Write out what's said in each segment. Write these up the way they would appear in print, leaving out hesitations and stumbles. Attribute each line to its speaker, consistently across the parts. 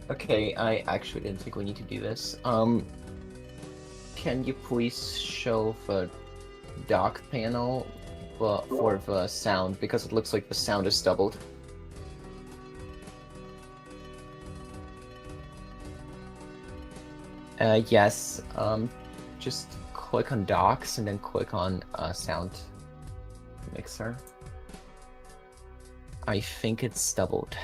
Speaker 1: Okay, I actually didn't think we need to do this. Can you please show the dock panel, but for the sound, because it looks like the sound is doubled. Yes, just click on docks and then click on sound mixer. I think it's doubled.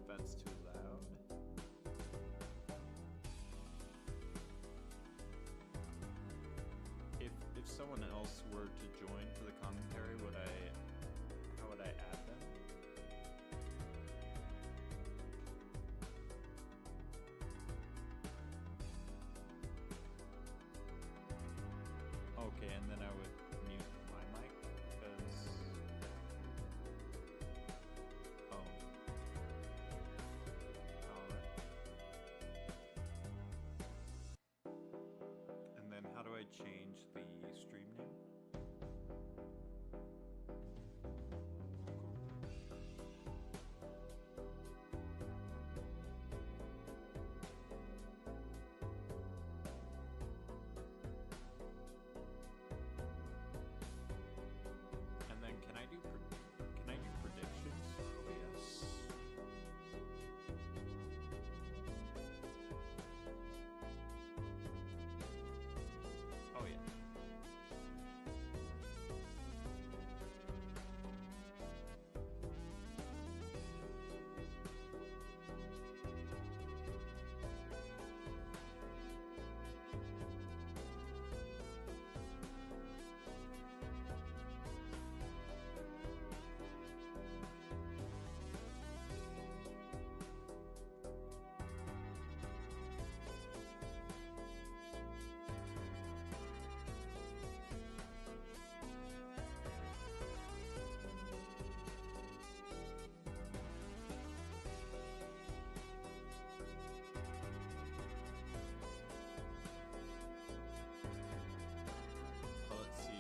Speaker 2: That's too loud. If someone else were to join for the commentary, how would I add them? Okay, and then I would mute my mic because how do I change the stream name? And then can I do predictions? Oh yes. Oh yeah. Let's see.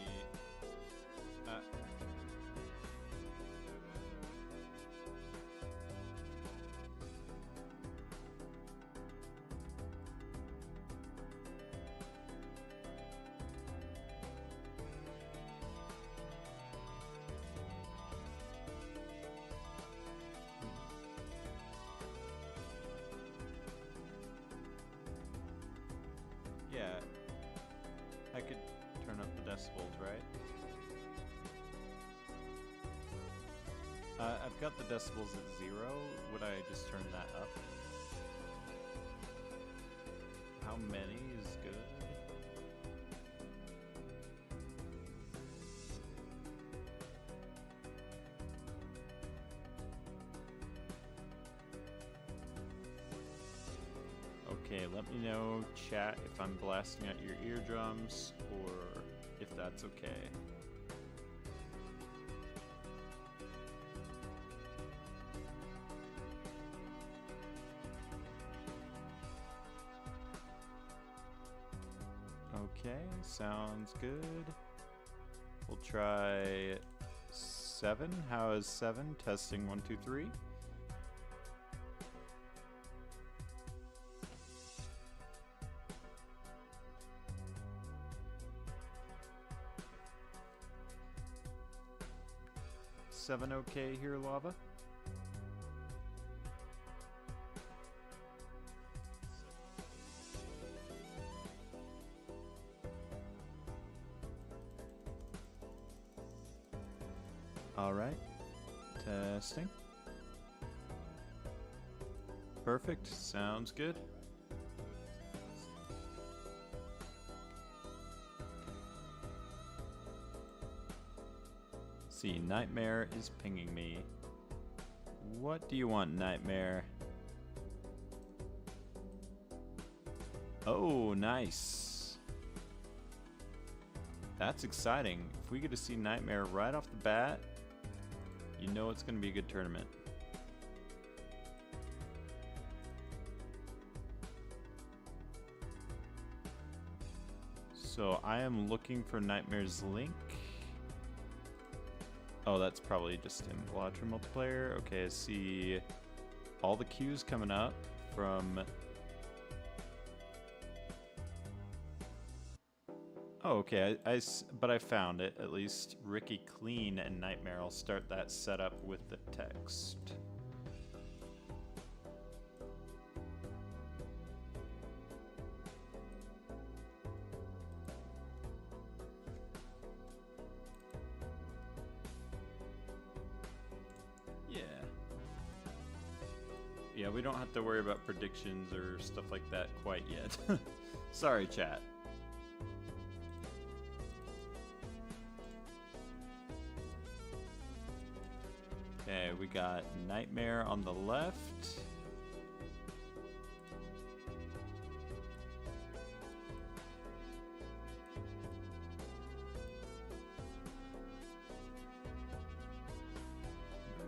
Speaker 2: Yeah, I could turn up the decibels, right? I've got the decibels at 0. Would I just turn that up? How many is good? Okay, let me know, chat, if I'm blasting out your eardrums or if that's okay. Okay, sounds good. We'll try 7. How is 7? Testing 1, 2, 3. 7 okay here, Lava? Alright. Testing. Perfect. Sounds good. See, Nightmare is pinging me. What do you want, Nightmare? Oh, nice. That's exciting. If we get to see Nightmare right off the bat, you know it's going to be a good tournament. So I am looking for Nightmare's link. Oh, that's probably just in Balatro multiplayer. Okay, I see all the queues coming up from... Oh, okay, but I found it, at least. Ricky Clean and Nightmare. I'll start that setup with the text. Yeah, we don't have to worry about predictions or stuff like that quite yet. Sorry, chat. Okay, we got Nightmare on the left.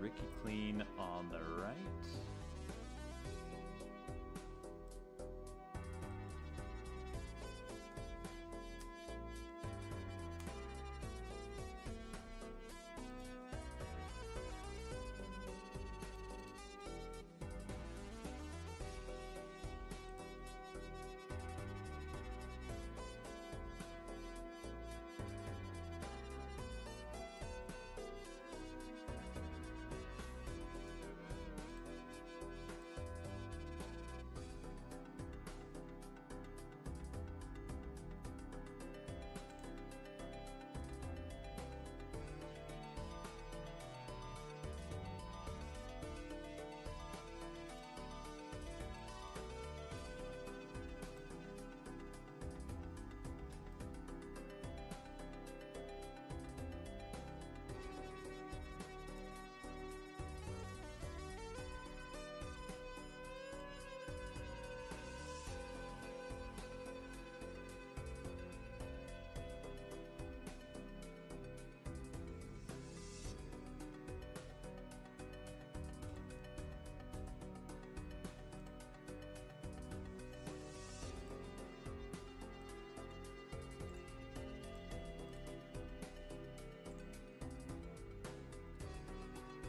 Speaker 2: Ricky Clean on the right.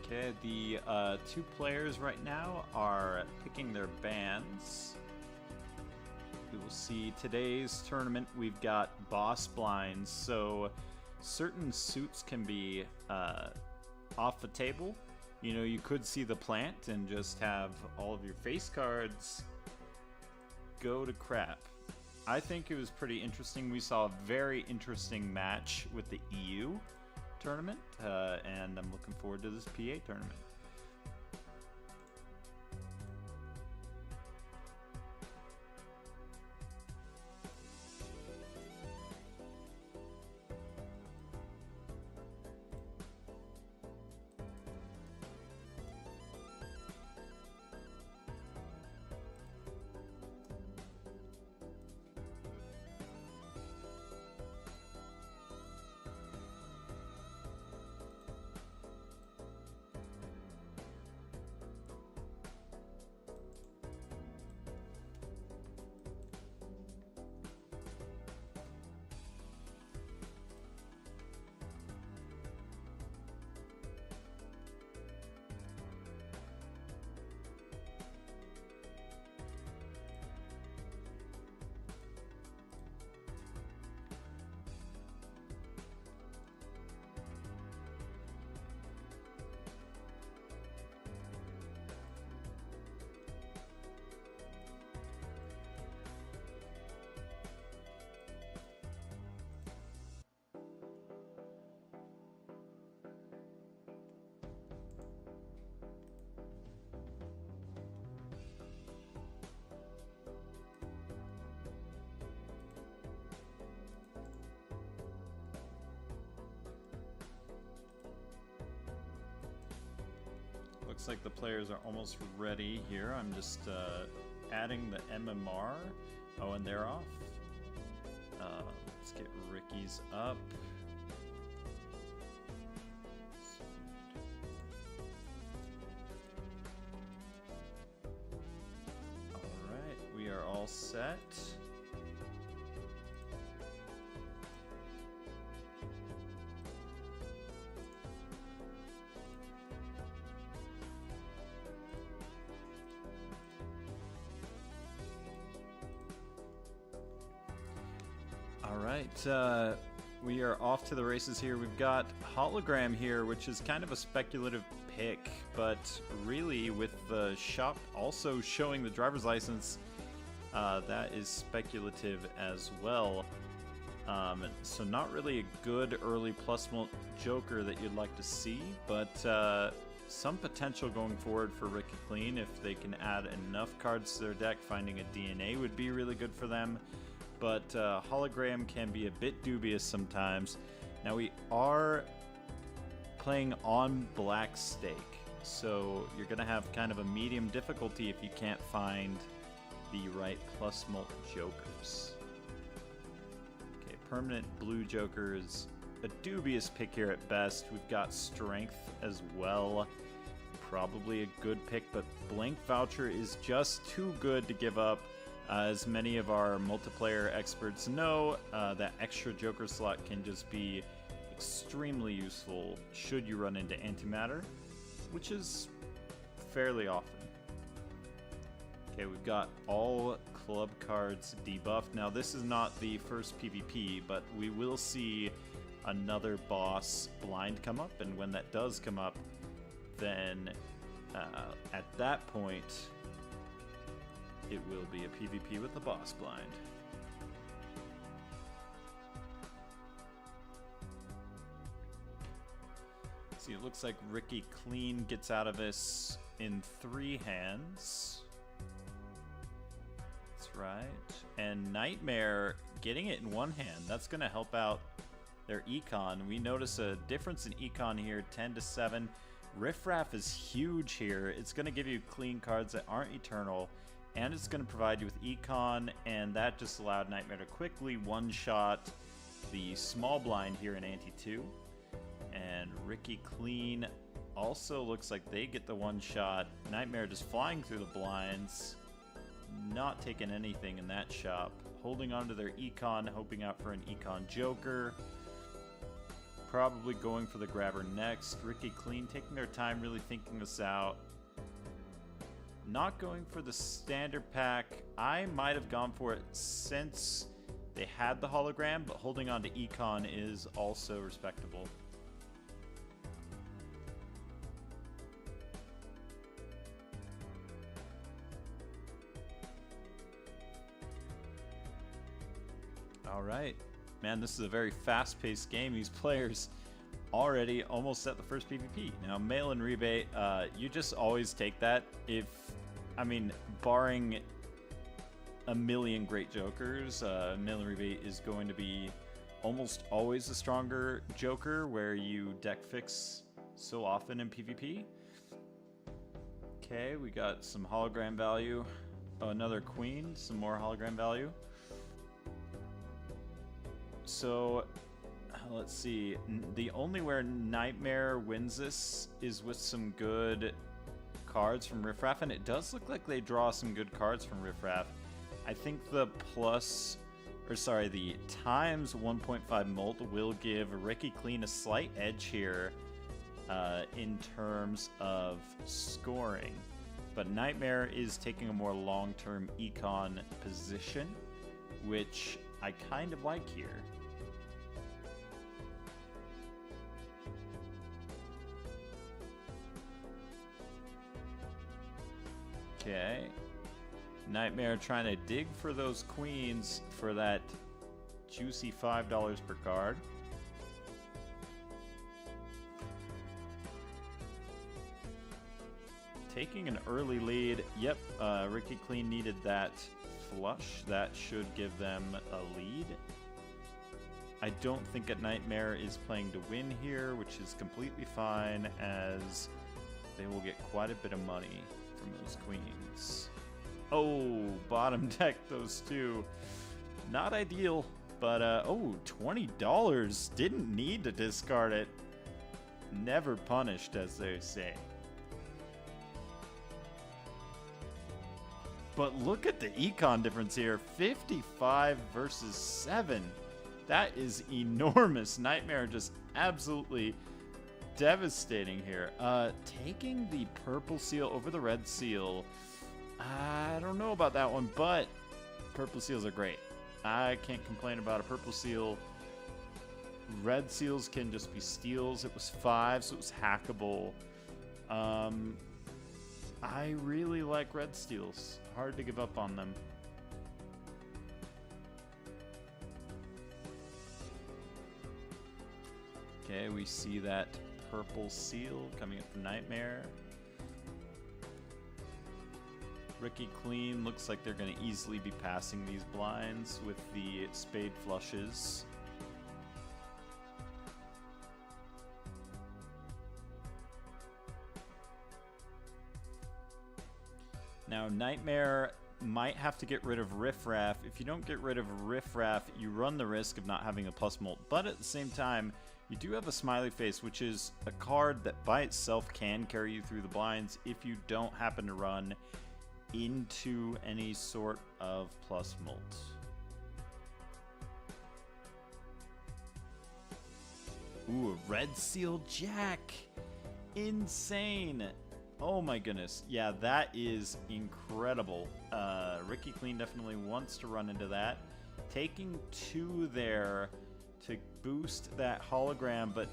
Speaker 2: Okay, the two players right now are picking their bands. We will see today's tournament. We've got boss blinds, so certain suits can be off the table. You know, you could see the plant and just have all of your face cards go to crap. I think it was pretty interesting. We saw a very interesting match with the EU tournament, and I'm looking forward to this PA tournament. looks like the players are almost ready here. I'm just adding the MMR. Oh, and they're off. Let's get Ricky's up. Alright, we are all set. Alright, we are off to the races here. We've got Hologram here, which is kind of a speculative pick, but really with the shop also showing the driver's license, that is speculative as well. So not really a good early plus Joker that you'd like to see, but some potential going forward for Ricky Clean. If they can add enough cards to their deck, finding a DNA would be really good for them. But Hologram can be a bit dubious sometimes. Now we are playing on Black Stake, so you're going to have kind of a medium difficulty if you can't find the right plus mult Jokers. Okay, permanent blue Joker is a dubious pick here at best. We've got Strength as well. Probably a good pick, but Blank Voucher is just too good to give up. As many of our multiplayer experts know, that extra Joker slot can just be extremely useful should you run into antimatter, which is fairly often. Okay, we've got all club cards debuffed. Now, this is not the first PvP, but we will see another boss blind come up, and when that does come up, then at that point, it will be a PvP with the boss blind. See, it looks like Ricky Clean gets out of this in 3 hands. That's right. And Nightmare getting it in 1 hand. That's going to help out their econ. We notice a difference in econ here, 10 to 7. Riffraff is huge here. It's going to give you clean cards that aren't eternal, and it's going to provide you with econ, and that just allowed Nightmare to quickly one-shot the small blind here in Ante 2. And Ricky Clean also looks like they get the one-shot. Nightmare just flying through the blinds, not taking anything in that shop. Holding on to their econ, hoping out for an econ Joker. Probably going for the grabber next. Ricky Clean taking their time, really thinking this out. Not going for the standard pack. I might have gone for it since they had the hologram, but holding on to econ is also respectable. All right. Man, this is a very fast-paced game. These players already almost at the first PvP. Now, mail-in rebate, you just always take that. Barring a million great Jokers, mail-in rebate is going to be almost always a stronger Joker where you deck fix so often in PvP. Okay, we got some hologram value. Oh, another queen, some more hologram value. So, let's see. The only where Nightmare wins this is with some good cards from Riffraff, and it does look like they draw some good cards from Riffraff. I think the times 1.5 mult will give Ricky Clean a slight edge here in terms of scoring. But Nightmare is taking a more long-term econ position, which I kind of like here. Okay. Nightmare trying to dig for those queens for that juicy $5 per card. Taking an early lead. Yep, Ricky Clean needed that flush. That should give them a lead. I don't think a Nightmare is playing to win here, which is completely fine, as they will get quite a bit of money from those queens. Oh, bottom deck those two. Not ideal, but oh, $20. Didn't need to discard it. Never punished, as they say. But look at the econ difference here. 55 versus 7. That is enormous. Nightmare just absolutely devastating here. Taking the purple seal over the red seal. I don't know about that one, but purple seals are great. I can't complain about a purple seal. Red seals can just be steals. It was 5, so it was hackable. I really like red steals. Hard to give up on them. Okay, we see that purple seal coming up the Nightmare. Ricky Clean looks like they're going to easily be passing these blinds with the spade flushes. Now, Nightmare might have to get rid of Riffraff. If you don't get rid of Riffraff, you run the risk of not having a plus mult. But at the same time, you do have a Smiley Face, which is a card that by itself can carry you through the blinds if you don't happen to run into any sort of plus mult. Ooh, a Red Seal Jack. Insane. Oh my goodness. Yeah, that is incredible. Ricky Clean definitely wants to run into that. Taking 2 there to boost that hologram, but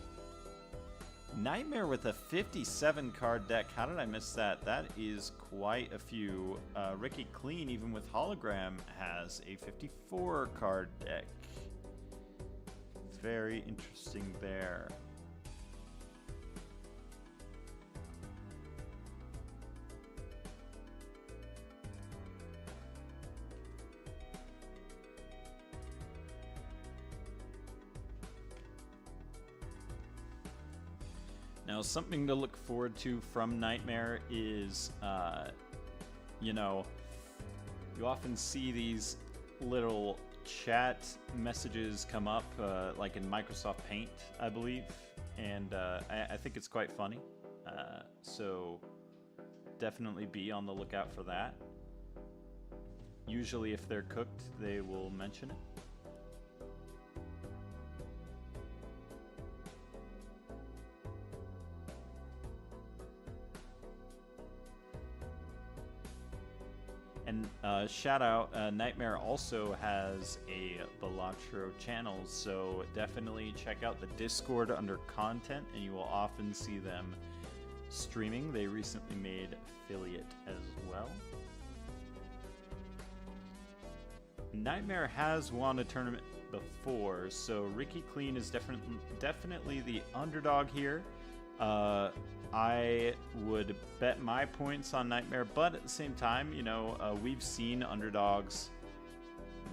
Speaker 2: Nightmare with a 57 card deck. How did I miss that? That is quite a few. Ricky Clean, even with hologram, has a 54 card deck. Very interesting there. Now, something to look forward to from Nightmare is, you know, you often see these little chat messages come up, like in Microsoft Paint, I believe, and I think it's quite funny. So definitely be on the lookout for that. Usually, if they're cooked, they will mention it. And shout out, Nightmare also has a Balatro channel, so definitely check out the Discord under content, and you will often see them streaming. They recently made affiliate as well. Nightmare has won a tournament before, so Ricky Clean is definitely the underdog here. I would bet my points on Nightmare, but at the same time, you know, we've seen underdogs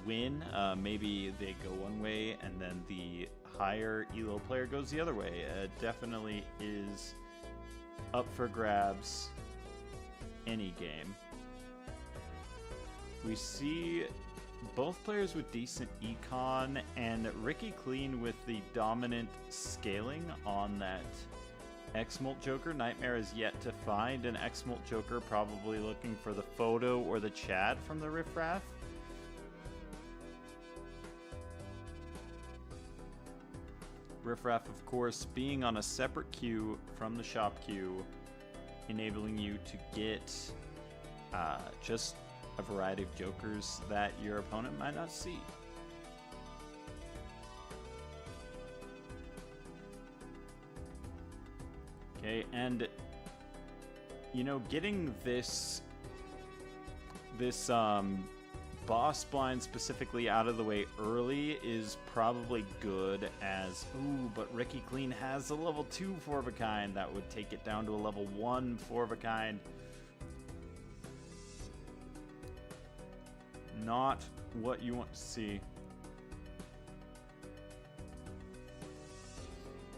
Speaker 2: win. Maybe they go one way and then the higher elo player goes the other way. It definitely is up for grabs any game. We see both players with decent econ, and Ricky Clean with the dominant scaling on that X-Molt Joker. Nightmare is yet to find an X-Molt Joker, probably looking for the photo or the Chad from the Riffraff. Riffraff, of course, being on a separate queue from the shop queue, enabling you to get just a variety of Jokers that your opponent might not see. Okay, and you know, getting this boss blind specifically out of the way early is probably good, as ooh, but Ricky Clean has a level 2 4 of a kind that would take it down to a level 1 4 of a kind. Not what you want to see.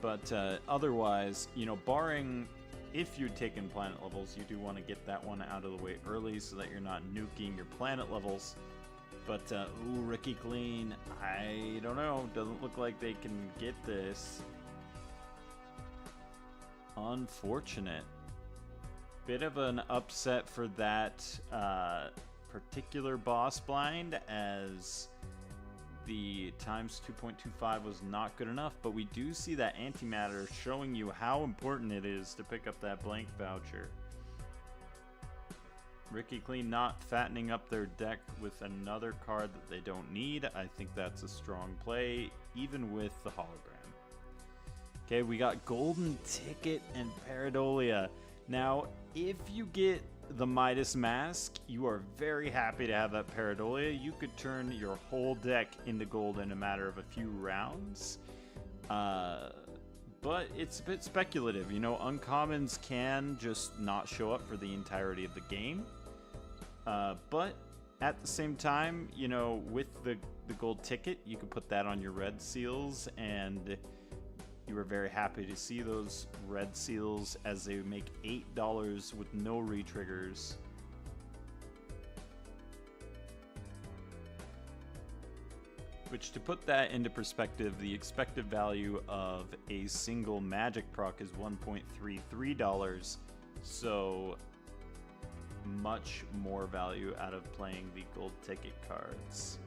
Speaker 2: But otherwise, you know, barring if you'd taken planet levels, you do want to get that one out of the way early so that you're not nuking your planet levels. But, ooh, Ricky Clean, I don't know. Doesn't look like they can get this. Unfortunate. Bit of an upset for that particular boss blind, as the times 2.25 was not good enough, but we do see that antimatter showing you how important it is to pick up that blank voucher. Ricky Clean not fattening up their deck with another card that they don't need. I think that's a strong play, even with the hologram. Okay, we got Golden Ticket and Pareidolia. Now, if you get the Midas Mask, you are very happy to have that Pareidolia. You could turn your whole deck into gold in a matter of a few rounds. But it's a bit speculative. You know, uncommons can just not show up for the entirety of the game. But at the same time, you know, with the gold ticket, you can put that on your red seals, and you were very happy to see those red seals as they make $8 with no retriggers. Which, to put that into perspective, the expected value of a single magic proc is $1.33, so much more value out of playing the gold ticket cards.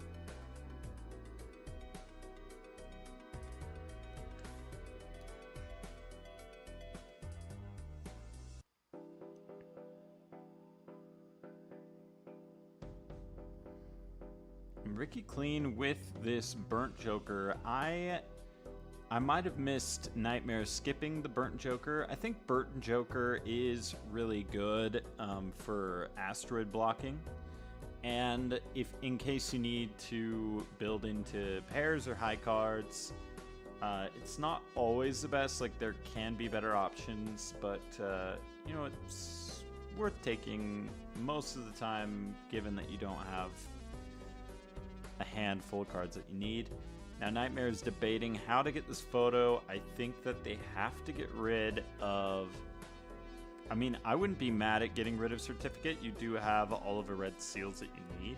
Speaker 2: Ricky Clean with this Burnt Joker. I might have missed Nightmare skipping the Burnt Joker. I think Burnt Joker is really good for asteroid blocking. And if in case you need to build into pairs or high cards, it's not always the best. Like, there can be better options, but you know, it's worth taking most of the time, given that you don't have a handful of cards that you need. Now, Nightmare is debating how to get this photo. I think that they have to get rid of... I mean, I wouldn't be mad at getting rid of Certificate. You do have all of the red seals that you need.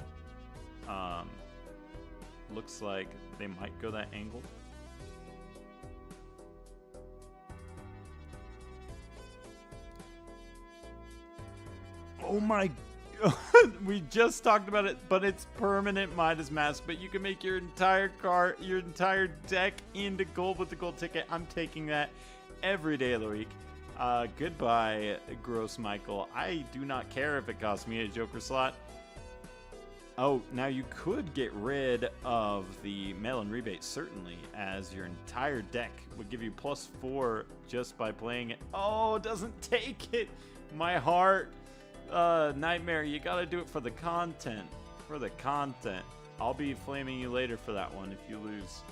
Speaker 2: Looks like they might go that angle. Oh my... We just talked about it, but it's permanent Midas Mask, but you can make your entire card, your entire deck into gold with the gold ticket. I'm taking that every day of the week. Goodbye, Gross Michael. I do not care if it costs me a Joker slot. Oh, now you could get rid of the mail-in rebate, certainly, as your entire deck would give you +4 just by playing it. Oh, it doesn't take it. My heart. Nightmare, you gotta do it for the content. For the content. I'll be flaming you later for that one if you lose.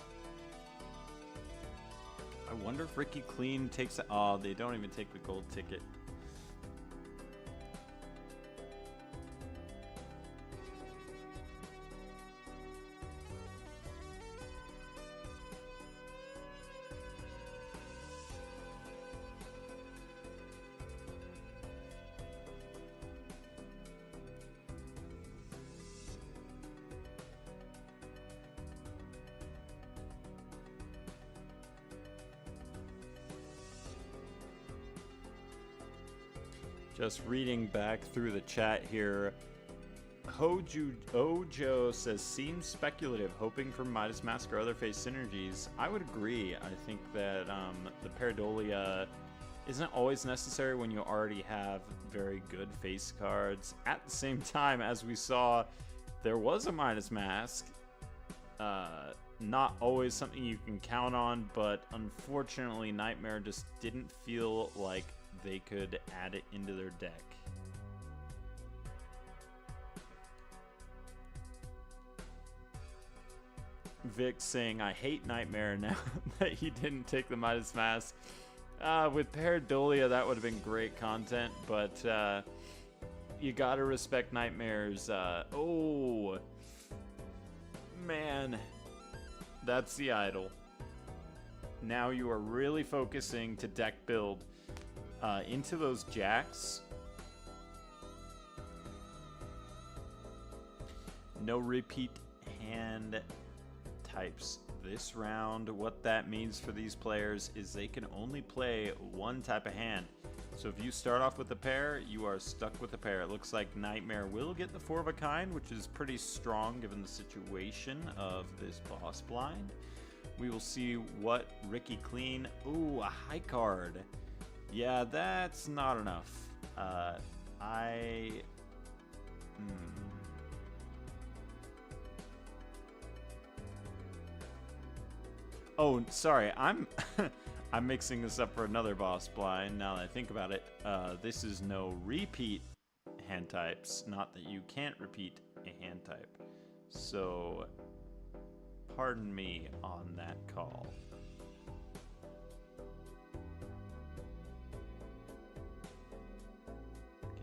Speaker 2: I wonder if Ricky Clean takes it. Oh, they don't even take the gold ticket. Just reading back through the chat here, Ojo says, seems speculative, hoping for Midas Mask or other face synergies. I would agree. I think that the Pareidolia isn't always necessary when you already have very good face cards. At the same time, as we saw, there was a Midas Mask. Not always something you can count on, but unfortunately, Nightmare just didn't feel like they could add it into their deck. Vic saying, I hate Nightmare now that he didn't take the Midas Mask. With Pareidolia, that would have been great content, but you gotta respect Nightmare's... oh, man. That's the idol. Now you are really focusing to deck build. into those jacks. No repeat hand types this round. What that means for these players is they can only play one type of hand. So if you start off with a pair, you are stuck with a pair. It looks like Nightmare will get the 4 of a kind, which is pretty strong given the situation of this boss blind. We will see what Ricky Clean. Ooh, a high card. Yeah, that's not enough. Oh, sorry, I'm I'm mixing this up for another boss blind now that I think about it. This is no repeat hand types, not that you can't repeat a hand type. So, pardon me on that call.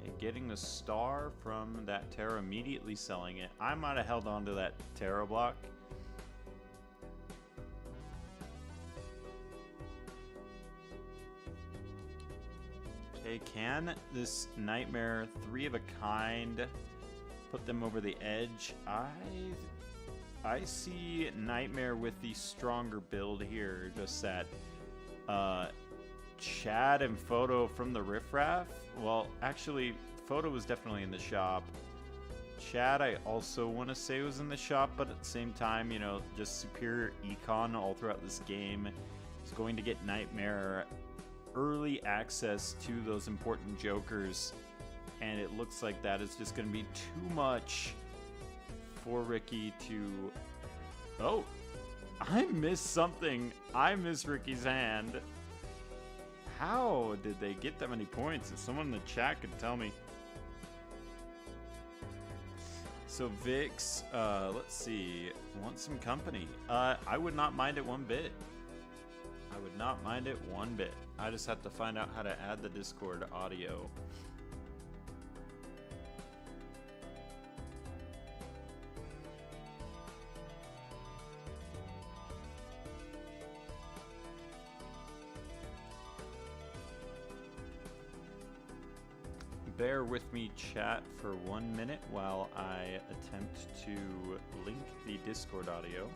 Speaker 2: Okay, getting the star from that Terra, immediately selling it. I might have held on to that Terra block. Okay, can this Nightmare 3 of a kind put them over the edge? I see Nightmare with the stronger build here. Just that Chad and Photo from the Riffraff. Well, actually, Photo was definitely in the shop. Chad, I also want to say was in the shop, but at the same time, you know, just superior econ all throughout this game. He's going to get Nightmare early access to those important jokers, and it looks like that is just going to be too much for Ricky to... Oh, I missed something. I missed Ricky's hand. How did they get that many points? If someone in the chat could tell me. So Vix, let's see, want some company. I would not mind it one bit. I would not mind it one bit. I just have to find out how to add the Discord audio. Bear with me, chat, for 1 minute while I attempt to link the Discord audio.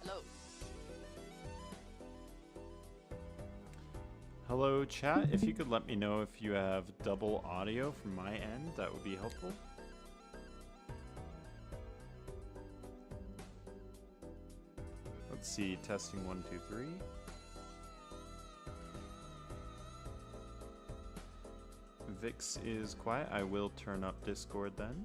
Speaker 3: Hello.
Speaker 2: Hello, chat. If you could let me know if you have double audio from my end, that would be helpful. Let's see, testing 1, 2, 3. Vix is quiet. I will turn up Discord then.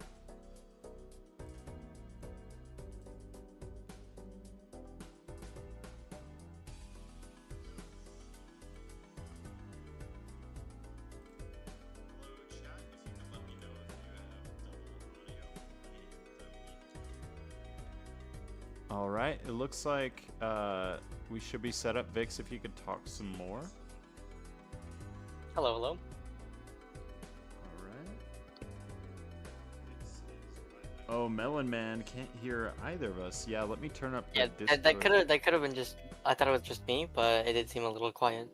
Speaker 2: Alright, it looks like we should be set up. Vix, if you could talk some more.
Speaker 3: Hello, hello.
Speaker 2: Alright. Oh, Melon Man can't hear either of us. Yeah, let me turn up the
Speaker 3: Yeah,
Speaker 2: Discord.
Speaker 3: that could have been just. I thought it was just me, but it did seem a little quiet.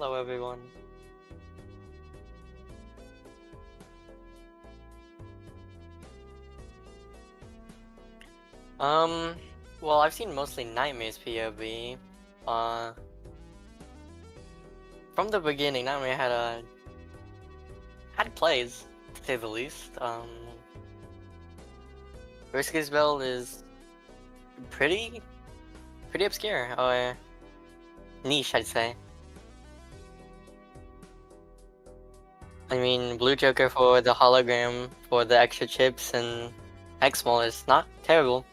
Speaker 3: Hello, everyone. Well, I've seen mostly Nightmare's POV. From the beginning, Nightmare had plays, to say the least. Risky's build is pretty obscure, or niche, I'd say. I mean, Blue Joker for the hologram, for the extra chips, and X-Mall is not terrible.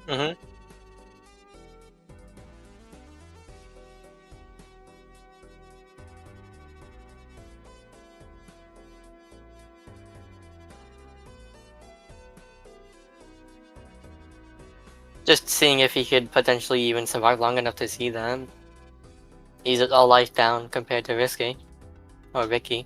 Speaker 3: Mm-hmm. Just seeing if he could potentially even survive long enough to see that. He's all life down compared to Risky. Or Ricky.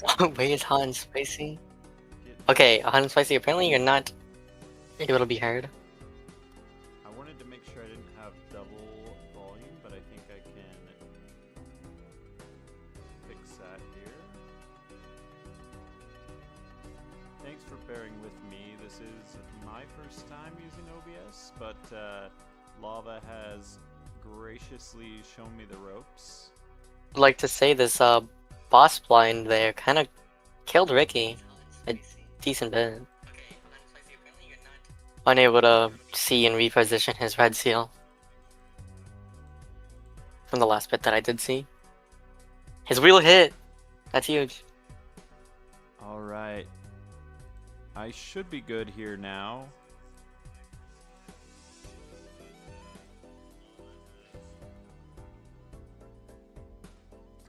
Speaker 2: Okay, I think.
Speaker 3: Wait, is hot and spicy?
Speaker 2: Get-
Speaker 3: Okay, hot and spicy, apparently you're not able to be heard.
Speaker 2: I wanted to make sure I didn't have double volume, but I think I can fix that here. Thanks for bearing with me. This is my first time using OBS, but Lava has graciously shown me the ropes.
Speaker 3: I'd like to say this boss blind there kind of killed Ricky a decent bit. Unable to see and reposition his red seal. From the last bit that I did see. His wheel hit! That's huge.
Speaker 2: Alright. I should be good here now.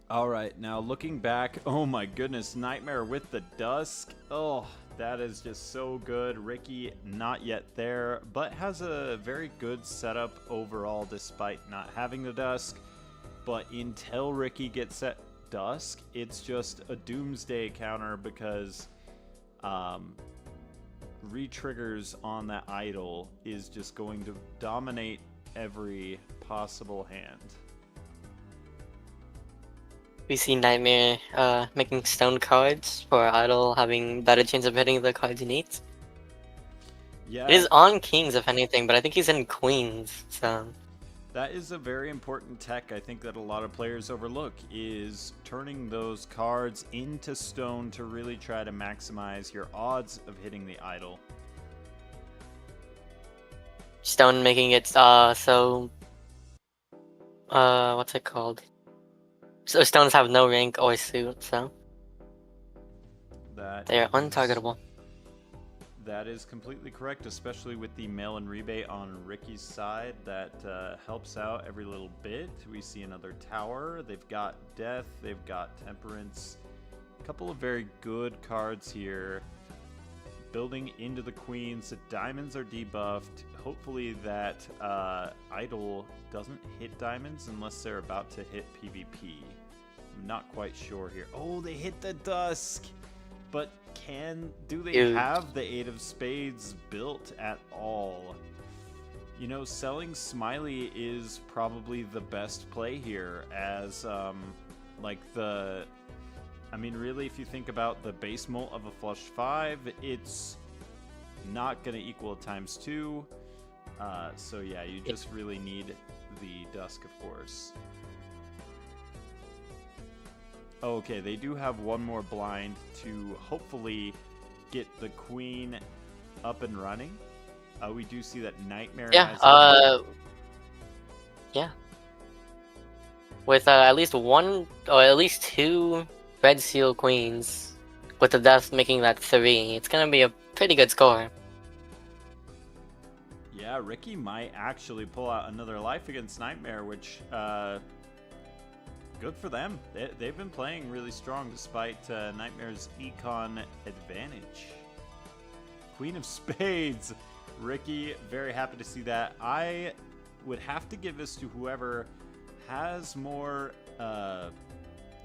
Speaker 2: Alright, now looking back, oh my goodness, Nightmare with the Dusk. Oh, that is just so good. Ricky not yet there, but has a very good setup overall despite not having the Dusk. But until Ricky gets set Dusk, it's just a doomsday counter because re-triggers on that idol is just going to dominate every possible hand.
Speaker 3: We see Nightmare making stone cards for Idol, having better chance of hitting the cards he needs.
Speaker 2: Yeah,
Speaker 3: It is on Kings, if anything, but I think he's in Queens, so...
Speaker 2: that is a very important tech I think that a lot of players overlook, is turning those cards into stone to really try to maximize your odds of hitting the idol.
Speaker 3: Stone making it, so... what's it called? So stones have no rank or suit, so...
Speaker 2: That
Speaker 3: They're
Speaker 2: is-
Speaker 3: untargetable.
Speaker 2: That is completely correct, especially with the mail-in rebate on Ricky's side. That helps out every little bit. We see another tower. They've got Death. They've got Temperance. A couple of very good cards here. Building into the Queens. The diamonds are debuffed. Hopefully that Idol doesn't hit diamonds unless they're about to hit PvP. I'm not quite sure here. Oh, they hit the Dusk! But do they
Speaker 3: Dude.
Speaker 2: have the Eight of Spades built at all? You know, selling Smiley is probably the best play here as, like the... I mean, really, if you think about the base mult of a flush 5, it's not going to equal a ×2. So yeah, you just really need the Dusk, of course. Okay, they do have one more blind to hopefully get the Queen up and running. We do see that Nightmare
Speaker 3: Yeah,
Speaker 2: has
Speaker 3: yeah. With at least one, or at least two Red Seal Queens with the death making that 3, it's gonna be a pretty good score.
Speaker 2: Yeah, Ricky might actually pull out another life against Nightmare, which, good for them. They've been playing really strong despite Nightmare's econ advantage. Queen of Spades. Ricky, very happy to see that. I would have to give this to whoever has more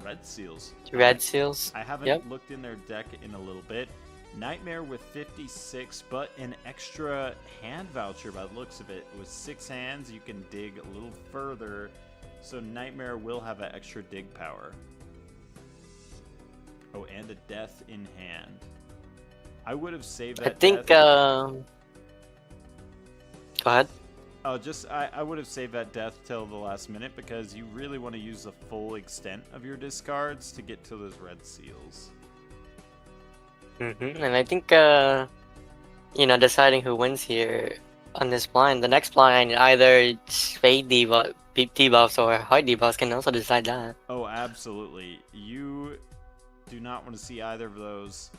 Speaker 2: red seals.
Speaker 3: Red seals?
Speaker 2: I haven't looked in their deck in a little bit. Nightmare with 56, but an extra hand voucher by the looks of it. With 6 hands, you can dig a little further, so Nightmare will have that extra dig power. Oh, and a death in hand. I would have saved that.
Speaker 3: I think, go ahead.
Speaker 2: Oh, I would have saved that death till the last minute because you really want to use the full extent of your discards to get to those red seals.
Speaker 3: And I think, deciding who wins here on this blind, the next blind, either spade debuffs or hard debuffs can also decide that.
Speaker 2: Oh, absolutely. You do not want to see either of those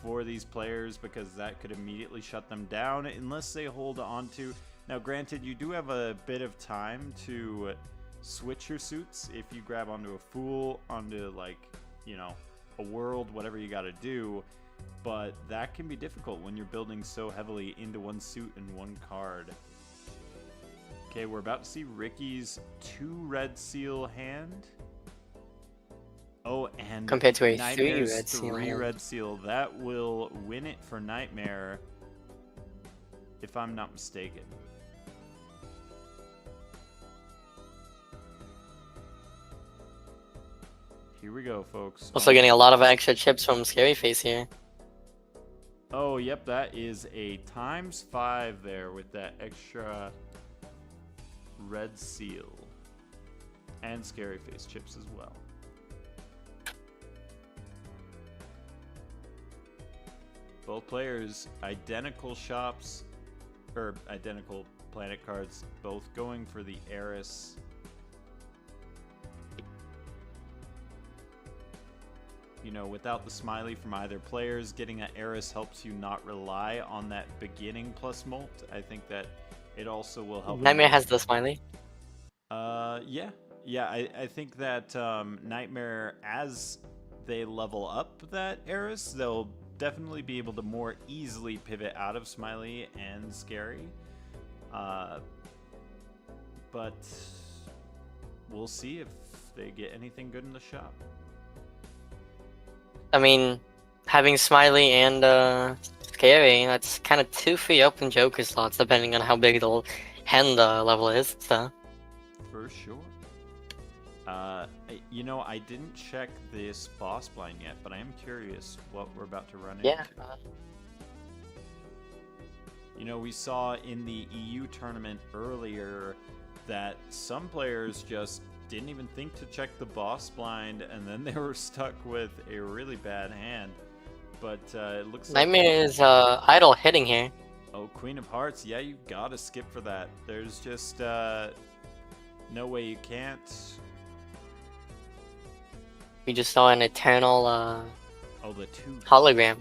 Speaker 2: for these players because that could immediately shut them down unless they hold on to... Now, granted, you do have a bit of time to switch your suits if you grab onto a Fool, onto, like, a World, whatever you got to do, but that can be difficult when you're building so heavily into one suit and one card. Okay, we're about to see Ricky's 2 red seal hand. Oh, and
Speaker 3: compared to a
Speaker 2: Nightmare's
Speaker 3: 3 red seal.
Speaker 2: 3 red seal. That will win it for Nightmare, if I'm not mistaken. Here we go, folks.
Speaker 3: Also getting a lot of extra chips from Scary Face here.
Speaker 2: Oh, yep, that is a ×5 there with that extra red seal. And Scary Face chips as well. Both players, identical shops, or identical planet cards, both going for the Eris. Without the smiley from either players, getting that Eris helps you not rely on that beginning plus molt. I think that it also will help.
Speaker 3: Nightmare has the smiley.
Speaker 2: Yeah. I think that Nightmare, as they level up that Eris, they'll definitely be able to more easily pivot out of Smiley and Scary. But we'll see if they get anything good in the shop.
Speaker 3: I mean, having Smiley and Scary, that's kind of 2 free open Joker slots, depending on how big the hand level is. So.
Speaker 2: For sure. I didn't check this boss blind yet, but I am curious what we're about to run into. We saw in the EU tournament earlier that some players just didn't even think to check the boss blind, and then they were stuck with a really bad hand. But it looks like...
Speaker 3: Nightmare is idle hitting here.
Speaker 2: Oh, Queen of Hearts. Yeah, you gotta skip for that. There's just no way you can't.
Speaker 3: We just saw an eternal
Speaker 2: the 2
Speaker 3: hologram.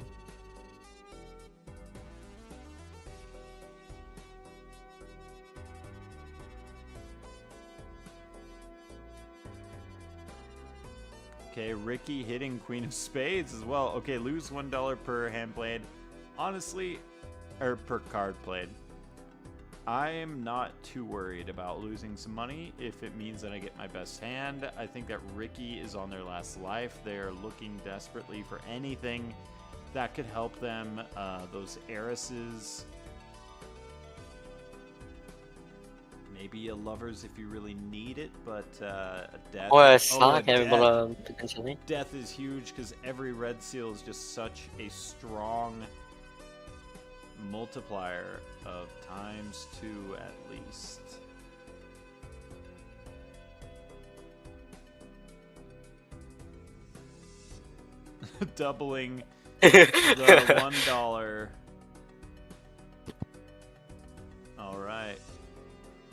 Speaker 2: Okay, Ricky hitting Queen of Spades as well. Okay, lose $1 per hand played. Honestly, or per card played. I am not too worried about losing some money if it means that I get my best hand. I think that Ricky is on their last life. They're looking desperately for anything that could help them. Those Erises. Maybe a Lovers if you really need it, but a Death.
Speaker 3: Or a Sock, potentially.
Speaker 2: Death is huge because every red seal is just such a strong multiplier of ×2 at least. Doubling the $1. Alright.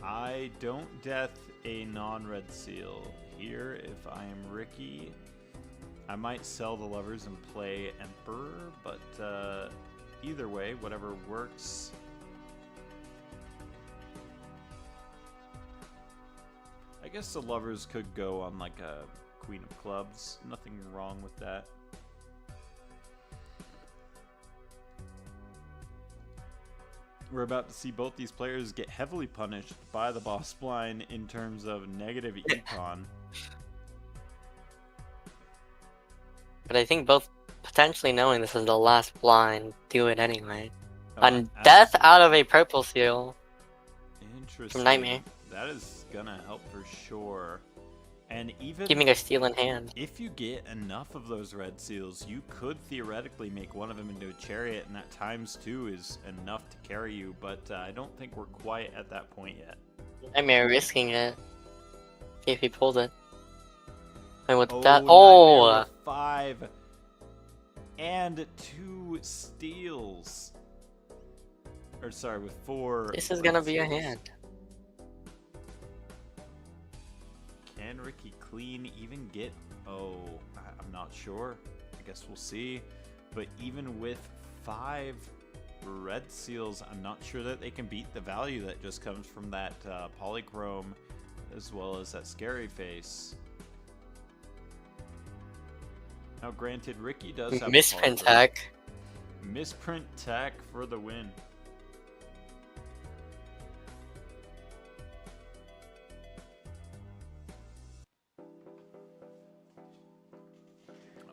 Speaker 2: I don't death a non-red seal here if I am Ricky. I might sell the lovers and play Emperor, but either way, whatever works. I guess the lovers could go on like a Queen of Clubs. Nothing wrong with that. We're about to see both these players get heavily punished by the boss blind in terms of negative econ.
Speaker 3: But I think both potentially knowing this is the last blind do it anyway.
Speaker 2: Oh,
Speaker 3: On death
Speaker 2: absolutely.
Speaker 3: out of a purple seal.
Speaker 2: Interesting.
Speaker 3: Nightmare.
Speaker 2: That is gonna help for sure. And even
Speaker 3: Keeping a steel in hand.
Speaker 2: if you get enough of those red seals, you could theoretically make one of them into a chariot, and that ×2 is enough to carry you, but I don't think we're quite at that point yet.
Speaker 3: Nightmare risking it. See if he pulls it. And with that,
Speaker 2: Nightmare
Speaker 3: oh!
Speaker 2: with 5 and 2 steals. Or sorry, with 4.
Speaker 3: This is gonna
Speaker 2: red
Speaker 3: be a
Speaker 2: seals.
Speaker 3: hand.
Speaker 2: Can Ricky Clean even get... Oh, I'm not sure. I guess we'll see. But even with 5 red seals, I'm not sure that they can beat the value that just comes from that polychrome as well as that scary face. Now granted, Ricky does have
Speaker 3: Misprint
Speaker 2: polychrome.
Speaker 3: tech.
Speaker 2: Misprint tech for the win.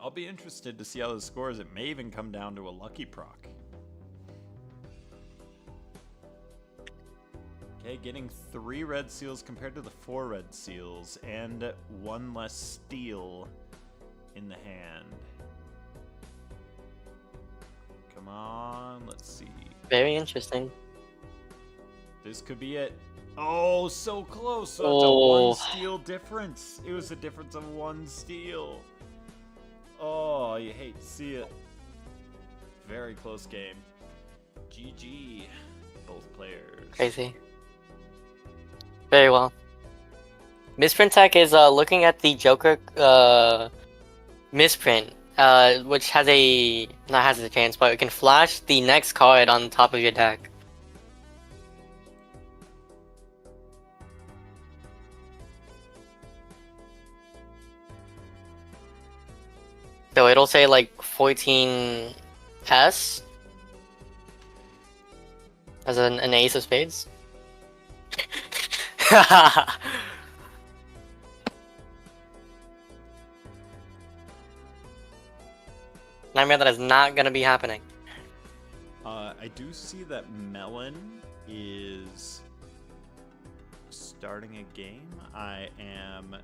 Speaker 2: I'll be interested to see how this scores. It may even come down to a lucky proc. Okay, getting 3 red seals compared to the 4 red seals, and 1 less steel in the hand. Come on, let's see.
Speaker 3: Very interesting.
Speaker 2: This could be it. Oh, so close. So
Speaker 3: Oh.
Speaker 2: it's a 1 steel difference. It was a difference of 1 steel. Oh, you hate to see it. Very close game. GG, both players.
Speaker 3: Crazy. Very well. Misprint tech is looking at the Joker misprint, which has a not has a chance, but it can flash the next card on top of your deck. So it'll say like 14S as an ace of spades. Nightmare, that is not gonna be happening.
Speaker 2: I do see that Melon is starting a game. I am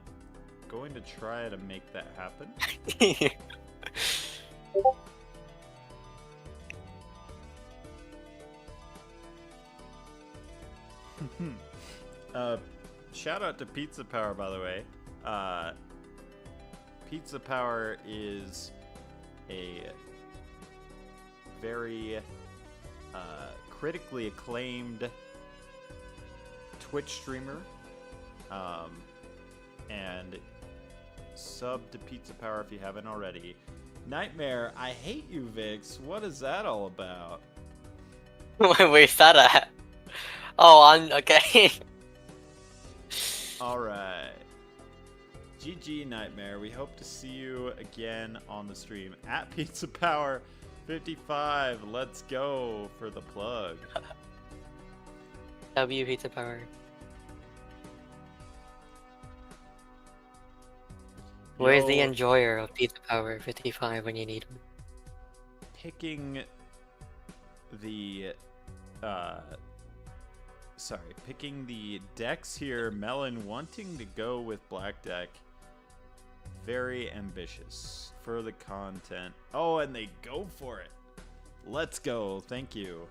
Speaker 2: going to try to make that happen. Shout out to Pizza Power, by the way. Pizza Power is a very critically acclaimed Twitch streamer, and sub to Pizza Power if you haven't already. Nightmare, I hate you, Vix. What is that all about?
Speaker 3: Where's that at? Oh, on okay.
Speaker 2: Alright. GG, Nightmare. We hope to see you again on the stream at Pizza Power 55. Let's go for the plug.
Speaker 3: W Pizza Power. Where's the
Speaker 2: Yo,
Speaker 3: enjoyer of Pizza Power 55 when you need him?
Speaker 2: picking the picking the decks here. Melon wanting to go with black deck. Very ambitious for the content. Oh, and they go for it. Let's go. Thank you.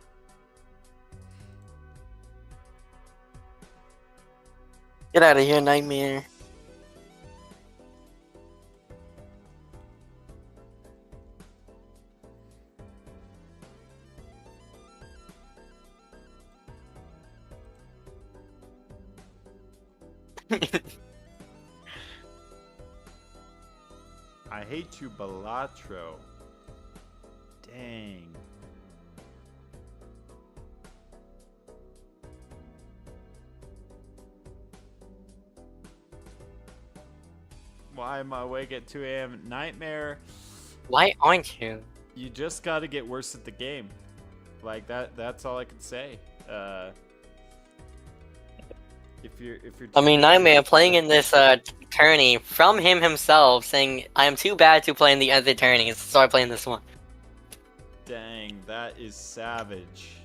Speaker 3: Get out of here, Nightmare.
Speaker 2: I hate you, Balatro. Dang. Why am I awake at 2 a.m.? Nightmare.
Speaker 3: Why aren't you?
Speaker 2: You just got to get worse at the game. Like that's all I can say. If you're
Speaker 3: I mean, Nightmare playing in this tourney from him himself saying, I am too bad to play in the other tourneys, so I play in this one.
Speaker 2: Dang, that is savage.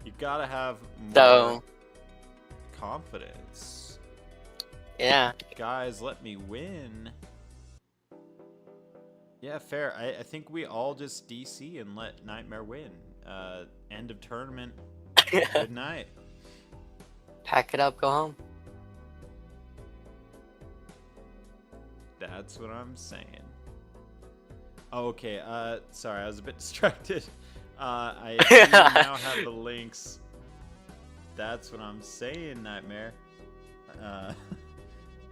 Speaker 2: You gotta have more
Speaker 3: So,
Speaker 2: confidence.
Speaker 3: yeah.
Speaker 2: Guys, let me win. Yeah, fair. I think we all just DC and let Nightmare win. End of tournament. Good night.
Speaker 3: Pack it up, go home.
Speaker 2: That's what I'm saying. Okay, sorry, I was a bit distracted. I do now have the links. That's what I'm saying, Nightmare.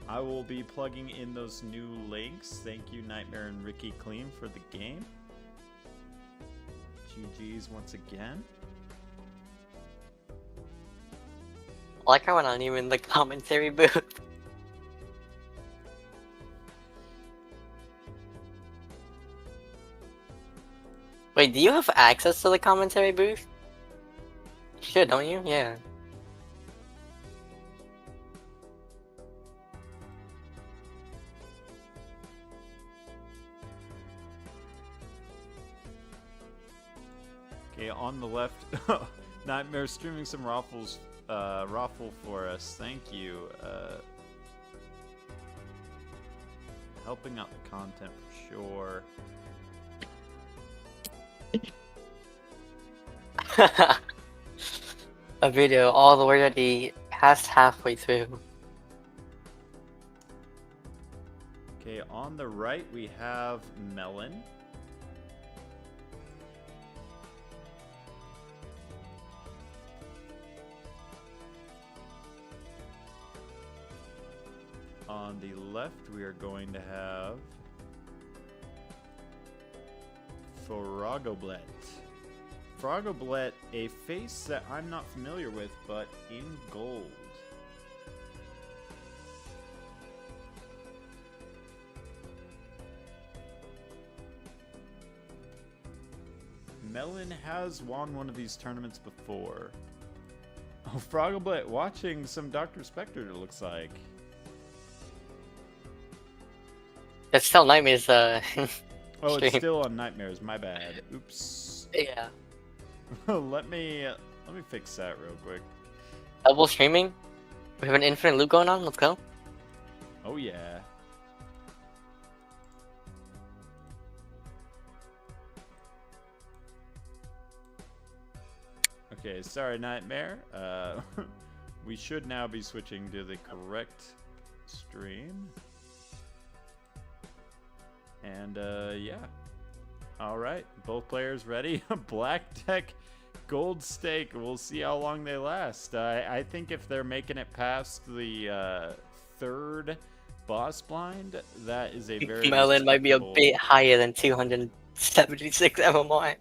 Speaker 2: I will be plugging in those new links. Thank you, Nightmare and Ricky Clean, for the game. GG's once again.
Speaker 3: I like how we're not even in the commentary booth. Wait, do you have access to the commentary booth? You should, don't you? Yeah.
Speaker 2: Okay, on the left, Nightmare streaming some raffle for us. Thank you. Helping out the content for sure.
Speaker 3: A video all the way already past halfway through.
Speaker 2: Okay, on the right we have Melon. On the left we are going to have Frogoblet. Frogoblet, a face that I'm not familiar with, but in gold. Melon has won one of these tournaments before. Oh, Frogoblet watching some Dr. Spectre, it looks like.
Speaker 3: That's still Nightmare's,
Speaker 2: Oh, it's
Speaker 3: stream.
Speaker 2: still on Nightmares, my bad. Oops.
Speaker 3: Yeah.
Speaker 2: let me fix that real quick.
Speaker 3: Double streaming? We have an infinite loop going on, let's go.
Speaker 2: Oh yeah. Okay, sorry Nightmare. We should now be switching to the correct stream. And yeah. Alright, both players ready. Black deck, gold stake. We'll see how long they last. I think if they're making it past the third boss blind, that is a very
Speaker 3: Melon might be a
Speaker 2: respectable-
Speaker 3: bit higher than 276 MMR.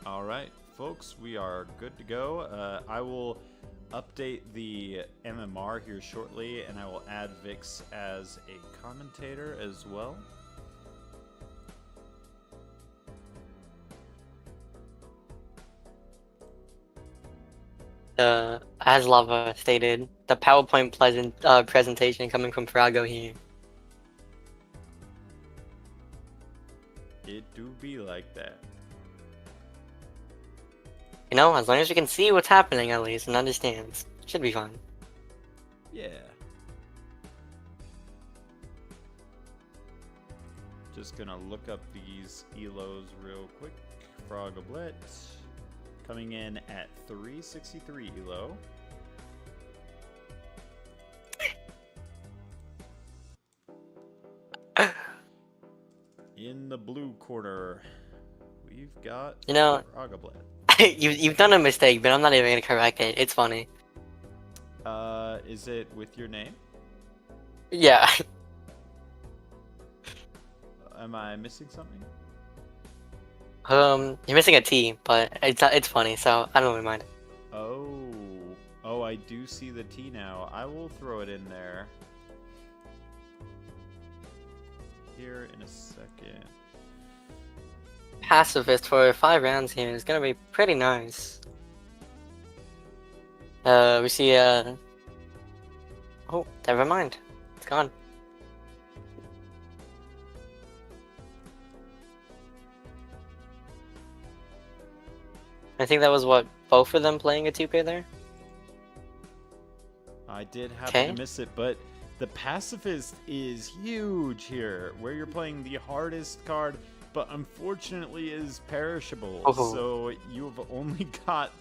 Speaker 2: Alright, folks, we are good to go. I will update the MMR here shortly, and I will add Vix as a commentator as well.
Speaker 3: As Lava stated, the PowerPoint presentation coming from Frago here.
Speaker 2: It do be like that.
Speaker 3: You know, as long as you can see what's happening at least and understands, should be fine.
Speaker 2: Yeah. Just gonna look up these elos real quick. Frogoblet coming in at 363 elo. In the blue corner, we've got
Speaker 3: You know-
Speaker 2: Frogoblet.
Speaker 3: You've done a mistake, but I'm not even gonna correct it. It's funny.
Speaker 2: Is it with your name?
Speaker 3: Yeah.
Speaker 2: Am I missing something?
Speaker 3: You're missing a T, but it's funny, so I don't really mind.
Speaker 2: Oh. Oh, I do see the T now. I will throw it in there. Here in a second.
Speaker 3: Pacifist for 5 rounds here is gonna be pretty nice. We see, oh, never mind. It's gone. I think that was what, both of them playing a 2-pair there?
Speaker 2: I did happen
Speaker 3: Okay.
Speaker 2: to miss it, but the pacifist is huge here, where you're playing the hardest card, but unfortunately is perishable.
Speaker 3: Oh.
Speaker 2: So you have only got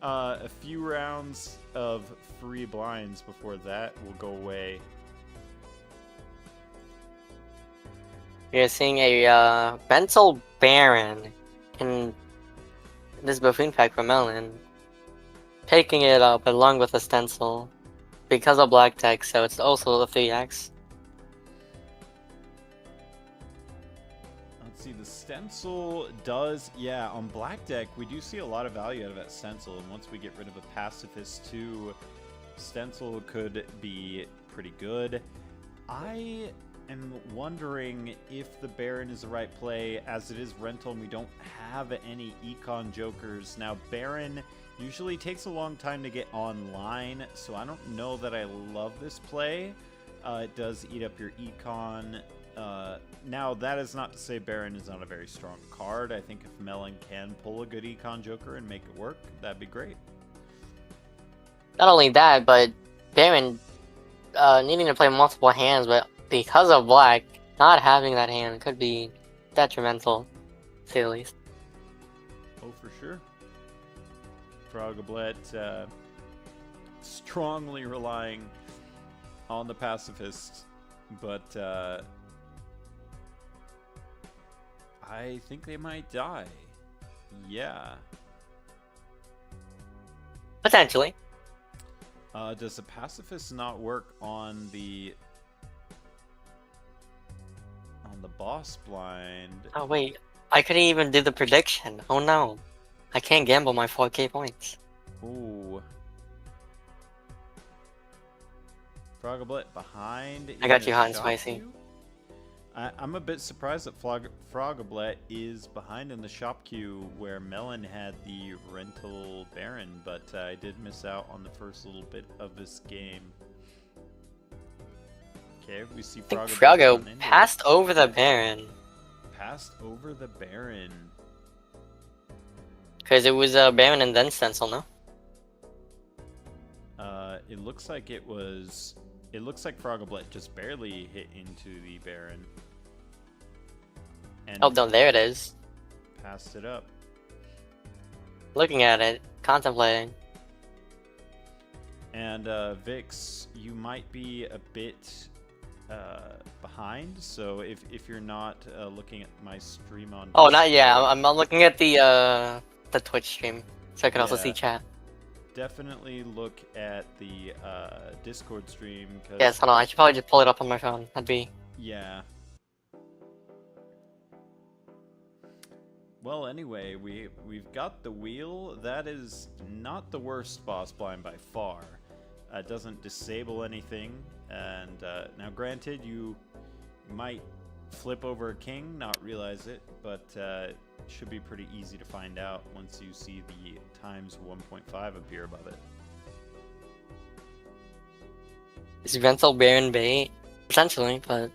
Speaker 2: a few rounds of free blinds before that will go away.
Speaker 3: You're seeing a mental Baron in this buffoon pack for Melon, picking it up along with a stencil because of black deck, so it's also the 3x.
Speaker 2: Let's see, the stencil does, yeah, on black deck, we do see a lot of value out of that stencil, and once we get rid of a pacifist too, stencil could be pretty good. I am wondering if the Baron is the right play, as it is rental and we don't have any econ jokers. Now, Baron usually takes a long time to get online, so I don't know that I love this play. It does eat up your econ. Now, that is not to say Baron is not a very strong card. I think if Melon can pull a good econ joker and make it work, that'd be great.
Speaker 3: Not only that, but Baron needing to play multiple hands, but because of black, not having that hand could be detrimental, to say the least.
Speaker 2: Oh, for sure. Frogoblet strongly relying on the pacifist, but I think they might die. Yeah.
Speaker 3: Potentially.
Speaker 2: Does the pacifist not work on the boss blind?
Speaker 3: Oh wait, I couldn't even do the prediction. Oh no. I can't gamble my 4k points.
Speaker 2: Ooh. Frogoblet behind.
Speaker 3: I got
Speaker 2: in
Speaker 3: you
Speaker 2: the
Speaker 3: hot and
Speaker 2: shop
Speaker 3: spicy.
Speaker 2: queue? I'm a bit surprised that Frogoblet is behind in the shop queue where Melon had the rental Baron, but I did miss out on the first little bit of this game. Okay, we see
Speaker 3: I think
Speaker 2: Frogoblet
Speaker 3: Froggo
Speaker 2: run into it.
Speaker 3: passed over the Baron.
Speaker 2: Passed over the Baron.
Speaker 3: Because it was Baron and then Stencil, no?
Speaker 2: It looks like it was. It looks like Frogoblet just barely hit into the Baron. And
Speaker 3: Oh no, there it is.
Speaker 2: passed it up.
Speaker 3: Looking at it, contemplating.
Speaker 2: And Vix, you might be a bit behind. So if you're not looking at my stream on.
Speaker 3: Oh, not yet. I'm looking at the Twitch stream, so I can also
Speaker 2: Yeah.
Speaker 3: see chat.
Speaker 2: Definitely look at the Discord stream. Cause,
Speaker 3: Yes, hold on. I should probably just pull it up on my phone. That'd be.
Speaker 2: Yeah. Well, anyway, we've got the wheel. That is not the worst boss blind by far. It doesn't disable anything, and now granted, you might flip over a king, not realize it, but it should be pretty easy to find out once you see the times 1.5 appear above it.
Speaker 3: Is Rental Baron bait? Potentially, but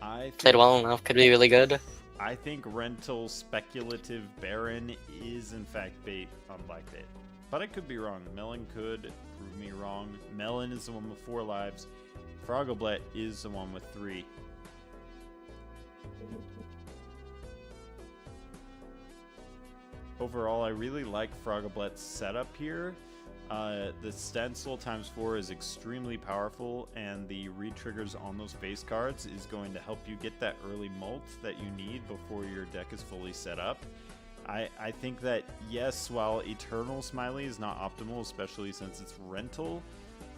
Speaker 2: I
Speaker 3: played well enough. Could be really good.
Speaker 2: I think rental speculative Baron is in fact bait on black bait. But I could be wrong. Melon could prove me wrong. Melon is the one with 4 lives. Frogoblet is the one with 3. Overall, I really like Frogoblet's setup here. The stencil times 4 is extremely powerful, and the re-triggers on those face cards is going to help you get that early molt that you need before your deck is fully set up. I think that, yes, while Eternal Smiley is not optimal, especially since it's rental,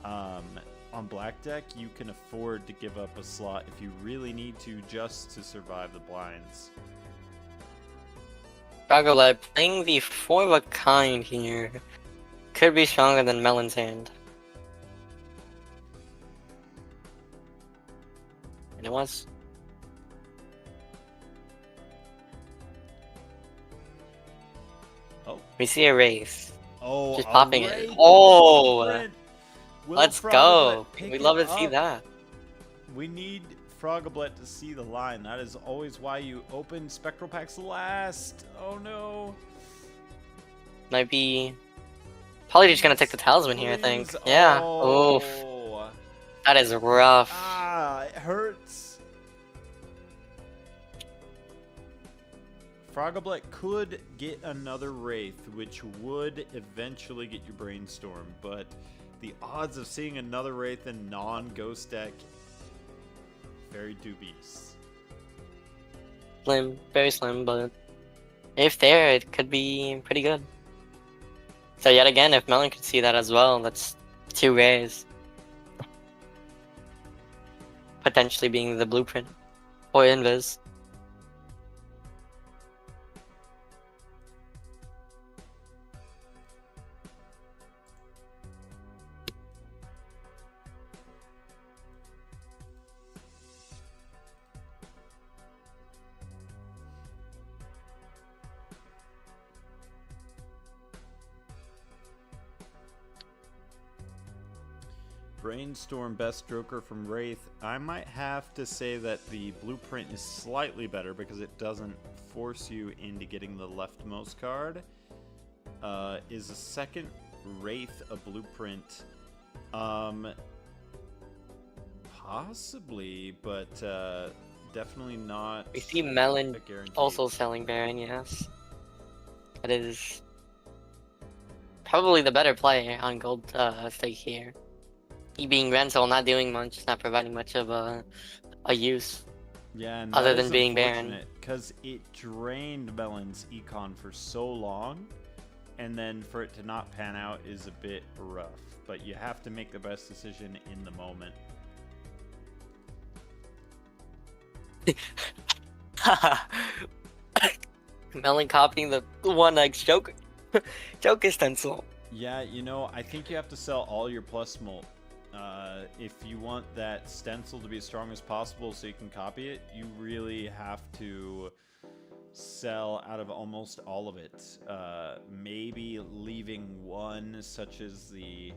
Speaker 2: on on black deck, you can afford to give up a slot if you really need to, just to survive the blinds.
Speaker 3: Frogolite playing the 4 of a kind here could be stronger than Melon's hand. And it was.
Speaker 2: Oh.
Speaker 3: We see a Wraith.
Speaker 2: Oh,
Speaker 3: Just popping it.
Speaker 2: Wraith
Speaker 3: Oh!
Speaker 2: blueprint. Will
Speaker 3: Let's
Speaker 2: Frogoblet
Speaker 3: go!
Speaker 2: pick
Speaker 3: We'd love
Speaker 2: it
Speaker 3: to see
Speaker 2: up?
Speaker 3: that.
Speaker 2: We need Frogoblet to see the line. That is always why you open Spectral Packs last. Oh no.
Speaker 3: Might be... Probably just gonna take the Talisman here, I think.
Speaker 2: Please.
Speaker 3: Yeah.
Speaker 2: Oh.
Speaker 3: Oof. That is rough.
Speaker 2: Ah, it hurts. Frogoblet could get another Wraith, which would eventually get you Brainstorm, but the odds of seeing another Wraith in non-Ghost deck, very dubious.
Speaker 3: Slim. Very slim, but... If there, it could be pretty good. So yet again, if Melon could see that as well, that's 2 rays. Potentially being the blueprint. Or Invis.
Speaker 2: Brainstorm best stroker from Wraith. I might have to say that the blueprint is slightly better because it doesn't force you into getting the leftmost card. Is a second Wraith a blueprint? Possibly, but definitely not.
Speaker 3: We see Melon
Speaker 2: a guarantee.
Speaker 3: also selling Baron, yes. That is probably the better play on gold stake here. He being Rental, not doing much, not providing much of a use.
Speaker 2: Yeah, and
Speaker 3: other than being Baron.
Speaker 2: Because it drained Melon's econ for so long, and then for it to not pan out is a bit rough. But you have to make the best decision in the moment.
Speaker 3: Melon copying the 1x Joker stencil.
Speaker 2: Yeah, you know, I think you have to sell all your plus molt. If you want that stencil to be as strong as possible so you can copy it, you really have to sell out of almost all of it. Maybe leaving one, such as the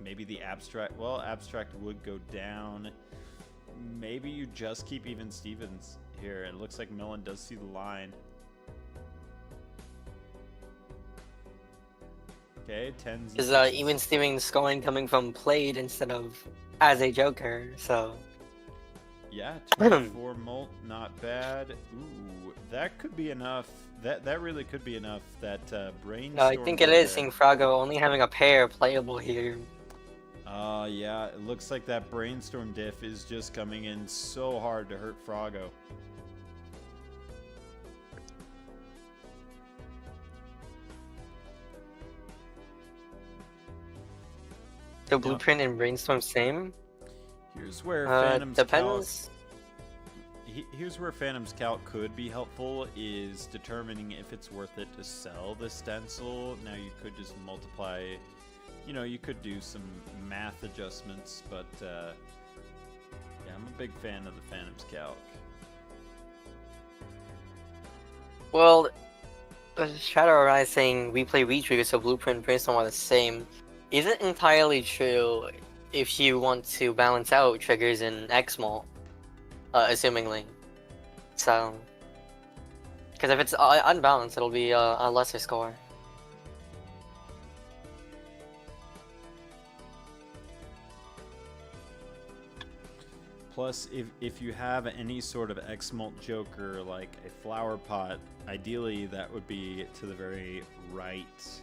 Speaker 2: maybe the abstract. Well, abstract would go down. Maybe you just keep Even Stevens here. It looks like Melon does see the line. Okay, 10s.
Speaker 3: Is Even Stevens scoring coming from played instead of as a Joker, so...
Speaker 2: Yeah, 24 molt, not bad. Ooh, that could be enough. That really could be enough. That Brainstorm...
Speaker 3: No, I think it is, seeing Frago only having a pair playable here.
Speaker 2: Yeah, it looks like that Brainstorm diff is just coming in so hard to hurt Frago.
Speaker 3: So Blueprint and Brainstorm same?
Speaker 2: Here's where Phantom's
Speaker 3: depends.
Speaker 2: Here's where Phantom's Calc could be helpful, is determining if it's worth it to sell the stencil. Now you could just multiply, you know, you could do some math adjustments, but yeah, I'm a big fan of the Phantom's Calc.
Speaker 3: Well, Shadow Arise saying we play Retrigger, so Blueprint and Brainstorm are the same. Isn't entirely true if you want to balance out triggers in X-Malt, assumingly. So, because if it's unbalanced, it'll be a lesser score.
Speaker 2: Plus, if you have any sort of X-Malt Joker, like a Flower Pot, ideally that would be to the very right.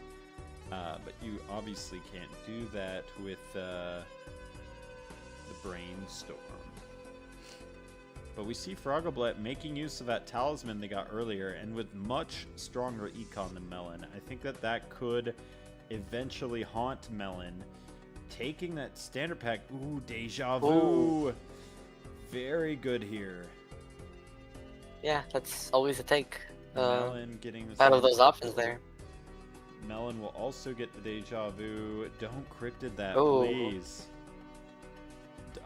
Speaker 2: But you obviously can't do that with the Brainstorm. But we see Frogoblet making use of that talisman they got earlier, and with much stronger econ than Melon. I think that could eventually haunt Melon taking that standard pack. Ooh, deja vu.
Speaker 3: Ooh.
Speaker 2: Very good here.
Speaker 3: Yeah, that's always a take.
Speaker 2: Melon getting the
Speaker 3: Out of
Speaker 2: standard
Speaker 3: those
Speaker 2: pack.
Speaker 3: options there.
Speaker 2: Melon will also get the deja vu. Don't cryptid that,
Speaker 3: Ooh.
Speaker 2: please.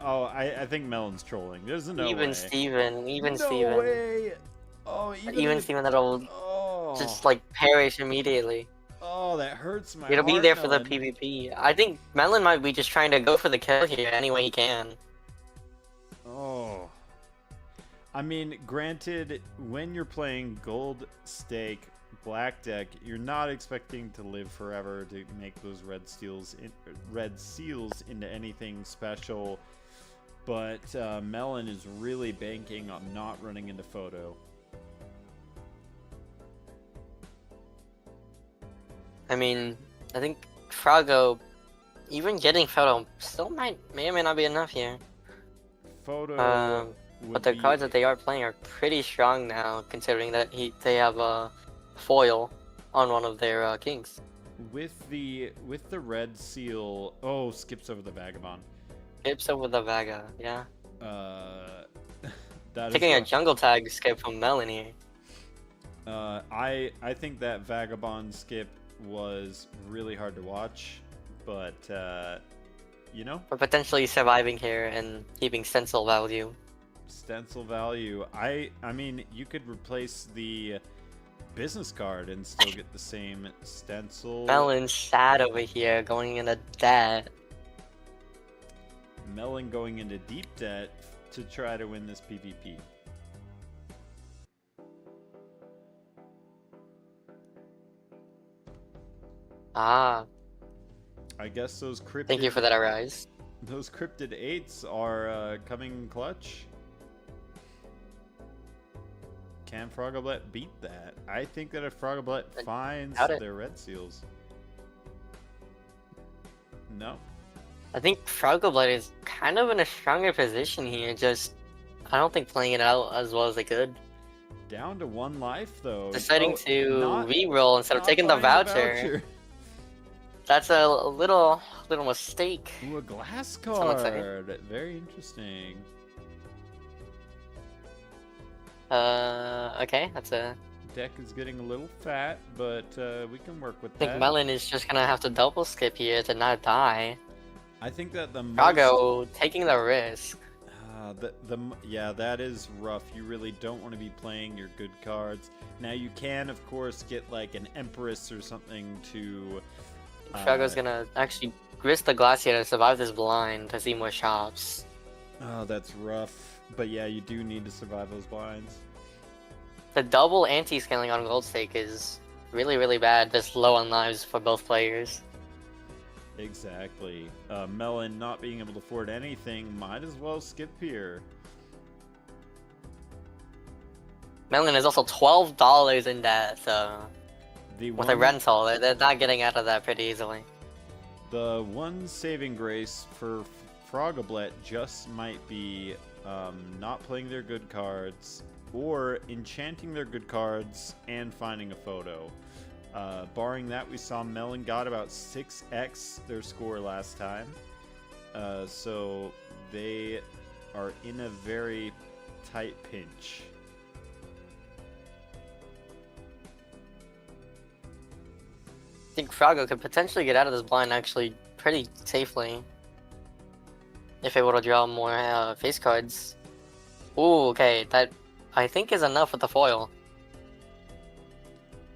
Speaker 2: Oh, I think Melon's trolling. There's no
Speaker 3: Even
Speaker 2: way.
Speaker 3: Steven, even
Speaker 2: no
Speaker 3: Steven.
Speaker 2: way. Oh,
Speaker 3: Even Steven that'll
Speaker 2: Oh.
Speaker 3: just like perish immediately.
Speaker 2: Oh, that hurts my
Speaker 3: It'll be
Speaker 2: heart,
Speaker 3: there for the
Speaker 2: Melon.
Speaker 3: PvP. I think Melon might be just trying to go for the kill here any way he can.
Speaker 2: Oh. I mean, granted, when you're playing Gold Stake Black Deck, you're not expecting to live forever to make those red seals into anything special. But Melon is really banking on not running into photo.
Speaker 3: I mean, I think Froggo, even getting photo, still may or may not be enough here.
Speaker 2: Photo.
Speaker 3: But the cards that they are playing are pretty strong now, considering that they have a foil on one of their kings.
Speaker 2: With the red seal. Oh, skips over the vagabond.
Speaker 3: Skips over the Vaga, yeah.
Speaker 2: That
Speaker 3: Taking
Speaker 2: is
Speaker 3: a jungle tag skip from Melon here.
Speaker 2: I think that vagabond skip was really hard to watch, but you know.
Speaker 3: But potentially surviving here and keeping stencil value.
Speaker 2: Stencil value. I mean, you could replace the business card and still get the same stencil.
Speaker 3: Melon's sad over here, going into debt.
Speaker 2: Melon going into deep debt to try to win this PvP.
Speaker 3: Ah,
Speaker 2: I guess those cryptid.
Speaker 3: thank you for that, Arise.
Speaker 2: Those cryptid 8s are coming in clutch. Can Frogoblet beat that? I think that if Frogoblet finds their red seals. No.
Speaker 3: I think Frogoblet is kind of in a stronger position here, just I don't think playing it out as well as they could.
Speaker 2: Down to 1 life though.
Speaker 3: Deciding to re-roll instead of taking the voucher. That's a little mistake.
Speaker 2: Ooh, a glass card. Very interesting.
Speaker 3: Okay, that's a...
Speaker 2: Deck is getting a little fat, but we can work with that.
Speaker 3: I think Melon is just gonna have to double skip here to not die.
Speaker 2: I think that the
Speaker 3: Froggo taking the risk.
Speaker 2: Yeah, that is rough. You really don't want to be playing your good cards. Now you can, of course, get like an Empress or something to...
Speaker 3: Froggo's gonna actually risk the Glacier to survive this blind to see more shops.
Speaker 2: Oh, that's rough. But yeah, you do need to survive those blinds.
Speaker 3: The double anti-scaling on Gold Stake is really, really bad. This low on lives for both players.
Speaker 2: Exactly. Melon not being able to afford anything, might as well skip here.
Speaker 3: Melon is also $12 in debt, so... With a rental, they're not getting out of that pretty easily.
Speaker 2: The one saving grace for Frogoblet just might be not playing their good cards or enchanting their good cards and finding a photo. Barring that, we saw Melon got about 6x their score last time. So they are in a very tight pinch.
Speaker 3: I think Froggo could potentially get out of this blind actually pretty safely. If able to draw more face cards. Ooh, okay, that I think is enough with the foil.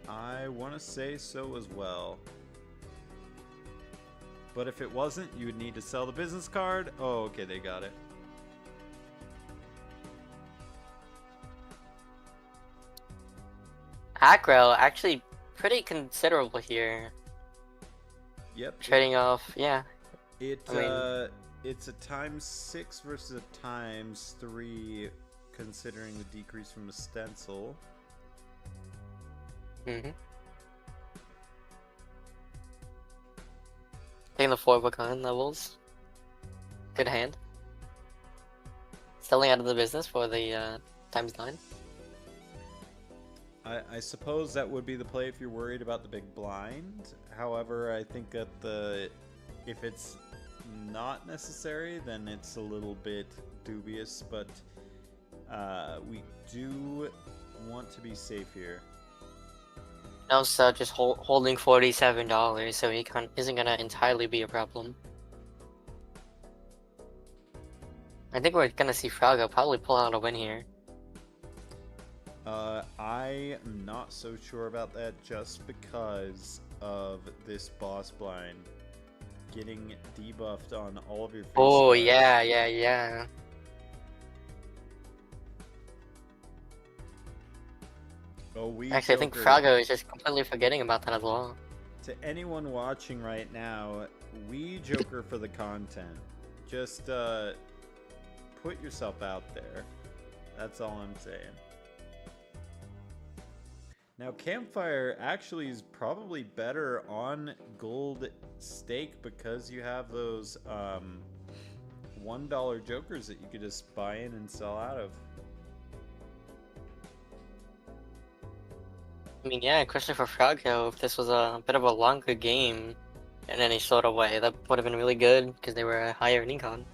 Speaker 2: I want to say so as well. But if it wasn't, you would need to sell the business card. Oh, okay, they got it.
Speaker 3: Acro actually pretty considerable here.
Speaker 2: Yep.
Speaker 3: Trading off, yeah.
Speaker 2: It's a ×6 versus a ×3, considering the decrease from the stencil.
Speaker 3: Mm-hmm. Taking the 4 Bakan levels. Good hand. Selling out of the business for the ×9.
Speaker 2: I suppose that would be the play if you're worried about the big blind. However, I think that if it's not necessary, then it's a little bit dubious, but we do want to be safe here.
Speaker 3: Also, just holding $47, so he isn't gonna entirely be a problem. I think we're gonna see Frago probably pull out a win here.
Speaker 2: I am not so sure about that just because of this boss blind getting debuffed on all of your face
Speaker 3: Oh,
Speaker 2: cards.
Speaker 3: yeah.
Speaker 2: Oh, we
Speaker 3: Actually, I think
Speaker 2: Joker.
Speaker 3: Frago is just completely forgetting about that as well.
Speaker 2: To anyone watching right now, we Joker for the content. Just put yourself out there. That's all I'm saying. Now, Campfire actually is probably better on gold stake because you have those $1 Jokers that you could just buy in and sell out of.
Speaker 3: I mean, yeah, Christopher Frago, if this was a bit of a longer game in any sort of way, that would have been really good because they were a higher Nikon.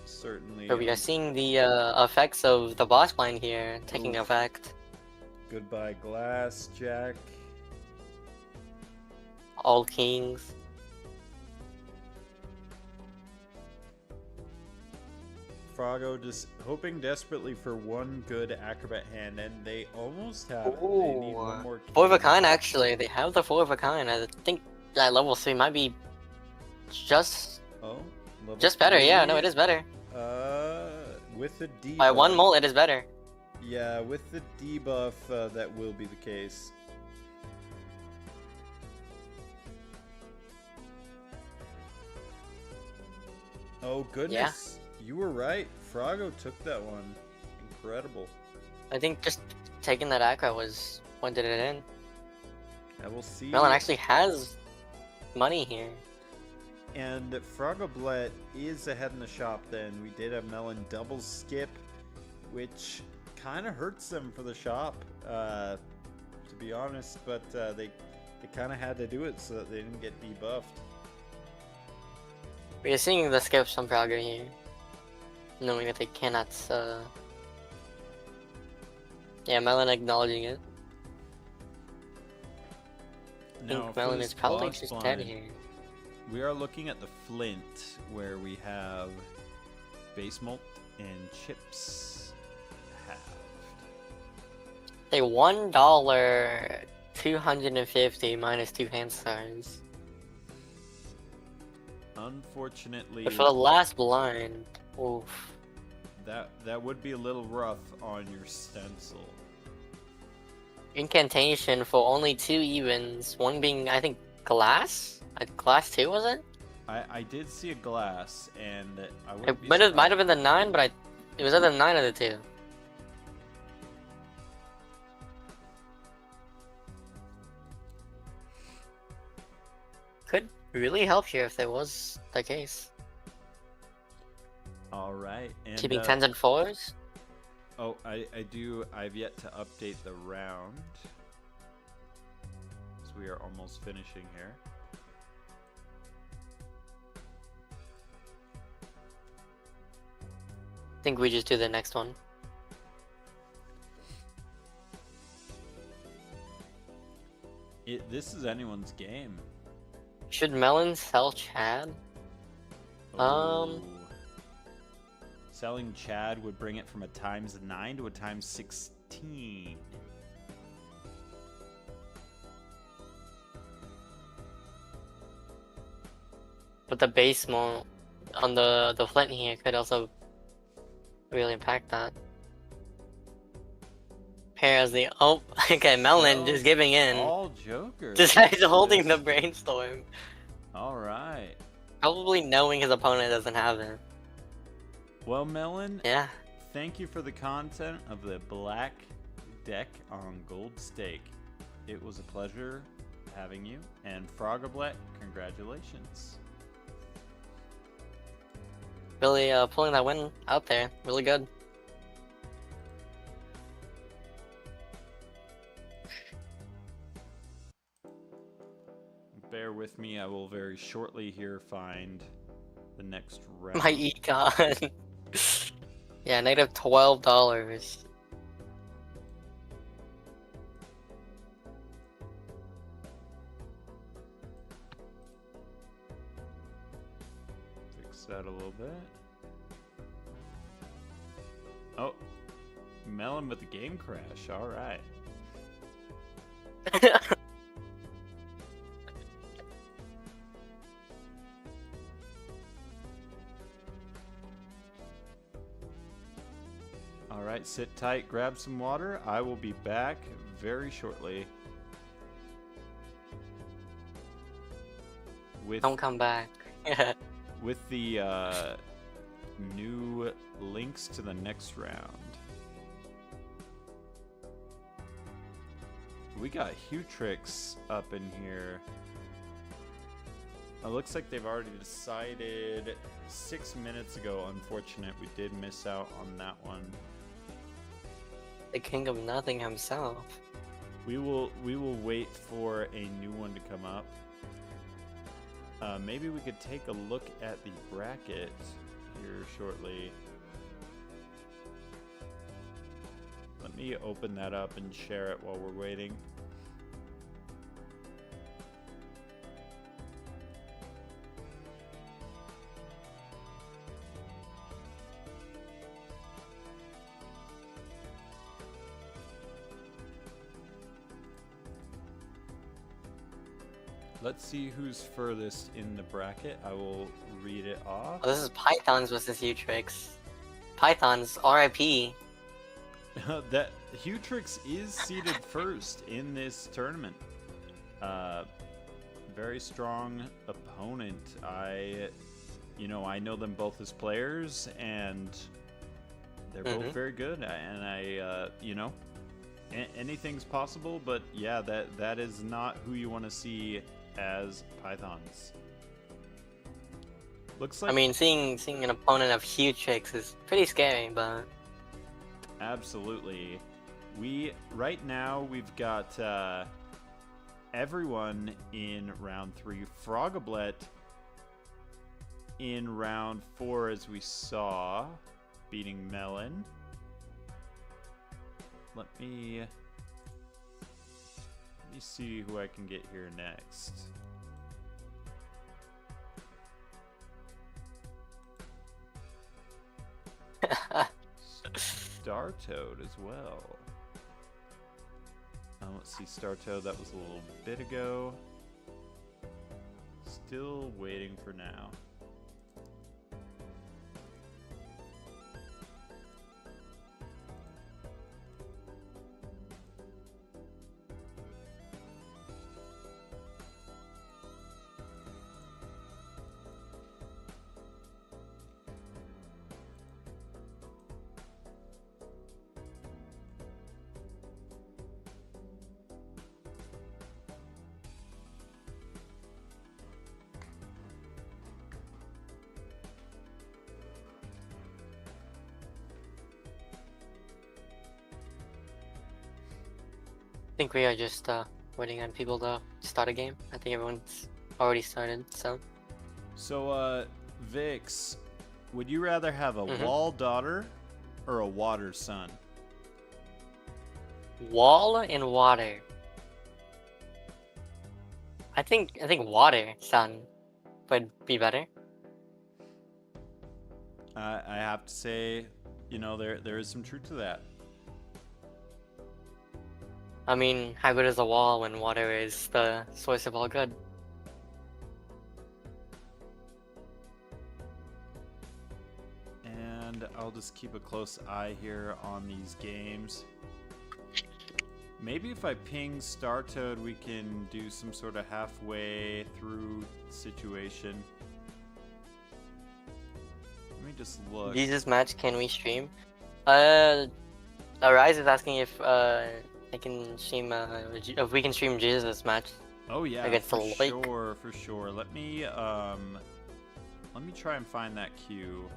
Speaker 2: Certainly.
Speaker 3: But we are seeing the effects of the boss blind here taking
Speaker 2: Oof.
Speaker 3: effect.
Speaker 2: Goodbye, Glass Jack.
Speaker 3: All kings.
Speaker 2: Frago just hoping desperately for one good acrobat hand, and they almost have it. They need one more king.
Speaker 3: 4 of a kind, actually. They have the 4 of a kind. I think that level 3 might be just better. Yeah, no, it is better.
Speaker 2: With the debuff.
Speaker 3: By 1 mole, it is better.
Speaker 2: Yeah, with the debuff, that will be the case. Oh goodness, you were right. Frago took that one. Incredible.
Speaker 3: I think just taking that acro was what did it in.
Speaker 2: I will see.
Speaker 3: Melon actually has money here.
Speaker 2: And Frogoblet is ahead in the shop then. We did have Melon double skip, which kind of hurts them for the shop, to be honest, but they kind of had to do it so that they didn't get debuffed.
Speaker 3: We are seeing the skips from Frago here, knowing that they cannot, yeah, Melon acknowledging it. I think Melon is probably just dead here.
Speaker 2: We are looking at the Flint, where we have base malt and chips halved.
Speaker 3: Say $1, 250 minus 2 hand stars.
Speaker 2: Unfortunately,
Speaker 3: But for the last blind, oof.
Speaker 2: That would be a little rough on your stencil.
Speaker 3: Incantation for only 2 evens, one being, I think, glass? Glass 2, was it?
Speaker 2: I did see a glass, and I would.
Speaker 3: It might have been the 9, but it was either the 9 or the 2. Could really help here if that was the case.
Speaker 2: All right, and
Speaker 3: Keeping 10s and 4s.
Speaker 2: Oh, I've yet to update the round, so we are almost finishing here.
Speaker 3: I think we just do the next one.
Speaker 2: This is anyone's game.
Speaker 3: Should Melon sell Chad?
Speaker 2: Oh. Selling Chad would bring it from a ×9 to a ×16.
Speaker 3: But the base mode on the Flint here could also really impact that. Pairs the okay, Melon just giving in.
Speaker 2: All Jokers.
Speaker 3: This guy's holding the brainstorm.
Speaker 2: Alright.
Speaker 3: Probably knowing his opponent doesn't have it.
Speaker 2: Well, Melon,
Speaker 3: Yeah.
Speaker 2: thank you for the content of the black deck on gold stake. It was a pleasure having you, and Frogoblet, congratulations.
Speaker 3: Really pulling that win out there. Really good.
Speaker 2: Bear with me, I will very shortly here find the next round.
Speaker 3: My econ. Yeah, negative $12.
Speaker 2: Fix that a little bit. Oh, Melon with the game crash. All right. All right, sit tight, grab some water. I will be back very shortly. With
Speaker 3: Don't come back.
Speaker 2: with the new links to the next round. We got Hutrix up in here. It looks like they've already decided 6 minutes ago. Unfortunate, we did miss out on that one.
Speaker 3: The king of nothing himself.
Speaker 2: We will wait for a new one to come up. Maybe we could take a look at the bracket here shortly. Let me open that up and share it while we're waiting. Let's see who's furthest in the bracket. I will read it off.
Speaker 3: Oh, this is Pythons versus Hutrix. Pythons, RIP.
Speaker 2: That Hutrix is seated first in this tournament. Very strong opponent. I know them both as players, and they're both very good. And anything's possible. But yeah, that is not who you want to see as Pythons. Looks like,
Speaker 3: I mean, seeing an opponent of Hutrix is pretty scary, but
Speaker 2: absolutely. Right now we've got everyone in round 3. Frogablet in round 4, as we saw, beating Melon. Let me see who I can get here next. Startoad as well. Let's see, Startoad, that was a little bit ago. Still waiting for now.
Speaker 3: I think we are just waiting on people to start a game. I think everyone's already started, so.
Speaker 2: So, Vix, would you rather have a wall daughter or a water son?
Speaker 3: Wall and water. I think water son would be better.
Speaker 2: I have to say, there is some truth to that.
Speaker 3: I mean, how good is a wall when water is the source of all good?
Speaker 2: And I'll just keep a close eye here on these games. Maybe if I ping Startoad, we can do some sort of halfway through situation. Let me just look.
Speaker 3: Jesus match, can we stream? Arise is asking if I can stream if we can stream Jesus match.
Speaker 2: Oh yeah,
Speaker 3: against
Speaker 2: for
Speaker 3: the lake.
Speaker 2: for sure. Let me try and find that queue.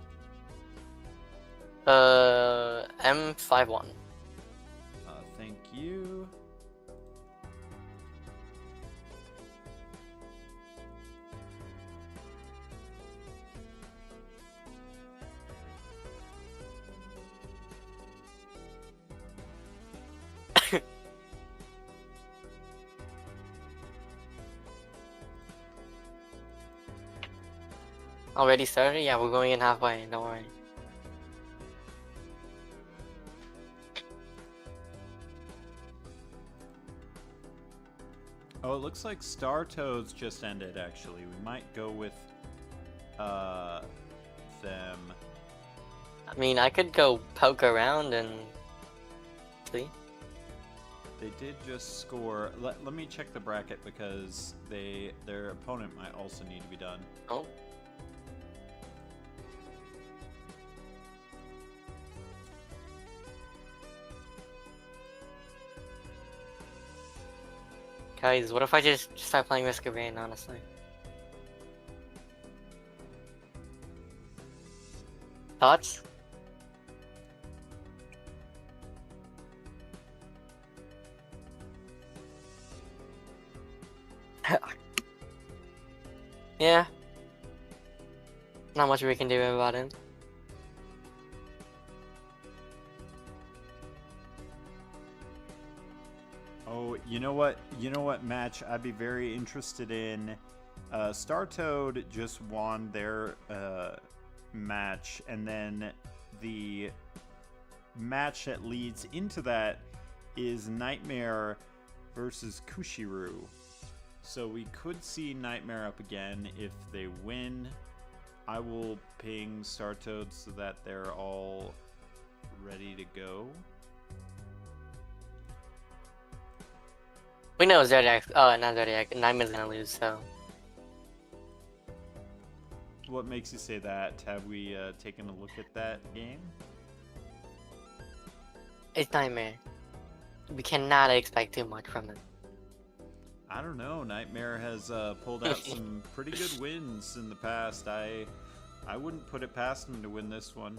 Speaker 3: M51.
Speaker 2: Thank you.
Speaker 3: already started? Yeah, we're going in halfway, don't worry.
Speaker 2: Oh, it looks like Star Toads just ended, actually. We might go with them.
Speaker 3: I mean, I could go poke around and see.
Speaker 2: They did just score. Let me check the bracket because their opponent might also need to be done.
Speaker 3: Oh. Guys, what if I just start playing Risk of Rain, honestly? Thoughts? Yeah. Not much we can do about it.
Speaker 2: Oh, you know what? You know what match I'd be very interested in? Star Toad just won their match, and then the match that leads into that is Nightmare versus Kushiru. So we could see Nightmare up again if they win. I will ping Star Toad so that they're all ready to go.
Speaker 3: We know Zodiac. Oh, not Zodiac. Nightmare's gonna lose, so.
Speaker 2: What makes you say that? Have we taken a look at that game?
Speaker 3: It's Nightmare. We cannot expect too much from it.
Speaker 2: I don't know. Nightmare has pulled out some pretty good wins in the past. I wouldn't put it past him to win this one.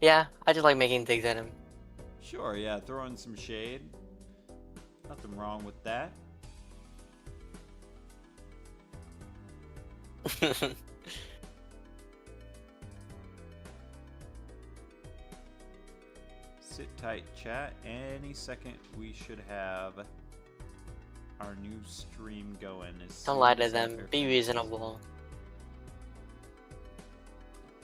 Speaker 3: Yeah, I just like making digs at him.
Speaker 2: Sure, yeah, throw in some shade. Nothing wrong with that. Sit tight, chat. Any second we should have our new stream going.
Speaker 3: Don't lie to them. Be reasonable.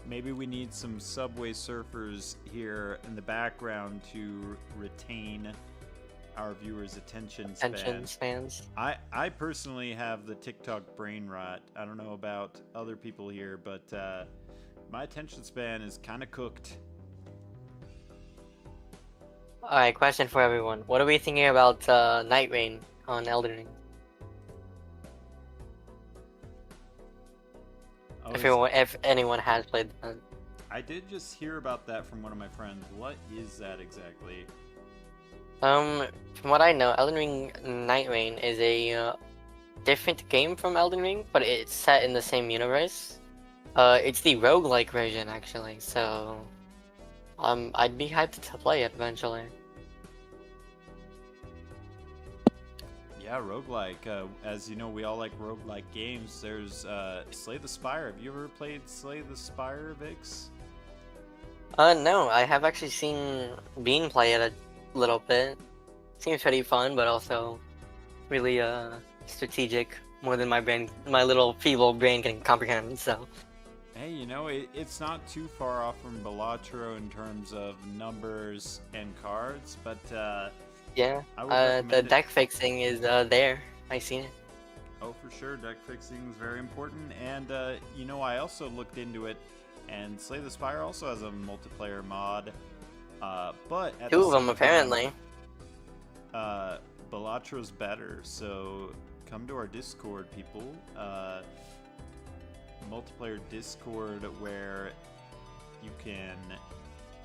Speaker 2: Maybe we need some Subway Surfers here in the background to retain our viewers' attention
Speaker 3: spans.
Speaker 2: I personally have the TikTok brain rot. I don't know about other people here, but my attention span is kind of cooked.
Speaker 3: Alright, question for everyone. What are we thinking about Night Rain on Elden Ring?
Speaker 2: Oh,
Speaker 3: If anyone has played that.
Speaker 2: I did just hear about that from one of my friends. What is that exactly?
Speaker 3: From what I know, Elden Ring Night Rain is a different game from Elden Ring, but it's set in the same universe. It's the roguelike version, actually, so I'd be hyped to play it eventually.
Speaker 2: Yeah, roguelike. As you know, we all like roguelike games. There's Slay the Spire. Have you ever played Slay the Spire, Vix?
Speaker 3: No, I have actually seen Bean play it a little bit. Seems pretty fun, but also really strategic, more than my little feeble brain can comprehend, so.
Speaker 2: Hey, you know, it's not too far off from Balatro in terms of numbers and cards, but
Speaker 3: yeah,
Speaker 2: I would recommend
Speaker 3: the deck fixing is there. I seen it.
Speaker 2: Oh, for sure, deck fixing is very important, and you know, I also looked into it, and Slay the Spire also has a multiplayer mod, but at
Speaker 3: two
Speaker 2: the
Speaker 3: of them
Speaker 2: same
Speaker 3: apparently.
Speaker 2: time, Balatro's better, so come to our Discord, people. Multiplayer Discord where you can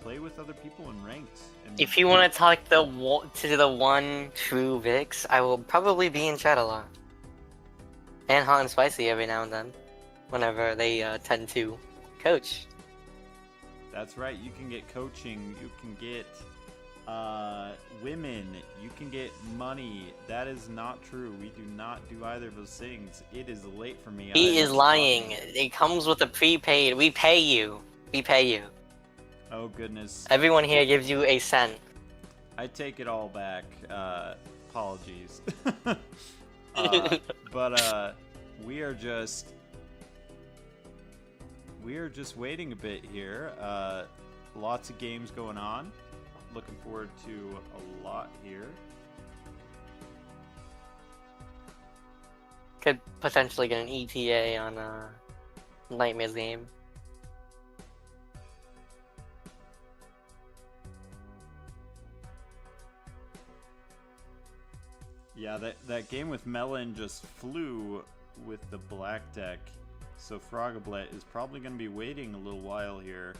Speaker 2: play with other people in ranked. And
Speaker 3: If you want to talk to the one true Vix, I will probably be in chat a lot. And hot and spicy every now and then, whenever they tend to coach.
Speaker 2: That's right, you can get coaching, you can get women, you can get money. That is not true. We do not do either of those things. It is late for me.
Speaker 3: He is lying. It comes with a prepaid. We pay you. We pay you.
Speaker 2: Oh goodness.
Speaker 3: Everyone here gives you a cent.
Speaker 2: I take it all back. Apologies. we are just waiting a bit here. Lots of games going on. Looking forward to a lot here.
Speaker 3: Could potentially get an ETA on Nightmare's game.
Speaker 2: Yeah, that game with Melon just flew with the black deck. So Frogablet is probably going to be waiting a little while here.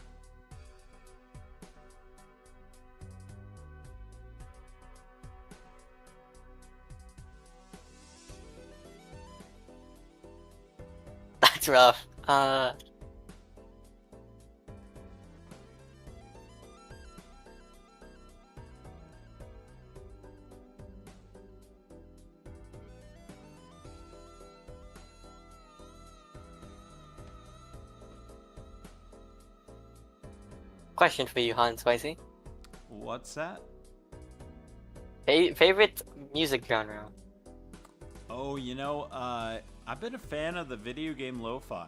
Speaker 3: That's rough. Question for you, Hot and Spicy.
Speaker 2: What's that?
Speaker 3: Favorite music genre?
Speaker 2: Oh, you know, I've been a fan of the video game lo-fi.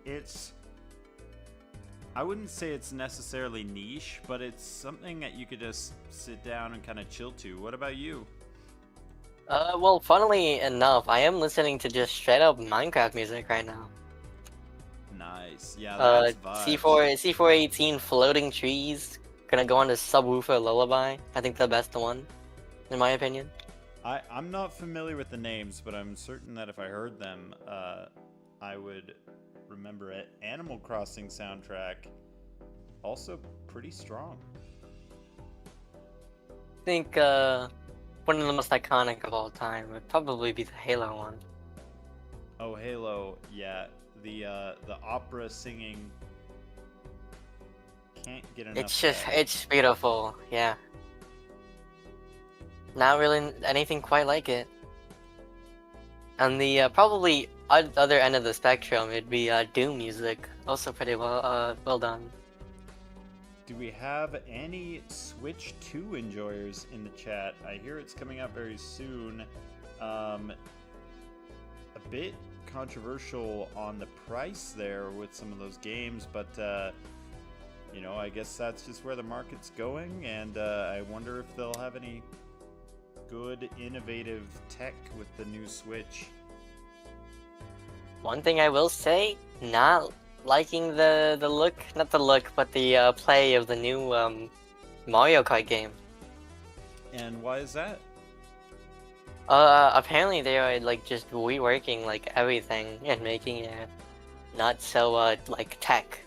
Speaker 2: It's... I wouldn't say it's necessarily niche, but it's something that you could just sit down and kind of chill to. What about you?
Speaker 3: Well, funnily enough, I am listening to just straight up Minecraft music right now.
Speaker 2: Nice. Yeah, that's vibes.
Speaker 3: C418 Floating Trees. Gonna go on to Subwoofer Lullaby. I think the best one, in my opinion.
Speaker 2: I'm not familiar with the names, but I'm certain that if I heard them, I would remember it. Animal Crossing soundtrack, also pretty strong.
Speaker 3: I think one of the most iconic of all time would probably be the Halo one.
Speaker 2: Oh, Halo, yeah. The opera singing, can't get enough.
Speaker 3: It's beautiful, yeah. Not really anything quite like it. On the probably other end of the spectrum, it'd be Doom music, also pretty well done.
Speaker 2: Do we have any Switch 2 enjoyers in the chat? I hear it's coming out very soon. A bit controversial on the price there with some of those games, but you know, I guess that's just where the market's going, and I wonder if they'll have any good innovative tech with the new Switch.
Speaker 3: One thing I will say, not liking the look, not the look, but the play of the new Mario Kart game.
Speaker 2: And why is that?
Speaker 3: Apparently they are like just reworking like everything and making it not so like tech.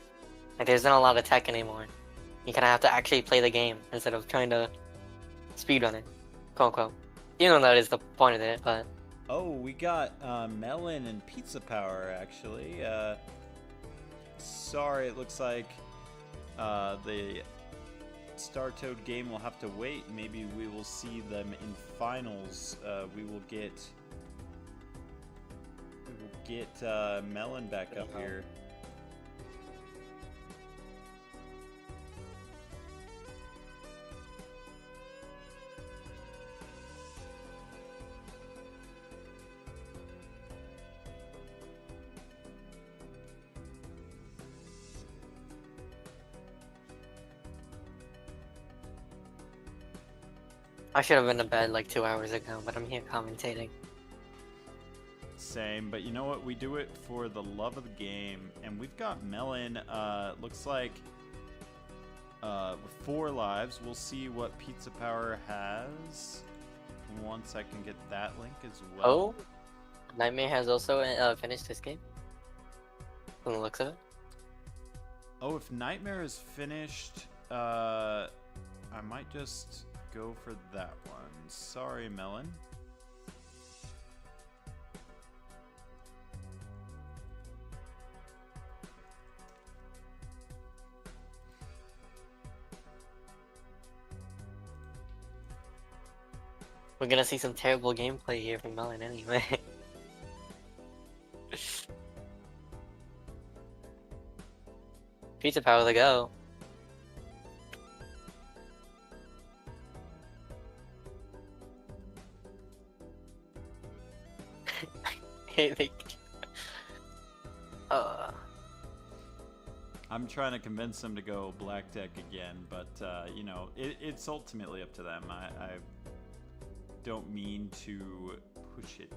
Speaker 3: Like there's not a lot of tech anymore. You kind of have to actually play the game instead of trying to speedrun it, quote unquote. Even though that is the point of it, but.
Speaker 2: Oh, we got Melon and Pizza Power actually. Sorry, it looks like the Star Toad game will have to wait. Maybe we will see them in finals. We will get Melon back up here.
Speaker 3: I should have been to bed like 2 hours ago, but I'm here commentating.
Speaker 2: Same, but you know what? We do it for the love of the game, and we've got Melon. Looks like with 4 lives. We'll see what Pizza Power has once I can get that link as well.
Speaker 3: Oh, Nightmare has also finished this game. From the looks of it.
Speaker 2: Oh, if Nightmare is finished, I might just go for that one. Sorry, Melon.
Speaker 3: We're gonna see some terrible gameplay here from Melon anyway. Pizza Power to go. uh,
Speaker 2: I'm trying to convince them to go black deck again, but you know, it's ultimately up to them. I don't mean to push it.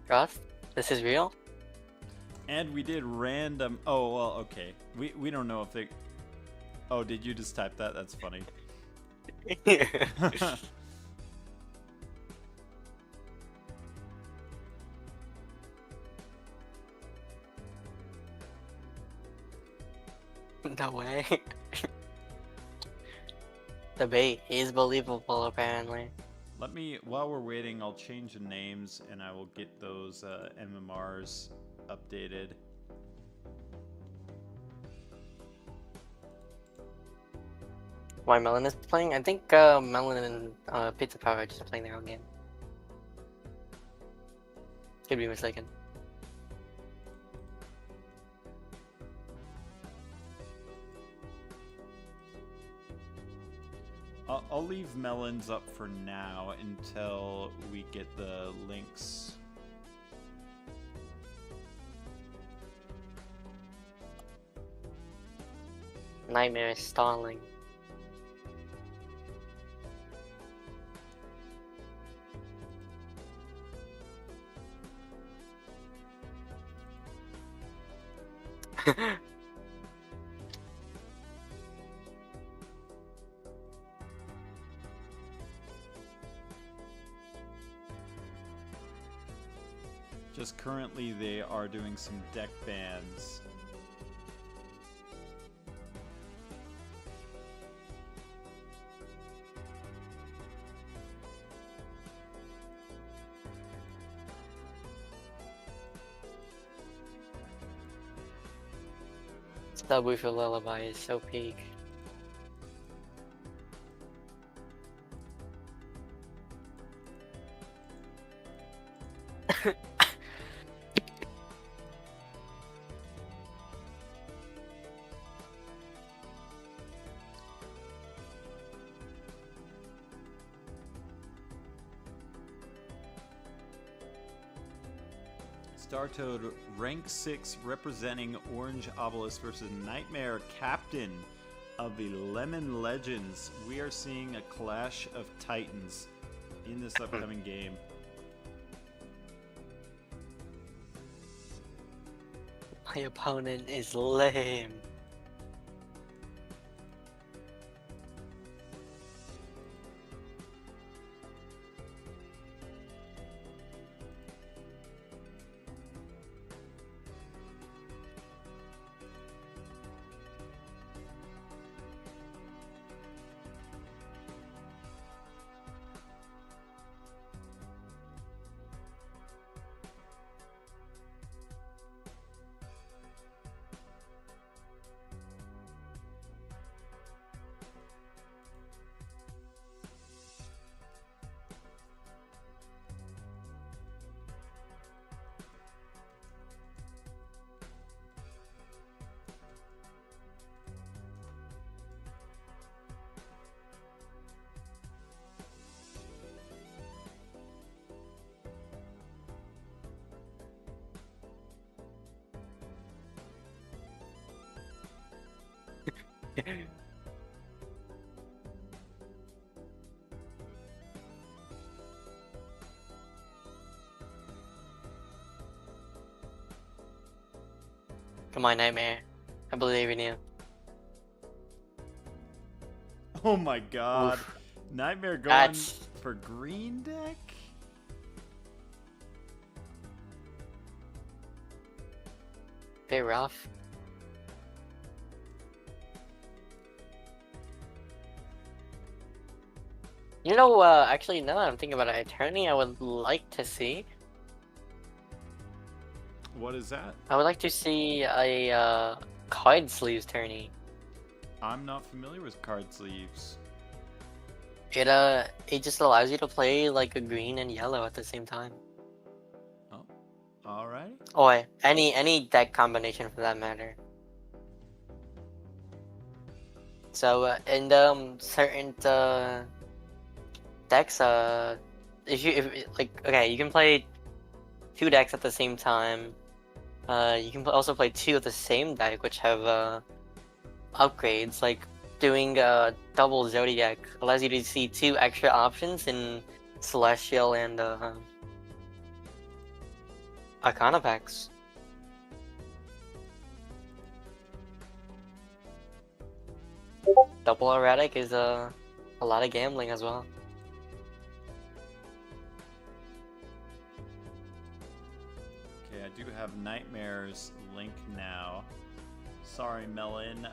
Speaker 3: Ross, this is real?
Speaker 2: And we did random. Oh well, okay. We don't know if they. Oh, did you just type that? That's funny.
Speaker 3: No way. The bait is believable, apparently.
Speaker 2: Let me, while we're waiting, I'll change the names and I will get those MMRs updated.
Speaker 3: Why Melon is playing? I think Melon and Pizza Power are just playing their own game. Could be mistaken.
Speaker 2: I'll leave Melons up for now until we get the links.
Speaker 3: Nightmare is stalling.
Speaker 2: Just currently they are doing some deck bans.
Speaker 3: Subwoofer Lullaby is so peak.
Speaker 2: Startoad, rank 6, representing Orange Obelisk versus Nightmare, captain of the Lemon Legends. We are seeing a clash of titans in this upcoming game.
Speaker 3: My opponent is lame. Come on, Nightmare. I believe in you.
Speaker 2: Oh my god.
Speaker 3: Oof.
Speaker 2: Nightmare going
Speaker 3: That's
Speaker 2: for green deck?
Speaker 3: a bit rough. You know, actually, now that I'm thinking about an attorney, I would like to see.
Speaker 2: What is that?
Speaker 3: I would like to see a card sleeves tourney.
Speaker 2: I'm not familiar with card sleeves.
Speaker 3: It just allows you to play like a green and yellow at the same time.
Speaker 2: Oh, alright.
Speaker 3: Or any deck combination for that matter. So and certain decks, okay, you can play 2 decks at the same time. You can also play 2 of the same deck, which have upgrades, like doing double Zodiac allows you to see 2 extra options in Celestial and Arcana packs. Double Erratic is a lot of gambling as well.
Speaker 2: Okay, I do have Nightmare's link now. Sorry, Melon.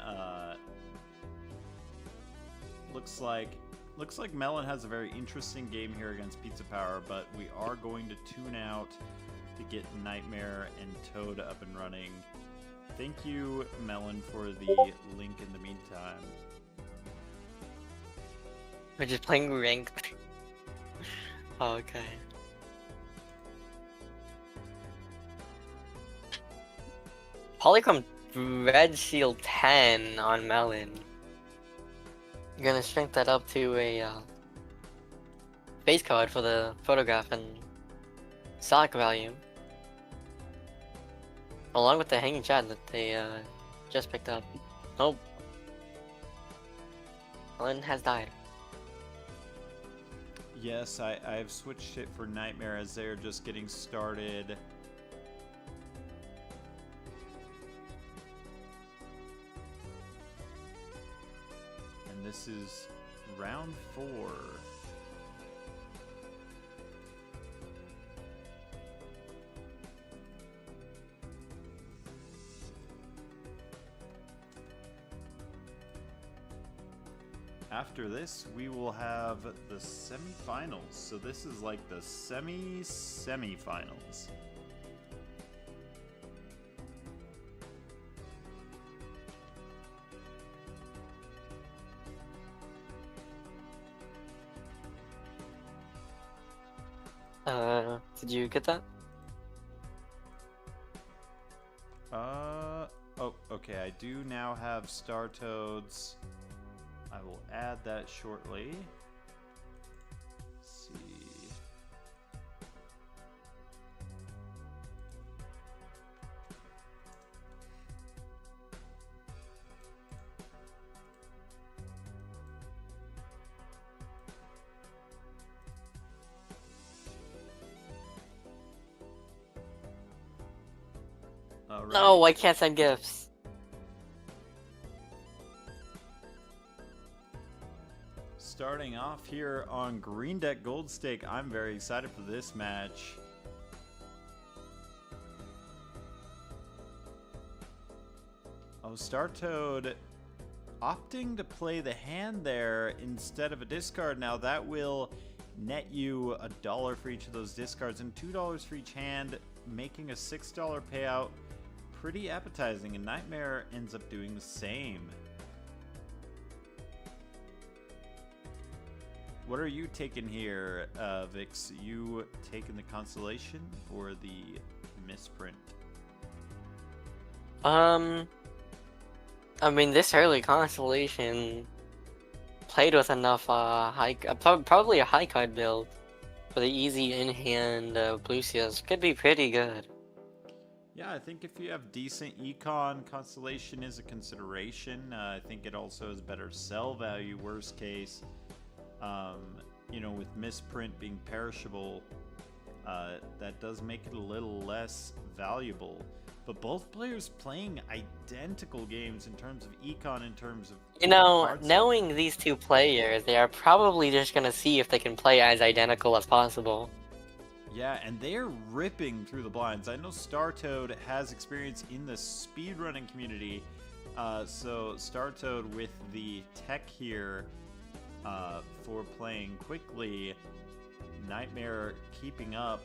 Speaker 2: Looks like Melon has a very interesting game here against Pizza Power, but we are going to tune out to get Nightmare and Toad up and running. Thank you, Melon, for the link in the meantime.
Speaker 3: We're just playing ranked. Okay. Polychrome Red Shield 10 on Melon. You're gonna shrink that up to a base card for the photograph and stock value. Along with the hanging chat that they just picked up. Oh. Melon has died.
Speaker 2: Yes, I've switched it for Nightmare as they're just getting started. And this is round 4. After this, we will have the semifinals. So this is like the semifinals.
Speaker 3: Did you get that?
Speaker 2: Oh, okay. I do now have Star Toads. I will add that shortly. Let's see. All right.
Speaker 3: No, I can't send gifts.
Speaker 2: Starting off here on Green Deck Gold Stake, I'm very excited for this match. Oh, Star Toad opting to play the hand there instead of a discard. Now that will net you $1 for each of those discards and $2 for each hand, making a $6 payout. Pretty appetizing, and Nightmare ends up doing the same. What are you taking here, Vix? You taking the Constellation or the Misprint?
Speaker 3: I mean, this early Constellation played with enough probably a high card build for the easy in-hand blue seals. Could be pretty good.
Speaker 2: Yeah, I think if you have decent econ, Constellation is a consideration. I think it also has better sell value, worst case. You know, with Misprint being perishable, that does make it a little less valuable. But both players playing identical games in terms of econ, in terms of...
Speaker 3: You know, knowing these two players, they are probably just gonna see if they can play as identical as possible.
Speaker 2: Yeah, and they're ripping through the blinds. I know Star Toad has experience in the speedrunning community, so Star Toad with the tech here for playing quickly, Nightmare keeping up.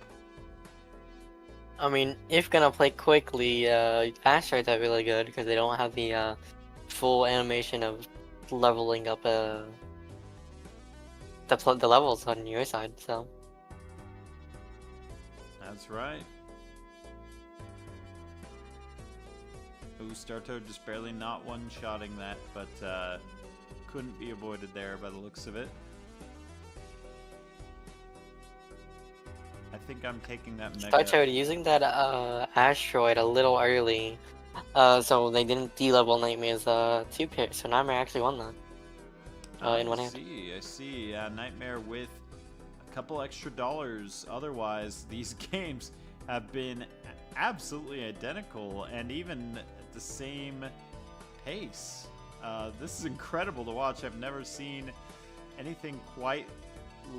Speaker 3: I mean, if gonna play quickly, Asteroids are really good because they don't have the full animation of leveling up the levels on your side, so...
Speaker 2: That's right. Ooh, Star Toad just barely not one-shotting that, but couldn't be avoided there by the looks of it. think I'm taking that mega.
Speaker 3: Started using that asteroid a little early, so they didn't D-level Nightmare's 2-pair, so Nightmare actually won that in one hand.
Speaker 2: I see. Nightmare with a couple extra dollars. Otherwise, these games have been absolutely identical and even at the same pace. This is incredible to watch. I've never seen anything quite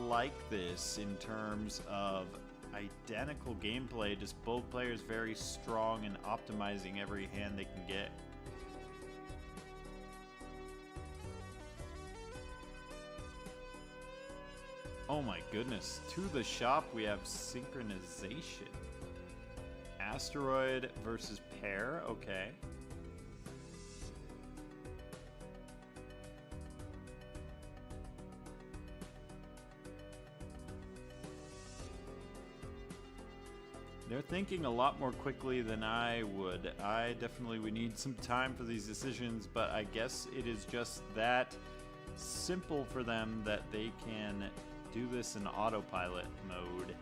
Speaker 2: like this in terms of identical gameplay, just both players very strong and optimizing every hand they can get. Oh my goodness, to the shop we have synchronization. Asteroid versus pair, okay. They're thinking a lot more quickly than I would. I definitely would need some time for these decisions, but I guess it is just that simple for them that they can do this in autopilot mode.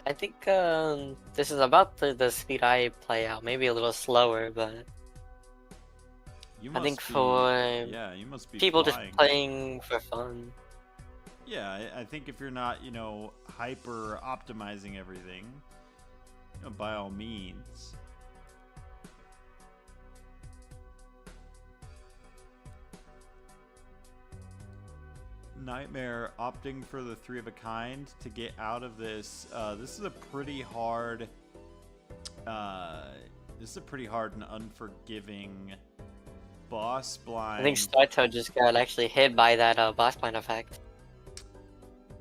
Speaker 3: I think this is about the speed I play out, maybe a little slower, but I think for
Speaker 2: you must be
Speaker 3: people
Speaker 2: flying.
Speaker 3: just playing for fun.
Speaker 2: Yeah, I think if you're not, hyper optimizing everything, by all means. Nightmare opting for the 3 of a kind to get out of this. This is a pretty hard. This is a pretty hard and unforgiving boss blind.
Speaker 3: I think Starto just got actually hit by that boss blind effect.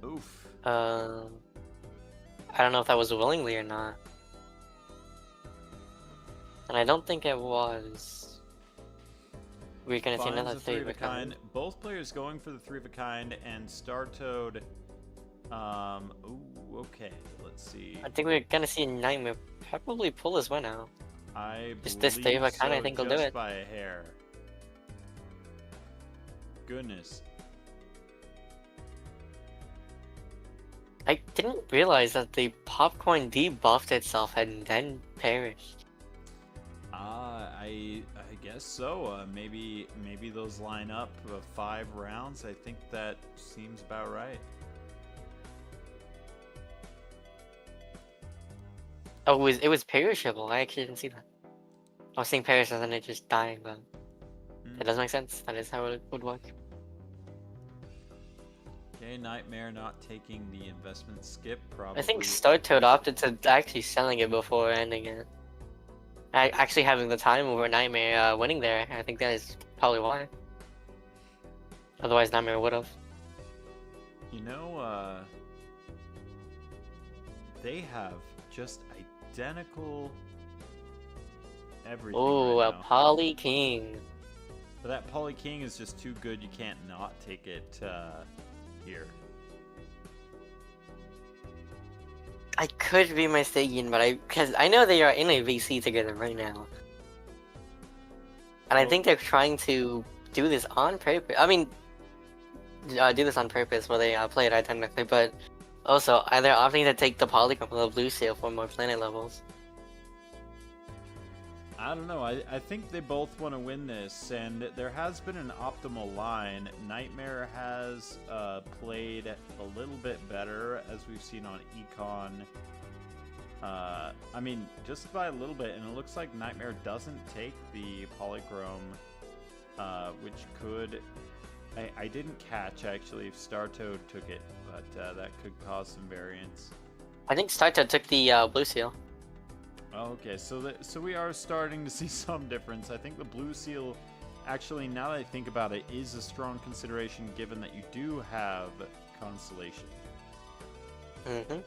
Speaker 2: Oof.
Speaker 3: I don't know if that was willingly or not. And I don't think it was. We're gonna see another 3 of a kind.
Speaker 2: Both players going for the 3 of a kind, and Startoad. Ooh, okay. Let's see.
Speaker 3: I think we're gonna see Nightmare probably pull his win out.
Speaker 2: Just
Speaker 3: this 3 of a kind, I think he'll do it.
Speaker 2: By a hair. Goodness.
Speaker 3: I didn't realize that the popcorn debuffed itself and then perished.
Speaker 2: I guess so. Maybe those line up 5 rounds. I think that seems about right.
Speaker 3: Oh, it was perishable. I actually didn't see that. I was seeing perish and then it just dying, but that does make sense. That is how it would work.
Speaker 2: Okay, Nightmare not taking the investment skip, probably.
Speaker 3: I think Startoad opted to actually selling it before ending it. Actually having the time over Nightmare winning there. I think that is probably why. Otherwise, Nightmare would have.
Speaker 2: They have just identical everything.
Speaker 3: Ooh,
Speaker 2: right
Speaker 3: a
Speaker 2: now.
Speaker 3: Poly King.
Speaker 2: But that Poly King is just too good. You can't not take it here.
Speaker 3: I could be mistaken, but because I know they are in a VC together right now, and I think they're trying to do this on purpose. I mean, do this on purpose where they play it identically, but also they're opting to take the Polygon from the blue seal for more planet levels.
Speaker 2: I don't know. I think they both want to win this, and there has been an optimal line. Nightmare has played a little bit better, as we've seen on Econ. I mean, just by a little bit, and it looks like Nightmare doesn't take the Polychrome, which could... I didn't catch, actually, if Startoad took it, but that could cause some variance.
Speaker 3: I think Startoad took the blue seal.
Speaker 2: Okay, so we are starting to see some difference. I think the blue seal, actually, now that I think about it, is a strong consideration given that you do have Constellation.
Speaker 3: Mm-hmm.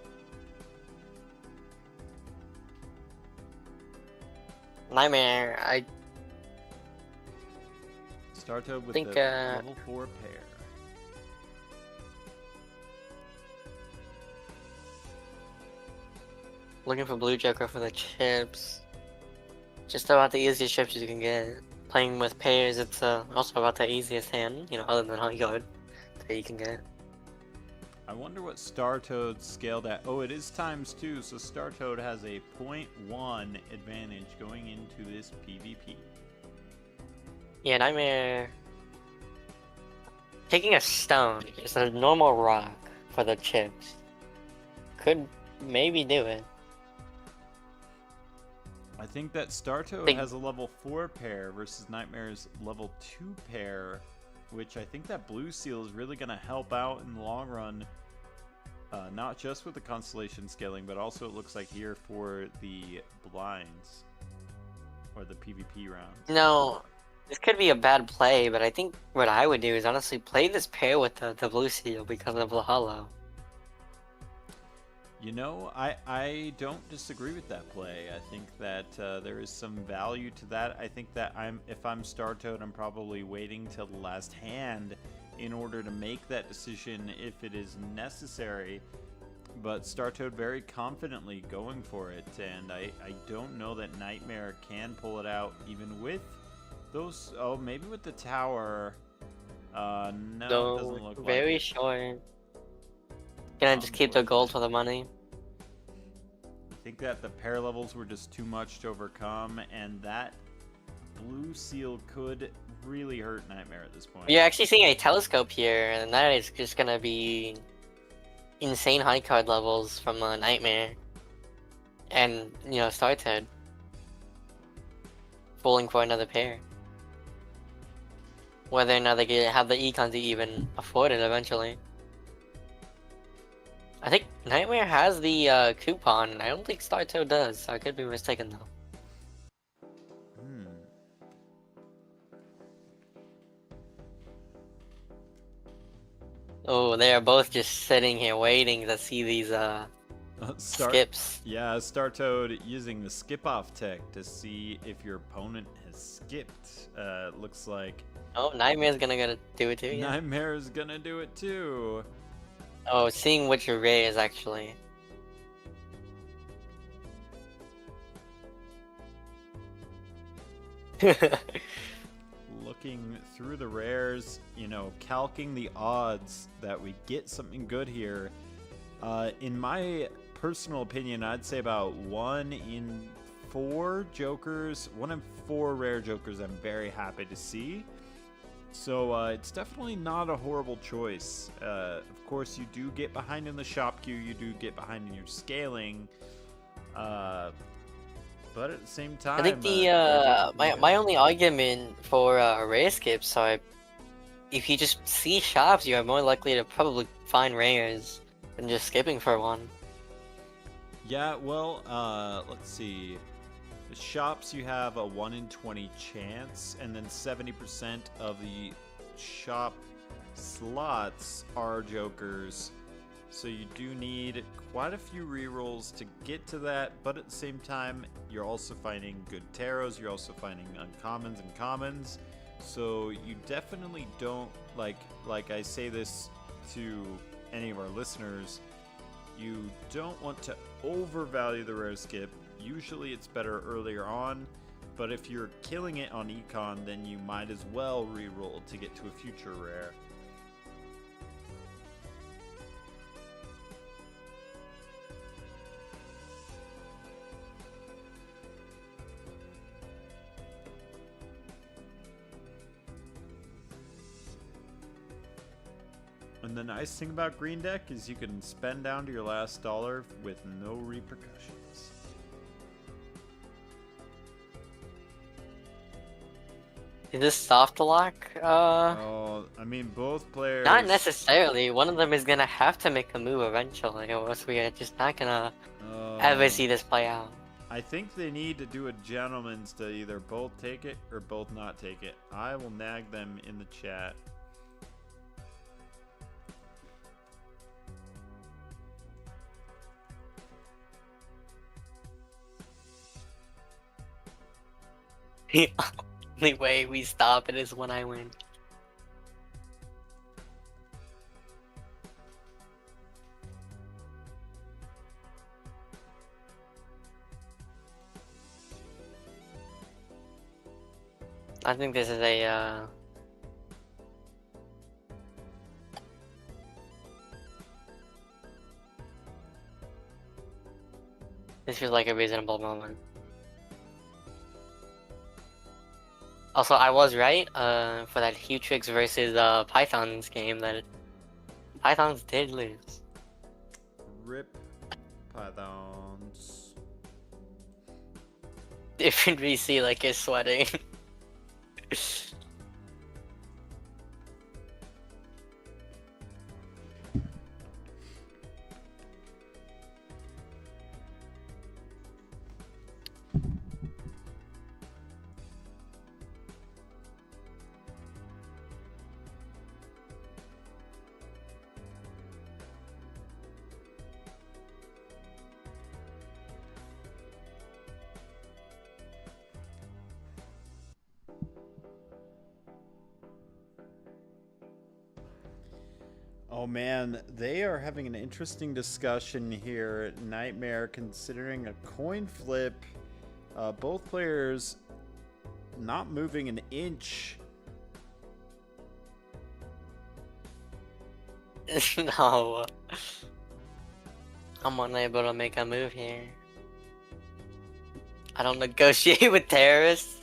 Speaker 3: Nightmare, I
Speaker 2: Startoad with
Speaker 3: think,
Speaker 2: the level 4 pair.
Speaker 3: looking for Blue Joker for the chips. Just about the easiest chips you can get. Playing with pairs, it's also about the easiest hand, other than High Guard, that you can get.
Speaker 2: I wonder what Star Toad's scaled at. Oh, it is ×2, so Star Toad has a 0.1 advantage going into this PvP.
Speaker 3: Yeah, Nightmare. Taking a stone, just a normal rock for the chips, could maybe do it.
Speaker 2: I think that Star Toad has a level 4 pair versus Nightmare's level 2 pair, which I think that Blue Seal is really going to help out in the long run. Not just with the constellation scaling, but also it looks like here for the blinds or the PvP rounds.
Speaker 3: No, this could be a bad play, but I think what I would do is honestly play this pair with the Blue Seal because of the hollow.
Speaker 2: You know, I don't disagree with that play. I think that there is some value to that. I think that if I'm Star Toad, I'm probably waiting till the last hand in order to make that decision if it is necessary. But Star Toad very confidently going for it, and I don't know that Nightmare can pull it out even with those. Oh, maybe with the tower. No, it doesn't look like
Speaker 3: very
Speaker 2: it.
Speaker 3: short. Can I just keep the gold for the money?
Speaker 2: I think that the pair levels were just too much to overcome, and that Blue Seal could really hurt Nightmare at this point.
Speaker 3: You're actually seeing a telescope here, and that is just gonna be insane high card levels from Nightmare. And, you know, Star Toad. Falling for another pair. Whether or not they can have the econ to even afford it eventually. I think Nightmare has the coupon, and I don't think Star Toad does, so I could be mistaken though. Oh, they are both just sitting here waiting to see these skips.
Speaker 2: Yeah, Star Toad using the skip off tech to see if your opponent has skipped. Looks like.
Speaker 3: Oh, Nightmare's gonna do it too. Yeah.
Speaker 2: Nightmare's gonna do it too.
Speaker 3: Oh, seeing which array is actually.
Speaker 2: Looking through the rares, you know, calcing the odds that we get something good here. In my personal opinion, I'd say about 1 in 4 jokers, 1 in 4 rare jokers I'm very happy to see. So it's definitely not a horrible choice. Of course, you do get behind in the shop queue, you do get behind in your scaling. But at the same time,
Speaker 3: I think the my only argument for rare skips are if you just see shops, you are more likely to probably find rares than just skipping for one.
Speaker 2: Yeah, well, let's see. The shops, you have a 1 in 20 chance, and then 70% of the shop slots are jokers. So you do need quite a few rerolls to get to that, but at the same time, you're also finding good tarots, you're also finding uncommons and commons. So you definitely don't, like I say this to any of our listeners, you don't want to overvalue the rare skip. Usually it's better earlier on, but if you're killing it on econ, then you might as well reroll to get to a future rare. And the nice thing about Green Deck is you can spend down to your last dollar with no repercussions.
Speaker 3: Is this soft lock?
Speaker 2: Oh, I mean, both players.
Speaker 3: Not necessarily. One of them is gonna have to make a move eventually, or else we are just not gonna ever see this play out.
Speaker 2: I think they need to do a gentleman's to either both take it or both not take it. I will nag them in the chat.
Speaker 3: The only way we stop it is when I win. I think this is a This feels like a reasonable moment. Also, I was right for that Hutrix versus Pythons game that Pythons did lose.
Speaker 2: Rip Pythons.
Speaker 3: Different VC like is sweating.
Speaker 2: Oh man, they are having an interesting discussion here. Nightmare considering a coin flip. Both players not moving an inch.
Speaker 3: No. I'm unable to make a move here. I don't negotiate with terrorists.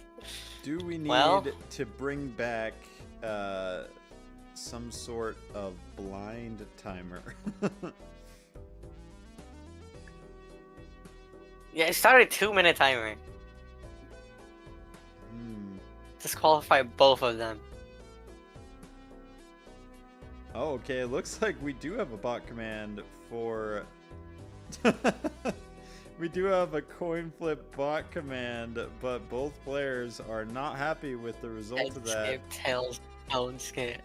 Speaker 2: Do we need
Speaker 3: Well,
Speaker 2: to bring back some sort of blind timer?
Speaker 3: yeah, it started 2-minute timer. Disqualify both of them.
Speaker 2: Oh, okay. It looks like we do have a bot command for. We do have a coin flip bot command, but both players are not happy with the result of that.
Speaker 3: Skip, tails, don't skip.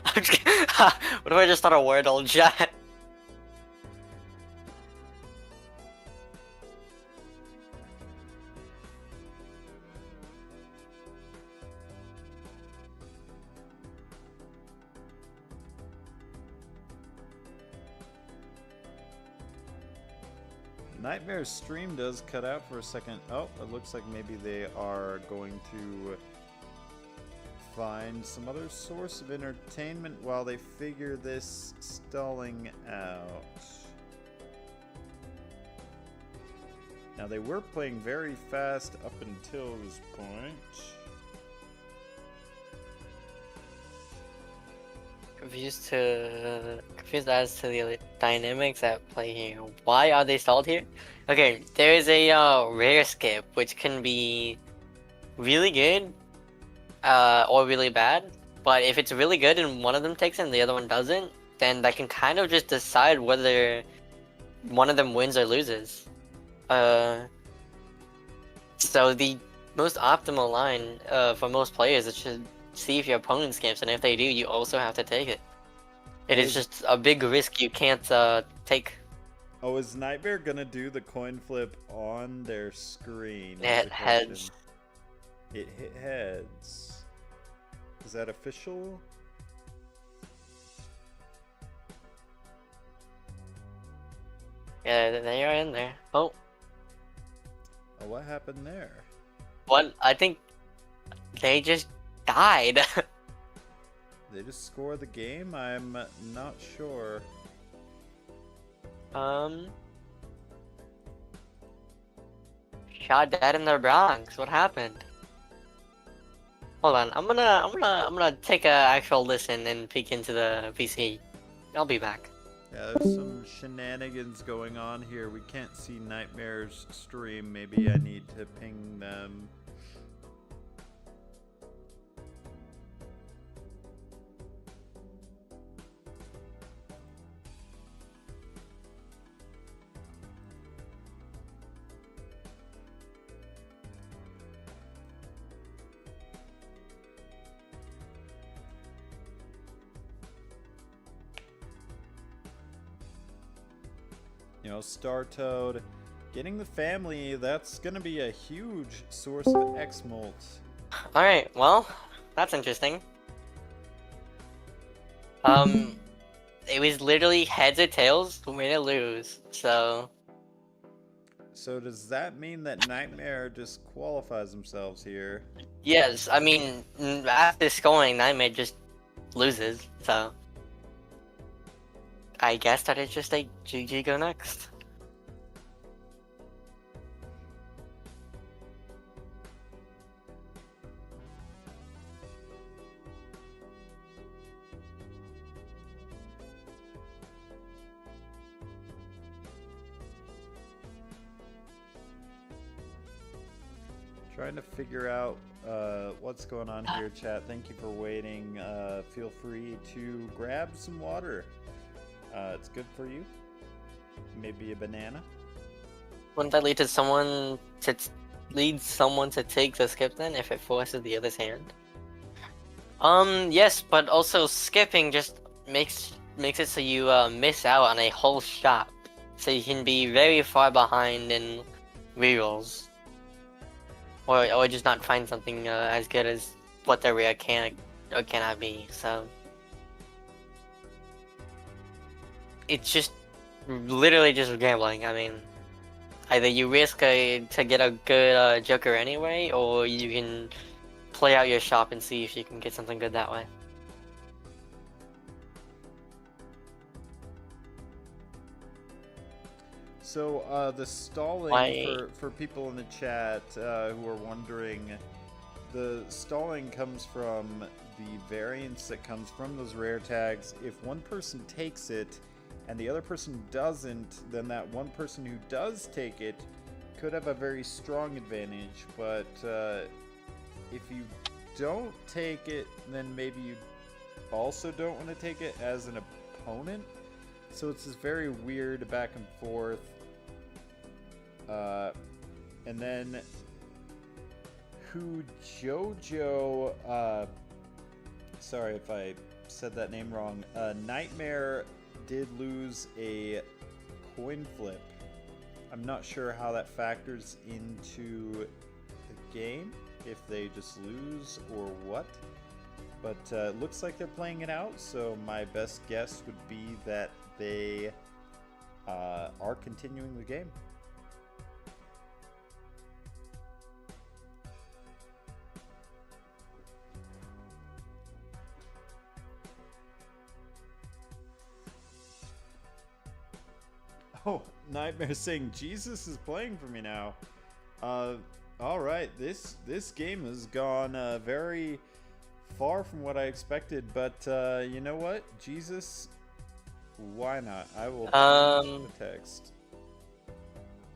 Speaker 3: I'm just, what if I just start a Wordle chat?
Speaker 2: Nightmare's stream does cut out for a second. Oh, it looks like maybe they are going to find some other source of entertainment while they figure this stalling out. Now, they were playing very fast up until this point.
Speaker 3: Confused as to the dynamics at play here. Why are they stalled here? Okay, there is a rare skip which can be really good or really bad. But if it's really good and one of them takes it and the other one doesn't, then that can kind of just decide whether one of them wins or loses. So the most optimal line for most players is to see if your opponent skips, and if they do, you also have to take it. It is just a big risk you can't take.
Speaker 2: Oh, is Nightmare gonna do the coin flip on their screen?
Speaker 3: It heads.
Speaker 2: It hit heads. Is that official?
Speaker 3: Yeah, they are in there. Oh.
Speaker 2: Oh, what happened there?
Speaker 3: What? I think they just died.
Speaker 2: They just score the game? I'm not sure.
Speaker 3: Shot dead in the Bronx. What happened? Hold on. I'm gonna take a actual listen and peek into the PC. I'll be back.
Speaker 2: Yeah, there's some shenanigans going on here. We can't see Nightmare's stream. Maybe I need to ping them. You know, Star Toad, getting the family, that's gonna be a huge source of X-Molt.
Speaker 3: Alright, well, that's interesting. It was literally heads or tails who made it lose, so...
Speaker 2: So does that mean that Nightmare disqualifies themselves here?
Speaker 3: Yes, I mean, after scoring, Nightmare just loses, so I guess that it's just a GG go next.
Speaker 2: Trying to figure out what's going on here, chat. Thank you for waiting. Feel free to grab some water. It's good for you. Maybe a banana.
Speaker 3: Wouldn't that lead someone to take the skip then if it forces the other's hand? Yes, but also skipping just makes it so you miss out on a whole shot, so you can be very far behind in rerolls, or just not find something as good as what the rare can or cannot be. So it's just literally just gambling. I mean, either you risk to get a good Joker anyway, or you can play out your shop and see if you can get something good that way.
Speaker 2: So the stalling for people in the chat who are wondering, the stalling comes from the variance that comes from those rare tags. If one person takes it and the other person doesn't, then that one person who does take it could have a very strong advantage. But if you don't take it, then maybe you also don't want to take it as an opponent. So it's this very weird back and forth. And then who Jojo, sorry if I said that name wrong, Nightmare did lose a coin flip. I'm not sure how that factors into the game, if they just lose or what. But it looks like they're playing it out, so my best guess would be that they are continuing the game. Oh, Nightmare saying Jesus is playing for me now. All right, this game has gone very far from what I expected, but you know what, Jesus, why not? I will change the text.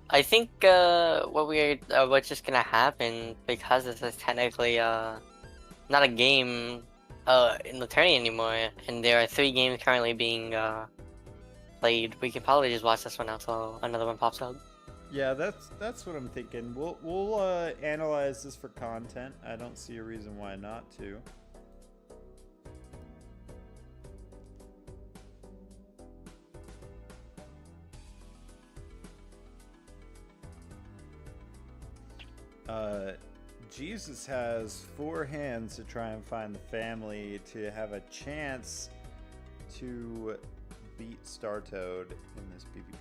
Speaker 3: I think what's just gonna happen, because this is technically not a game in the tourney anymore, and there are 3 games currently being played. We can probably just watch this one until another one pops up.
Speaker 2: Yeah, that's what I'm thinking. We'll analyze this for content. I don't see a reason why not to. Jesus has 4 hands to try and find the family to have a chance to beat Star Toad in this PvP.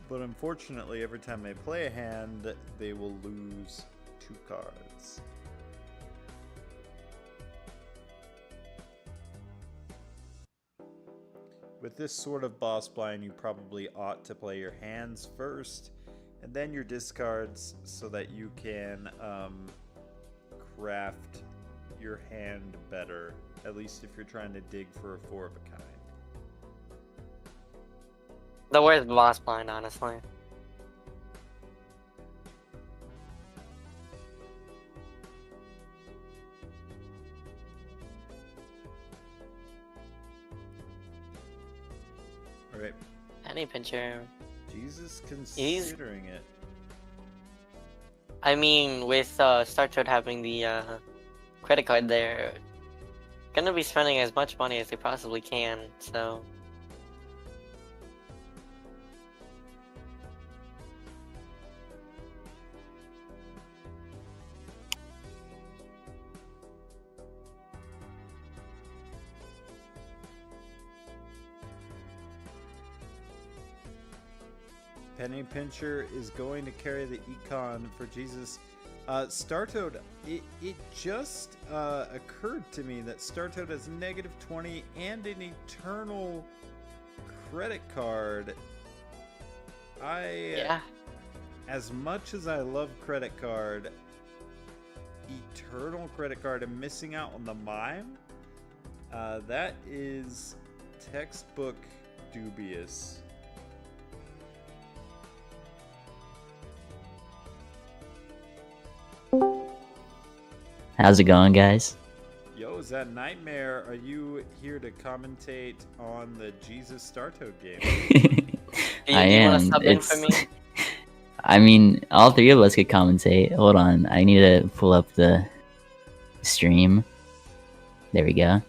Speaker 2: But unfortunately, every time they play a hand, they will lose 2 cards. With this sort of boss blind, you probably ought to play your hands first, and then your discards, so that you can craft your hand better, at least if you're trying to dig for a 4 of a kind.
Speaker 3: The worst boss blind, honestly.
Speaker 2: Alright.
Speaker 3: Penny pincher.
Speaker 2: Jesus considering it.
Speaker 3: I mean, with Star Toad having the credit card there, gonna be spending as much money as they possibly can, so...
Speaker 2: Penny Pincher is going to carry the econ for Jesus. Startoad, it just occurred to me that Startoad has -20 and an eternal credit card.
Speaker 3: Yeah.
Speaker 2: As much as I love credit card, eternal credit card, and missing out on the mime, that is textbook dubious.
Speaker 4: How's it going, guys?
Speaker 2: Yo, is that Nightmare? Are you here to commentate on the Jesus Startoad game?
Speaker 3: Do
Speaker 4: I
Speaker 3: you want
Speaker 4: am.
Speaker 3: to sub in for me?
Speaker 4: I mean, all three of us could commentate. Hold on, I need to pull up the stream. There we go.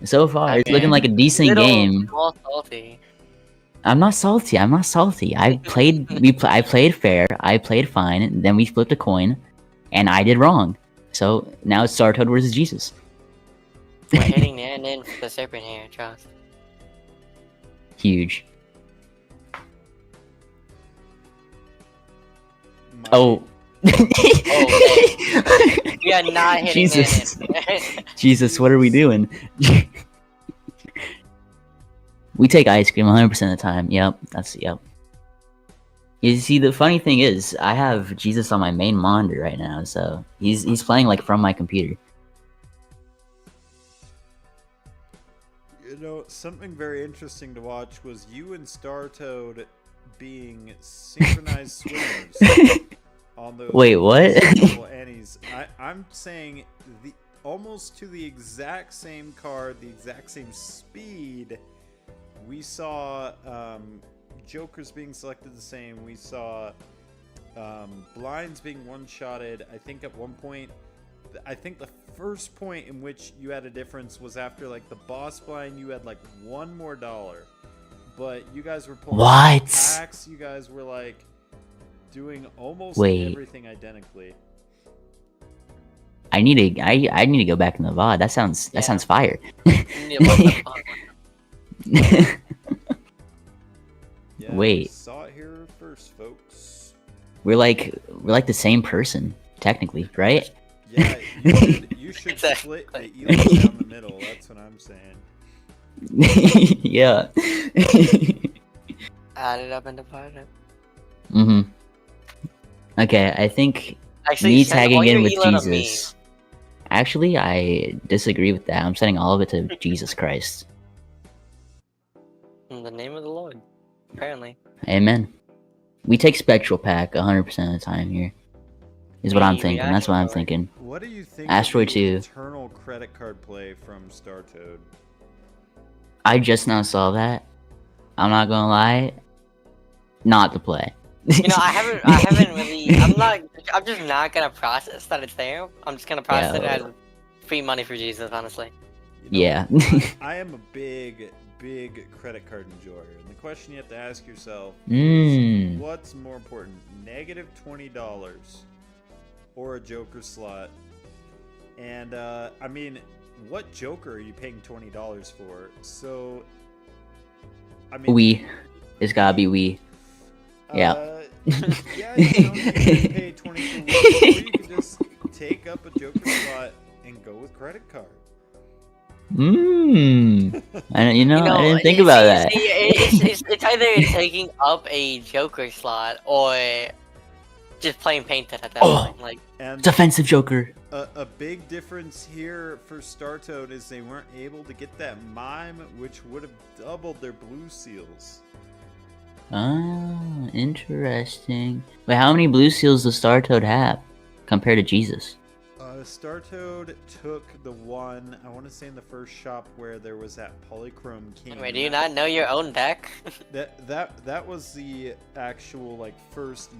Speaker 4: So far it's looking like a decent game.
Speaker 3: Small salty.
Speaker 4: I'm not salty. I'm not salty. I played. I played fair. I played fine. Then we flipped a coin, and I did wrong. So now it's Startoad versus Jesus.
Speaker 3: We're hitting the end in for the serpent here, trust.
Speaker 4: Huge.
Speaker 2: My-
Speaker 3: We are not hitting
Speaker 4: Jesus.
Speaker 3: the end in.
Speaker 4: Jesus, what are we doing? We take ice cream 100% of the time. Yep, yep. You see, the funny thing is, I have Jesus on my main monitor right now, so he's playing like from my computer.
Speaker 2: You know, something very interesting to watch was you and Startoad being synchronized swimmers on those.
Speaker 4: Wait, what?
Speaker 2: Annies. I'm saying almost to the exact same card, the exact same speed. We saw jokers being selected the same. We saw blinds being one-shotted. I think at one point, I think the first point in which you had a difference was after like the boss blind. You had like $1 more, but you guys were pulling packs. You guys were like doing almost everything identically.
Speaker 4: I need to go back in the VOD. That sounds fire.
Speaker 2: Yeah,
Speaker 4: Wait.
Speaker 2: we saw it here first, folks.
Speaker 4: We're like the same person, technically, right?
Speaker 2: Yeah, you should
Speaker 3: Exactly.
Speaker 2: split the Elon down the middle. That's what I'm saying.
Speaker 4: Yeah.
Speaker 3: Add it up and divide it.
Speaker 4: Okay, I think
Speaker 3: Actually,
Speaker 4: me
Speaker 3: send
Speaker 4: tagging
Speaker 3: all your
Speaker 4: in with
Speaker 3: Elon to me.
Speaker 4: Jesus. Actually, I disagree with that. I'm sending all of it to Jesus Christ.
Speaker 3: In the name of the Lord, apparently.
Speaker 4: Amen. We take Spectral Pack 100% of the time here. Is what I'm
Speaker 3: Maybe
Speaker 4: thinking. That's what I'm
Speaker 3: Asteroid.
Speaker 4: thinking.
Speaker 2: What do you think
Speaker 4: Asteroid
Speaker 2: of the
Speaker 4: 2.
Speaker 2: eternal credit card play from Startoad?
Speaker 4: I just now saw that. I'm not gonna lie. Not the play.
Speaker 3: You know, I haven't really. I'm just not gonna process that it's there. I'm just gonna process it as free money for Jesus, honestly.
Speaker 2: You know,
Speaker 4: Yeah.
Speaker 2: I am a big credit card enjoyer, and the question you have to ask yourself is,
Speaker 4: Mm.
Speaker 2: what's more important, -$20 or a Joker slot? And I mean, what Joker are you paying $20 for? So, I mean,
Speaker 4: It's gotta be we. Yeah.
Speaker 2: Yeah, you know, you can pay 20 for one, or you can just take up a Joker slot and go with credit card.
Speaker 4: Mmm. I didn't think about that.
Speaker 3: It's either taking up a Joker slot or just playing Painted at that point. Like,
Speaker 2: And
Speaker 4: Defensive Joker.
Speaker 2: a big difference here for Startoad is they weren't able to get that mime, which would have doubled their blue seals.
Speaker 4: Oh, interesting. Wait, how many blue seals does Startoad have compared to Jesus?
Speaker 2: Startoad took the one, I want to say in the first shop where there was that Polychrome King.
Speaker 3: wait, do you not know your own deck?
Speaker 2: That was the actual like first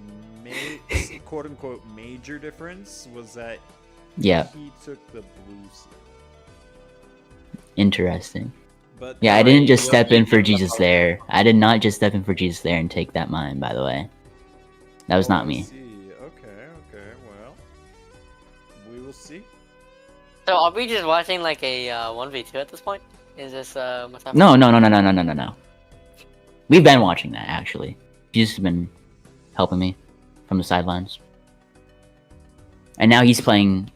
Speaker 2: quote unquote major difference, was that
Speaker 4: Yeah,
Speaker 2: he took the blue seal.
Speaker 4: interesting.
Speaker 2: But
Speaker 4: Yeah, I
Speaker 3: Alright,
Speaker 4: didn't just
Speaker 3: you
Speaker 4: step
Speaker 3: will
Speaker 4: in
Speaker 3: be
Speaker 4: for
Speaker 3: doing the
Speaker 4: Jesus
Speaker 3: post.
Speaker 4: there. I did not just step in for Jesus there and take that mine, by the way. That was not
Speaker 2: I
Speaker 4: me.
Speaker 2: see. Okay, well, we will see.
Speaker 3: So are we just watching like a 1v2 at this point? Is this what's happening?
Speaker 4: No. We've been watching that, actually. Jesus has been helping me from the sidelines. And now he's playing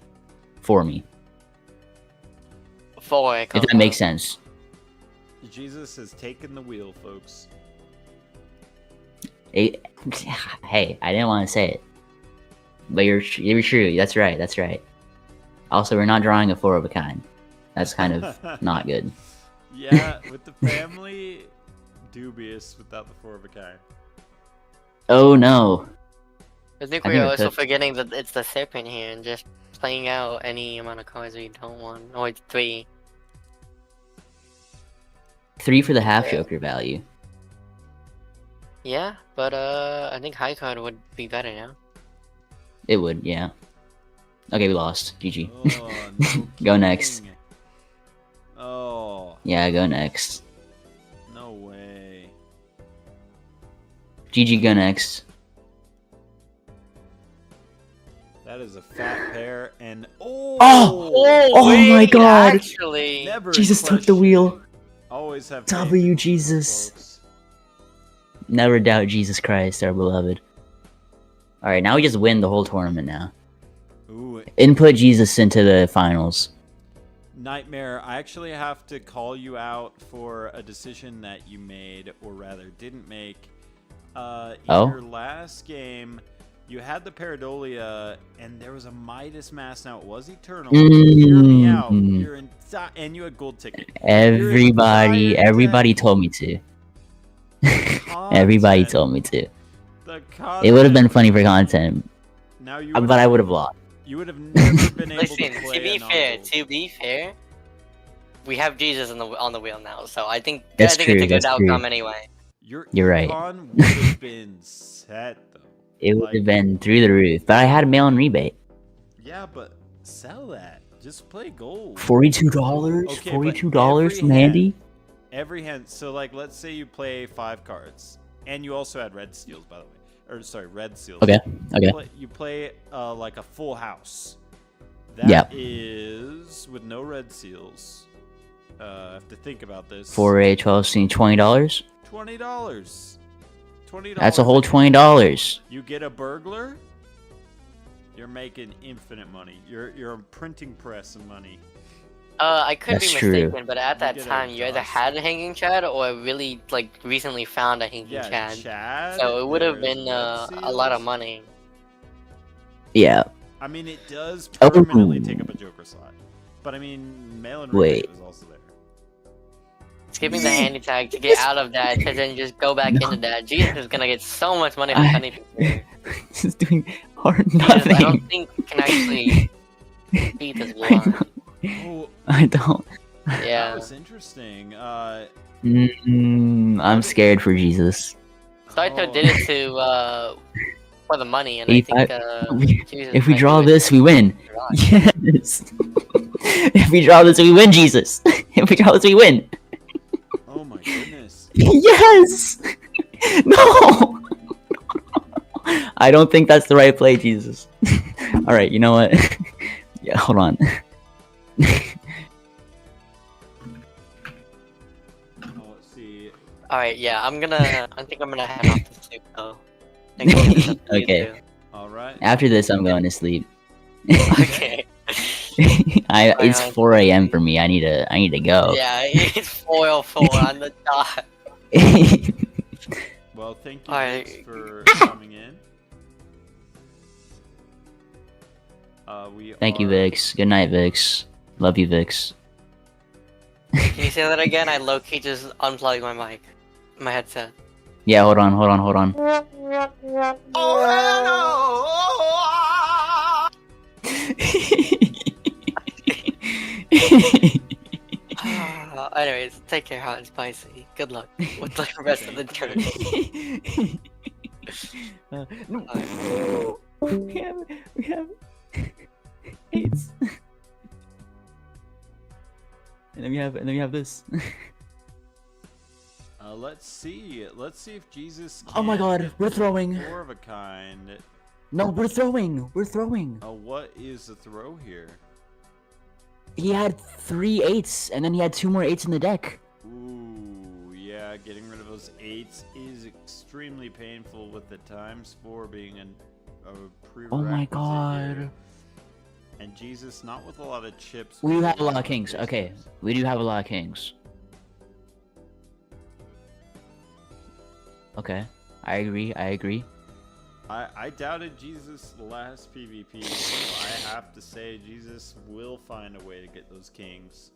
Speaker 4: for me.
Speaker 3: For it
Speaker 4: If that makes sense.
Speaker 2: Jesus has taken the wheel, folks.
Speaker 4: Hey, I didn't want to say it. But you're true. That's right. That's right. Also, we're not drawing a 4 of a kind. That's kind of not good.
Speaker 2: Yeah, with the family, dubious without the 4 of a kind.
Speaker 4: Oh no.
Speaker 3: I think
Speaker 4: I
Speaker 3: we're
Speaker 4: think we're
Speaker 3: also
Speaker 4: cooked.
Speaker 3: forgetting that it's the serpent here and just playing out any amount of cards we don't want. Or it's 3.
Speaker 4: 3 for the half joker value.
Speaker 3: Yeah, but I think high card would be better now.
Speaker 4: It would, yeah. Okay, we lost. GG.
Speaker 2: Oh, no
Speaker 4: Go next.
Speaker 2: kidding. Oh,
Speaker 4: Yeah, go next.
Speaker 2: no way.
Speaker 4: GG, go next.
Speaker 2: That is a fat pair, and
Speaker 4: Oh!
Speaker 3: Oh
Speaker 4: my
Speaker 3: wait,
Speaker 4: God!
Speaker 3: Actually,
Speaker 2: never in
Speaker 4: Jesus took the
Speaker 2: question.
Speaker 4: wheel.
Speaker 2: Always have
Speaker 4: W,
Speaker 2: faith in
Speaker 4: Jesus.
Speaker 2: folks.
Speaker 4: Never doubt Jesus Christ, our beloved. Alright, now we just win the whole tournament now.
Speaker 2: Ooh,
Speaker 4: Input Jesus into the finals.
Speaker 2: Nightmare, I actually have to call you out for a decision that you made, or rather didn't make. In your last game, you had the Paradolia, and there was a Midas Mask. Now, it was Eternal. Hear me out. And you had Gold Ticket.
Speaker 4: Everybody
Speaker 2: entire
Speaker 4: told me to.
Speaker 2: content-
Speaker 4: Everybody told me to.
Speaker 2: The
Speaker 4: It would have been
Speaker 2: content-
Speaker 4: funny for content,
Speaker 2: Now you
Speaker 4: but I would have lost.
Speaker 2: You would have never been able
Speaker 3: listen.
Speaker 2: to play.
Speaker 3: To be fair, we have Jesus on the wheel now, so I think
Speaker 4: That's
Speaker 3: it's
Speaker 4: true,
Speaker 3: a good
Speaker 4: that's true.
Speaker 3: outcome anyway.
Speaker 2: Your
Speaker 4: You're right.
Speaker 2: econ would have been set though.
Speaker 4: It would
Speaker 2: Like-
Speaker 4: have been through the roof, but I had a mail-in rebate.
Speaker 2: Yeah, but sell that. Just play gold.
Speaker 4: $42?
Speaker 2: Okay, but
Speaker 4: $42 from
Speaker 2: every
Speaker 4: Handy?
Speaker 2: Every hand. So like, let's say you play 5 cards, and you also had red seals, by the way, or sorry, red seals.
Speaker 4: Okay, okay.
Speaker 2: You play like a full house. That is with no red seals. I have to think about this.
Speaker 4: For a 12 scene, $20?
Speaker 2: $20. $20.
Speaker 4: That's a whole $20.
Speaker 2: You get a burglar. You're making infinite money. You're a printing press of money.
Speaker 3: I could
Speaker 4: That's
Speaker 3: be
Speaker 4: true.
Speaker 3: mistaken, but at that
Speaker 2: get a
Speaker 3: time, you either
Speaker 2: dust.
Speaker 3: had a hanging chad or really recently found a hanging
Speaker 2: Yeah,
Speaker 3: chad.
Speaker 2: Chad.
Speaker 3: So it would have
Speaker 2: there's
Speaker 3: been
Speaker 2: red
Speaker 3: a lot of
Speaker 2: seals.
Speaker 3: money.
Speaker 4: Yeah.
Speaker 2: I mean, it does
Speaker 4: Oh.
Speaker 2: permanently take up a Joker slot. But I mean, mail-in
Speaker 4: Wait.
Speaker 2: rebate was also there.
Speaker 3: Skipping the handy tag to get out of that, to then just go back into that. Jesus is gonna get so much money from Penny.
Speaker 4: Just doing hard
Speaker 3: Jesus, I
Speaker 4: nothing.
Speaker 3: don't think we can actually beat this
Speaker 4: I
Speaker 3: one.
Speaker 4: don't.
Speaker 2: Oh,
Speaker 4: I don't.
Speaker 2: that
Speaker 3: Yeah.
Speaker 2: was interesting.
Speaker 4: I'm scared for Jesus.
Speaker 3: Saito
Speaker 2: Oh.
Speaker 3: did it to for the money, and I think Jesus
Speaker 4: If we
Speaker 3: might
Speaker 4: draw
Speaker 3: do it
Speaker 4: this, we win.
Speaker 3: for God.
Speaker 4: Yes. If we draw this, we win, Jesus. If we draw this, we win.
Speaker 2: Oh my goodness.
Speaker 4: Yes. No. I don't think that's the right play, Jesus. All right, you know what? Yeah, hold on.
Speaker 2: Oh, let's see.
Speaker 3: Alright, yeah, I think I'm gonna head off to sleep though. I think it's up to you
Speaker 4: Okay.
Speaker 3: two.
Speaker 2: All right.
Speaker 4: After this, I'm going to sleep.
Speaker 3: Okay.
Speaker 4: It's 4 a.m. for me. I need to go.
Speaker 3: Yeah, it's 4:04 on the dot.
Speaker 2: Well, thank you
Speaker 3: Alright.
Speaker 2: Vix, for coming in.
Speaker 4: Thank you, Vix. Good night, Vix. Love you, Vix.
Speaker 3: Can you say that again? I low-key just unplugged my mic. My headset.
Speaker 4: Yeah, hold on.
Speaker 3: Anyways, take care, hot and spicy. Good luck with the rest of the journey.
Speaker 4: No. We have 8s. And then we have this.
Speaker 2: Let's see. Let's see if Jesus.
Speaker 4: Oh my
Speaker 2: can
Speaker 4: God,
Speaker 2: get
Speaker 4: we're throwing.
Speaker 2: 4 of a kind.
Speaker 4: No, we're throwing.
Speaker 2: What is the throw here?
Speaker 4: He had 3 8s, and then he had 2 more 8s in the deck.
Speaker 2: Ooh, yeah, Yeah, getting rid of those 8s is extremely painful with the times 4 being a prerequisite
Speaker 4: Oh my
Speaker 2: here.
Speaker 4: god.
Speaker 2: And Jesus, not with a lot of chips.
Speaker 4: We do
Speaker 2: for
Speaker 4: have a lot of
Speaker 2: round
Speaker 4: kings. Okay,
Speaker 2: business.
Speaker 4: we do have a lot of kings. Okay, I agree. I agree.
Speaker 2: I doubted Jesus last PvP, so I have to say Jesus will find a way to get those kings.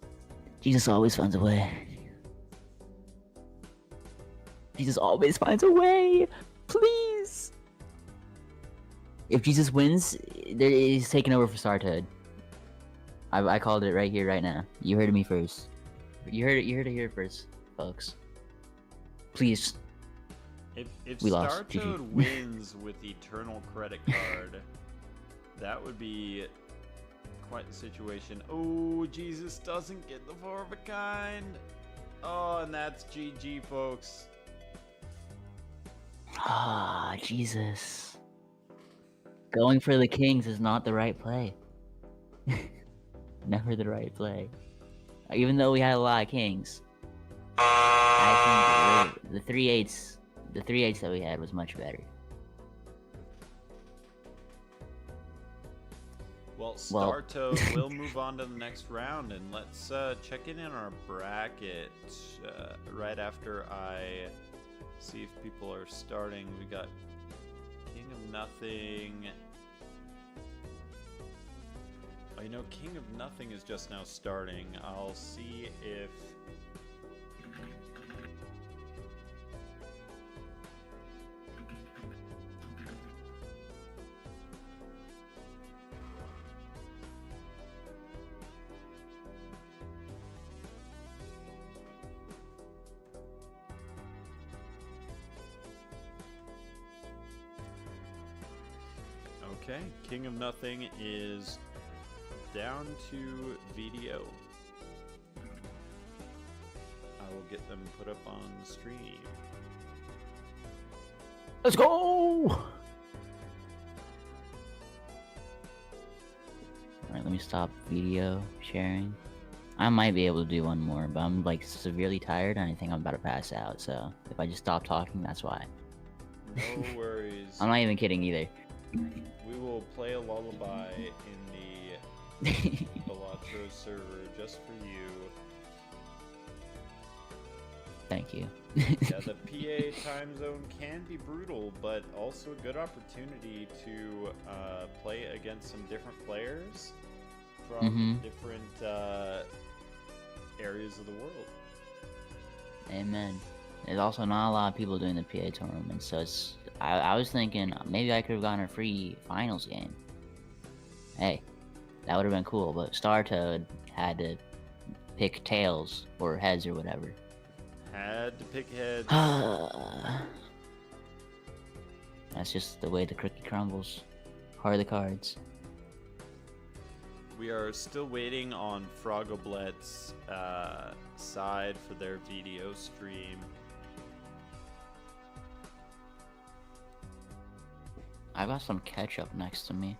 Speaker 4: Jesus always finds a way. Jesus always finds a way. Please. If Jesus wins, he's taking over for Startoad. I called it right here, right now. You heard me first. You heard it here first, folks. Please.
Speaker 2: If
Speaker 4: We lost.
Speaker 2: Startoad
Speaker 4: GG.
Speaker 2: wins with Eternal Credit Card, that would be quite the situation. Oh, Jesus doesn't get the 4 of a kind. Oh, and that's GG, folks.
Speaker 4: Ah, Jesus. Going for the kings is not the right play. Never the right play. Even though we had a lot of kings, I think the 3/8s that we had was much better.
Speaker 2: Well,
Speaker 4: Well-
Speaker 2: Startoad will move on to the next round, and let's check in our bracket right after I see if people are starting. We got King of Nothing. Oh, you know, King of Nothing is just now starting. I'll see if... Okay, King of Nothing is down to video. I will get them put up on the stream.
Speaker 4: Let's go! Alright, let me stop video sharing. I might be able to do one more, but I'm like severely tired and I think I'm about to pass out, so if I just stop talking, that's why.
Speaker 2: No worries.
Speaker 4: I'm not even kidding either.
Speaker 2: We will play a lullaby in the Balatro server just for you.
Speaker 4: Thank you.
Speaker 2: Yeah, the PA time zone can be brutal, but also a good opportunity to play against some different players from different areas of the world.
Speaker 4: Amen. There's also not a lot of people doing the PA tournament, so it's. I was thinking maybe I could have gotten a free finals game. Hey, that would have been cool, but Startoad had to pick tails or heads or whatever.
Speaker 2: Had to pick heads.
Speaker 4: That's just the way the cookie crumbles. How are the cards?
Speaker 2: We are still waiting on Frogoblet's side for their video stream.
Speaker 4: I got some ketchup next to me.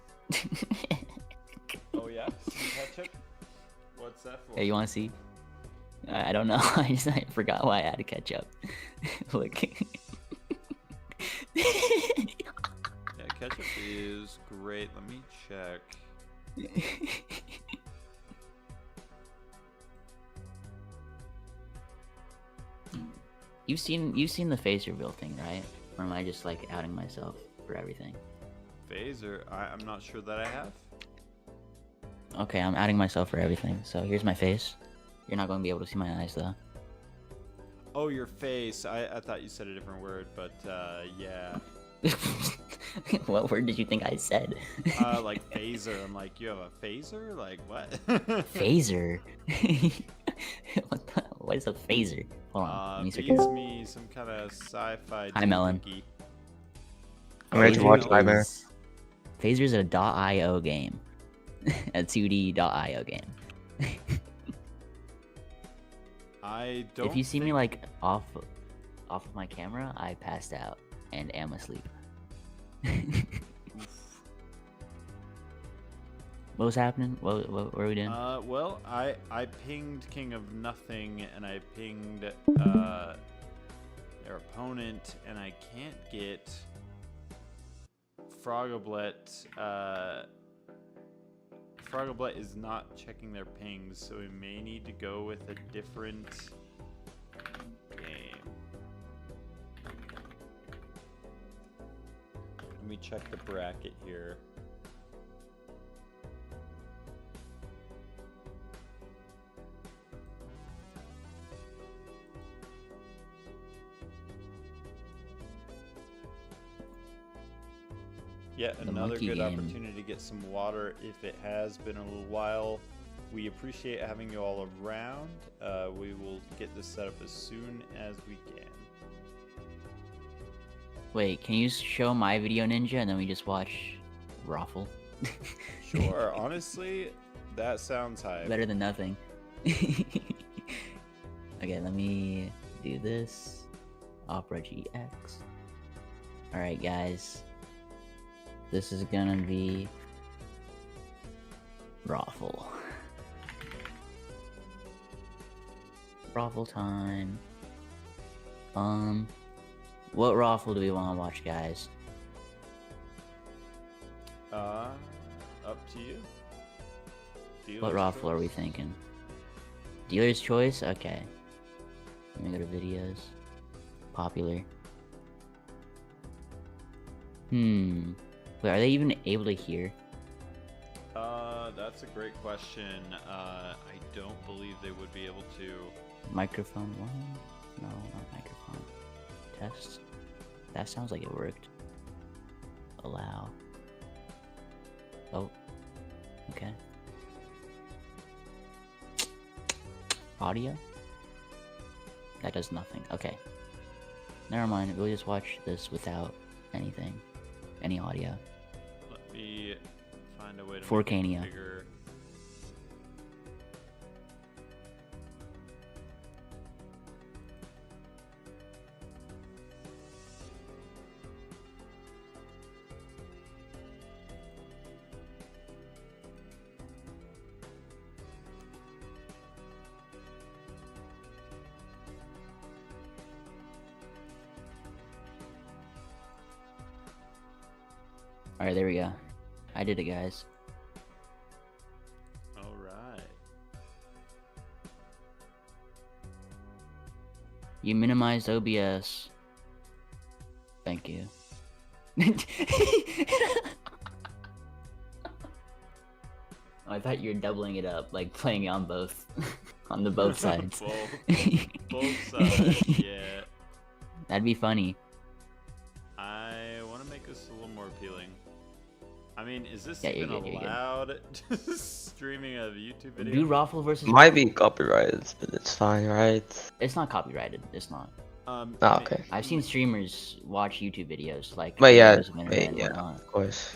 Speaker 2: Oh yeah? Some ketchup? What's that for?
Speaker 4: Hey, you wanna see? I don't know. I forgot why I had ketchup. Look.
Speaker 2: Yeah, ketchup is great. Let me check.
Speaker 4: You've seen the face reveal thing, right? Or am I just like outing myself for everything?
Speaker 2: Phaser? I'm not sure that I have.
Speaker 4: Okay, I'm outing myself for everything. So here's my face. You're not going to be able to see my eyes though.
Speaker 2: Oh, your face. I thought you said a different word, but yeah.
Speaker 4: What word did you think I said?
Speaker 2: Like phaser. I'm like, you have a phaser? Like what?
Speaker 4: Phaser? What is a phaser? Hold on. let me search it.
Speaker 2: Beats me some kind of sci-fi.
Speaker 4: Hi, Melon.
Speaker 2: doohickey.
Speaker 5: I'm ready to watch
Speaker 4: Phaser
Speaker 5: Nightmare.
Speaker 4: is- Phaser is a .io game. A 2D.io game.
Speaker 2: I don't.
Speaker 4: If you see me
Speaker 2: think-
Speaker 4: like off of my camera, I passed out and am asleep.
Speaker 2: Oof.
Speaker 4: What was happening? What were we doing?
Speaker 2: Well, I pinged King of Nothing and I pinged their opponent, and I can't get Frogoblet. Frogoblet is not checking their pings, so we may need to go with a different game. Let me check the bracket here. Yet
Speaker 4: The
Speaker 2: another
Speaker 4: monkey
Speaker 2: good
Speaker 4: game.
Speaker 2: opportunity to get some water if it has been a little while. We appreciate having you all around. We will get this set up as soon as we can.
Speaker 4: Wait, can you show my video, Ninja, and then we just watch Raffle?
Speaker 2: Sure, honestly, that sounds hype.
Speaker 4: Better than nothing. Okay, let me do this. Opera GX. Alright, guys. This is gonna be Raffle. Raffle time. What Raffle do we want to watch, guys?
Speaker 2: Up to you.
Speaker 4: What
Speaker 2: Dealer's
Speaker 4: Raffle are we
Speaker 2: choice.
Speaker 4: thinking? Dealer's choice? Okay. Let me go to videos. Popular. Wait, are they even able to hear?
Speaker 2: That's a great question. I don't believe they would be able to.
Speaker 4: Microphone 1? No, not microphone. Test? That sounds like it worked. Allow. Oh. Okay. Audio? That does nothing. Okay. Never mind, we'll just watch this without anything. Any audio.
Speaker 2: Let me find a way to
Speaker 4: 4K
Speaker 2: make
Speaker 4: Nia.
Speaker 2: it bigger.
Speaker 4: Alright, there we go. I did it, guys.
Speaker 2: All right.
Speaker 4: You minimized OBS. Thank you. Oh, I thought you were doubling it up, like playing it on both, on the both sides.
Speaker 2: Both sides, yeah.
Speaker 4: That'd be funny.
Speaker 2: I want to make this a little more appealing. I mean, is this
Speaker 4: Yeah, you're
Speaker 2: even
Speaker 4: good, you're good.
Speaker 2: allowed? Just streaming a YouTube video?
Speaker 4: Do Raffle versus.
Speaker 5: Might be copyrighted, but it's fine, right?
Speaker 4: It's not copyrighted. It's not.
Speaker 5: Oh, okay.
Speaker 4: I've seen streamers watch YouTube videos, like.
Speaker 5: But yeah,
Speaker 4: videos of internet and
Speaker 5: yeah,
Speaker 4: whatnot.
Speaker 5: of course.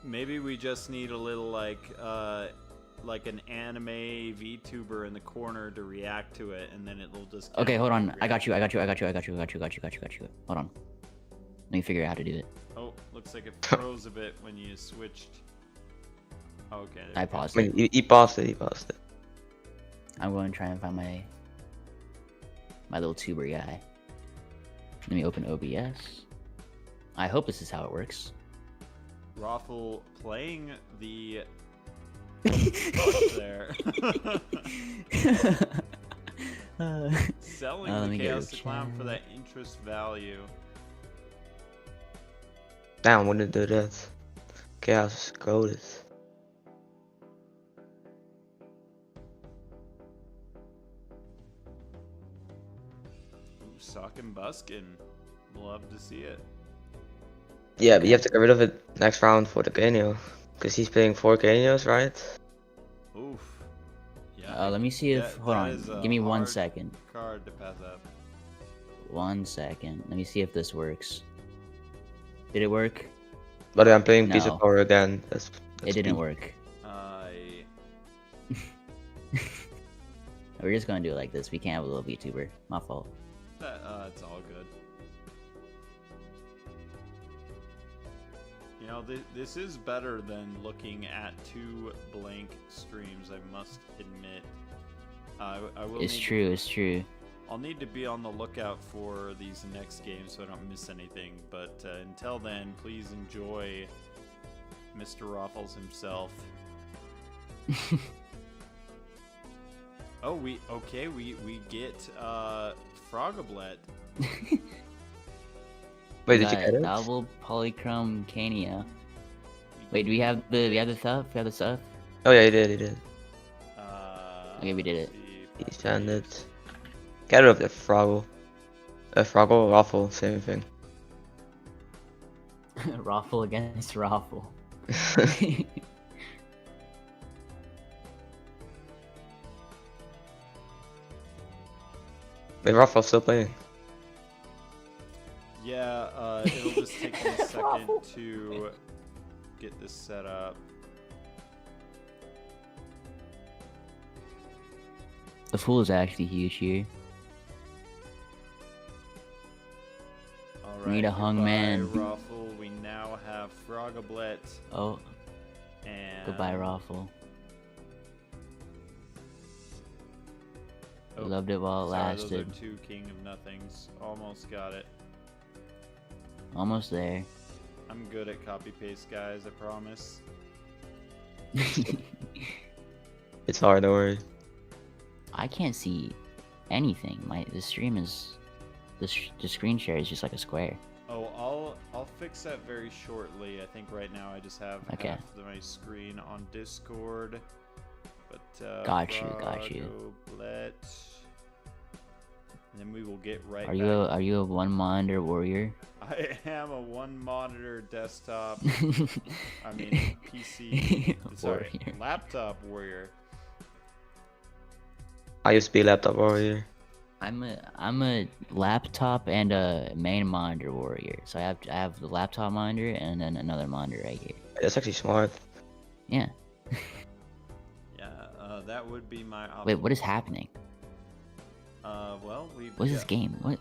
Speaker 2: Maybe we just need a little like an anime VTuber in the corner to react to it, and then it'll just.
Speaker 4: Okay, hold on. I
Speaker 2: react.
Speaker 4: got you. Hold on. Let me figure out how to do it.
Speaker 2: Oh, looks like it froze a bit when you switched. Okay. there
Speaker 4: I
Speaker 2: we go.
Speaker 4: paused
Speaker 5: I
Speaker 4: it.
Speaker 5: mean, he paused it. He paused it.
Speaker 4: I'm going to try and find my little tuber guy. Let me open OBS. I hope this is how it works.
Speaker 2: Raffle playing the up there. Selling
Speaker 4: let
Speaker 2: the
Speaker 4: me go
Speaker 2: Chaos the Clown for
Speaker 4: chat.
Speaker 2: that interest value.
Speaker 5: Damn, wouldn't do that. Chaos coded.
Speaker 2: Ooh, Suckin' Buskin'. Love to see it.
Speaker 5: Yeah, but you have to get rid of it next round for the Genio. Because he's playing 4 Genios, right?
Speaker 2: Oof. Yeah.
Speaker 4: Let me see if.
Speaker 2: that-
Speaker 4: Hold
Speaker 2: that
Speaker 4: on.
Speaker 2: is a
Speaker 4: Give me 1
Speaker 2: hard
Speaker 4: second.
Speaker 2: Card to pass up.
Speaker 4: 1 second. Let me see if this works. Did it work?
Speaker 5: But I'm playing Piece
Speaker 4: No.
Speaker 5: of Power again. That's
Speaker 4: It didn't
Speaker 5: me.
Speaker 4: work.
Speaker 2: I
Speaker 4: We're just gonna do it like this. We can't have a little VTuber. My fault.
Speaker 2: it's all good. You know, this is better than looking at 2 blank streams, I must admit. I will
Speaker 4: It's
Speaker 2: need
Speaker 4: true. It's true.
Speaker 2: I'll need to be on the lookout for these next games so I don't miss anything. But until then, please enjoy Mr. Raffles himself. Oh, we get Frogoblet.
Speaker 5: Wait, did you get it?
Speaker 4: Double polychrome Cania. Wait, do we have the stuff? We have the stuff?
Speaker 5: Oh yeah, he did.
Speaker 4: Okay, we did it.
Speaker 5: He sent it. Get rid of the Froggle. Froggle, Raffle, same thing.
Speaker 4: Raffle against Raffle.
Speaker 5: Wait, Raffle's still playing.
Speaker 2: Yeah, it'll just take me a second to get this set up.
Speaker 4: The fool is actually huge here.
Speaker 2: All
Speaker 4: We need a hung man.
Speaker 2: Raffle. We now have Frogoblet
Speaker 4: Oh,
Speaker 2: and
Speaker 4: goodbye, Raffle.
Speaker 2: Oh,
Speaker 4: Loved it while it
Speaker 2: sorry,
Speaker 4: lasted.
Speaker 2: Those are two King of Nothings. Almost got it.
Speaker 4: Almost there.
Speaker 2: I'm good at copy paste, guys. I promise.
Speaker 5: It's hard, don't worry.
Speaker 4: I can't see anything. The stream is the screen share is just like a square.
Speaker 2: Oh, I'll fix that very shortly. I think right now I just have
Speaker 4: Okay.
Speaker 2: half of my screen on Discord. But
Speaker 4: Got you.
Speaker 2: Frogoblet. And then we will get right
Speaker 4: Are
Speaker 2: back.
Speaker 4: you a one monitor warrior?
Speaker 2: I am a one monitor desktop. I mean PC. Sorry,
Speaker 4: Warrior.
Speaker 2: laptop warrior.
Speaker 5: I used to be a laptop warrior.
Speaker 4: I'm a laptop and a main monitor warrior. So I have the laptop monitor and then another monitor right here.
Speaker 5: That's actually smart.
Speaker 4: Yeah.
Speaker 2: Yeah, that would be my option.
Speaker 4: Wait, what is happening?
Speaker 2: Well, we've
Speaker 4: What is this
Speaker 2: got
Speaker 4: game? What?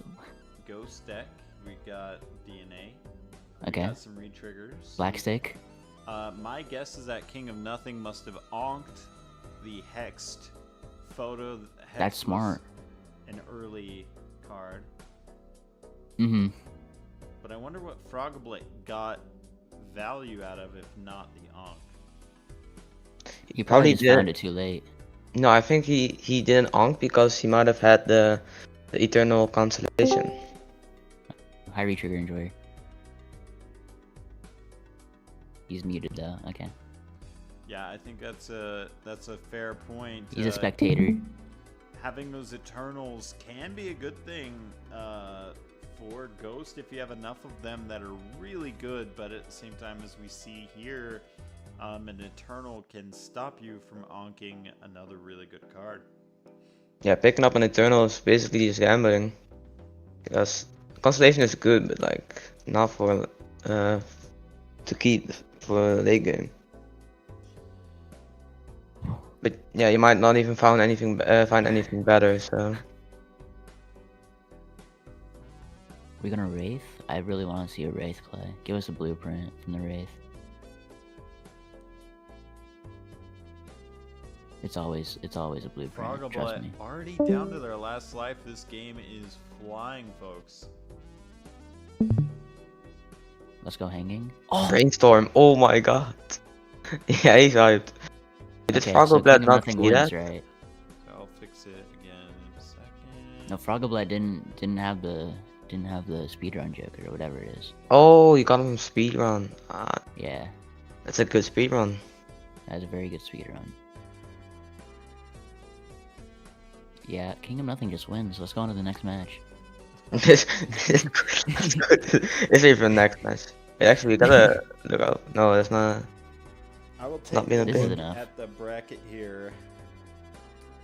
Speaker 2: Ghost deck. We got DNA.
Speaker 4: Okay.
Speaker 2: Got some retriggers.
Speaker 4: Black stick.
Speaker 2: My guess is that King of Nothing must have onked the hexed photo. Hex
Speaker 4: That's smart.
Speaker 2: was an early card.
Speaker 4: Mm-hmm.
Speaker 2: But I wonder what Frogoblet got value out of if not the onk.
Speaker 4: You
Speaker 5: probably
Speaker 4: probably just found
Speaker 5: did.
Speaker 4: it too late.
Speaker 5: No, I think he didn't onk because he might have had the Eternal Constellation.
Speaker 4: High retrigger enjoyer. He's muted though. Okay.
Speaker 2: Yeah, I think that's a fair point.
Speaker 4: He's a spectator.
Speaker 2: Having those Eternals can be a good thing for Ghost if you have enough of them that are really good, but at the same time, as we see here, an Eternal can stop you from onking another really good card.
Speaker 5: Yeah, picking up an Eternal is basically just gambling. Because Constellation is good, but like not for to keep for a late game. But yeah, you might not even find anything better. So
Speaker 4: We gonna Wraith? I really want to see a Wraith play. Give us a blueprint from the Wraith. It's always a blueprint. Trust
Speaker 2: Frogoblet
Speaker 4: me.
Speaker 2: already down to their last life. This game is flying, folks.
Speaker 4: Let's go hanging.
Speaker 5: Brainstorm. Oh my god. Yeah, he's hyped. Did
Speaker 4: Okay, so
Speaker 5: Frogoblet
Speaker 4: King of
Speaker 5: not
Speaker 4: Nothing
Speaker 5: see
Speaker 4: wins,
Speaker 5: that?
Speaker 4: right?
Speaker 2: So I'll fix it again in a second.
Speaker 4: No, Frogoblet didn't have the speedrun joker or whatever it is.
Speaker 5: Oh, you got him speedrun. Ah,
Speaker 4: Yeah,
Speaker 5: that's a good speedrun.
Speaker 4: that's a very good speedrun. Yeah, King of Nothing just wins. Let's go on to the next match.
Speaker 5: This is good. It's even the next match. Hey, actually, we gotta look out. No, that's not.
Speaker 2: I will
Speaker 5: Not
Speaker 2: take
Speaker 5: being
Speaker 2: a
Speaker 5: a
Speaker 4: This is
Speaker 2: look
Speaker 4: enough.
Speaker 2: at the bracket here.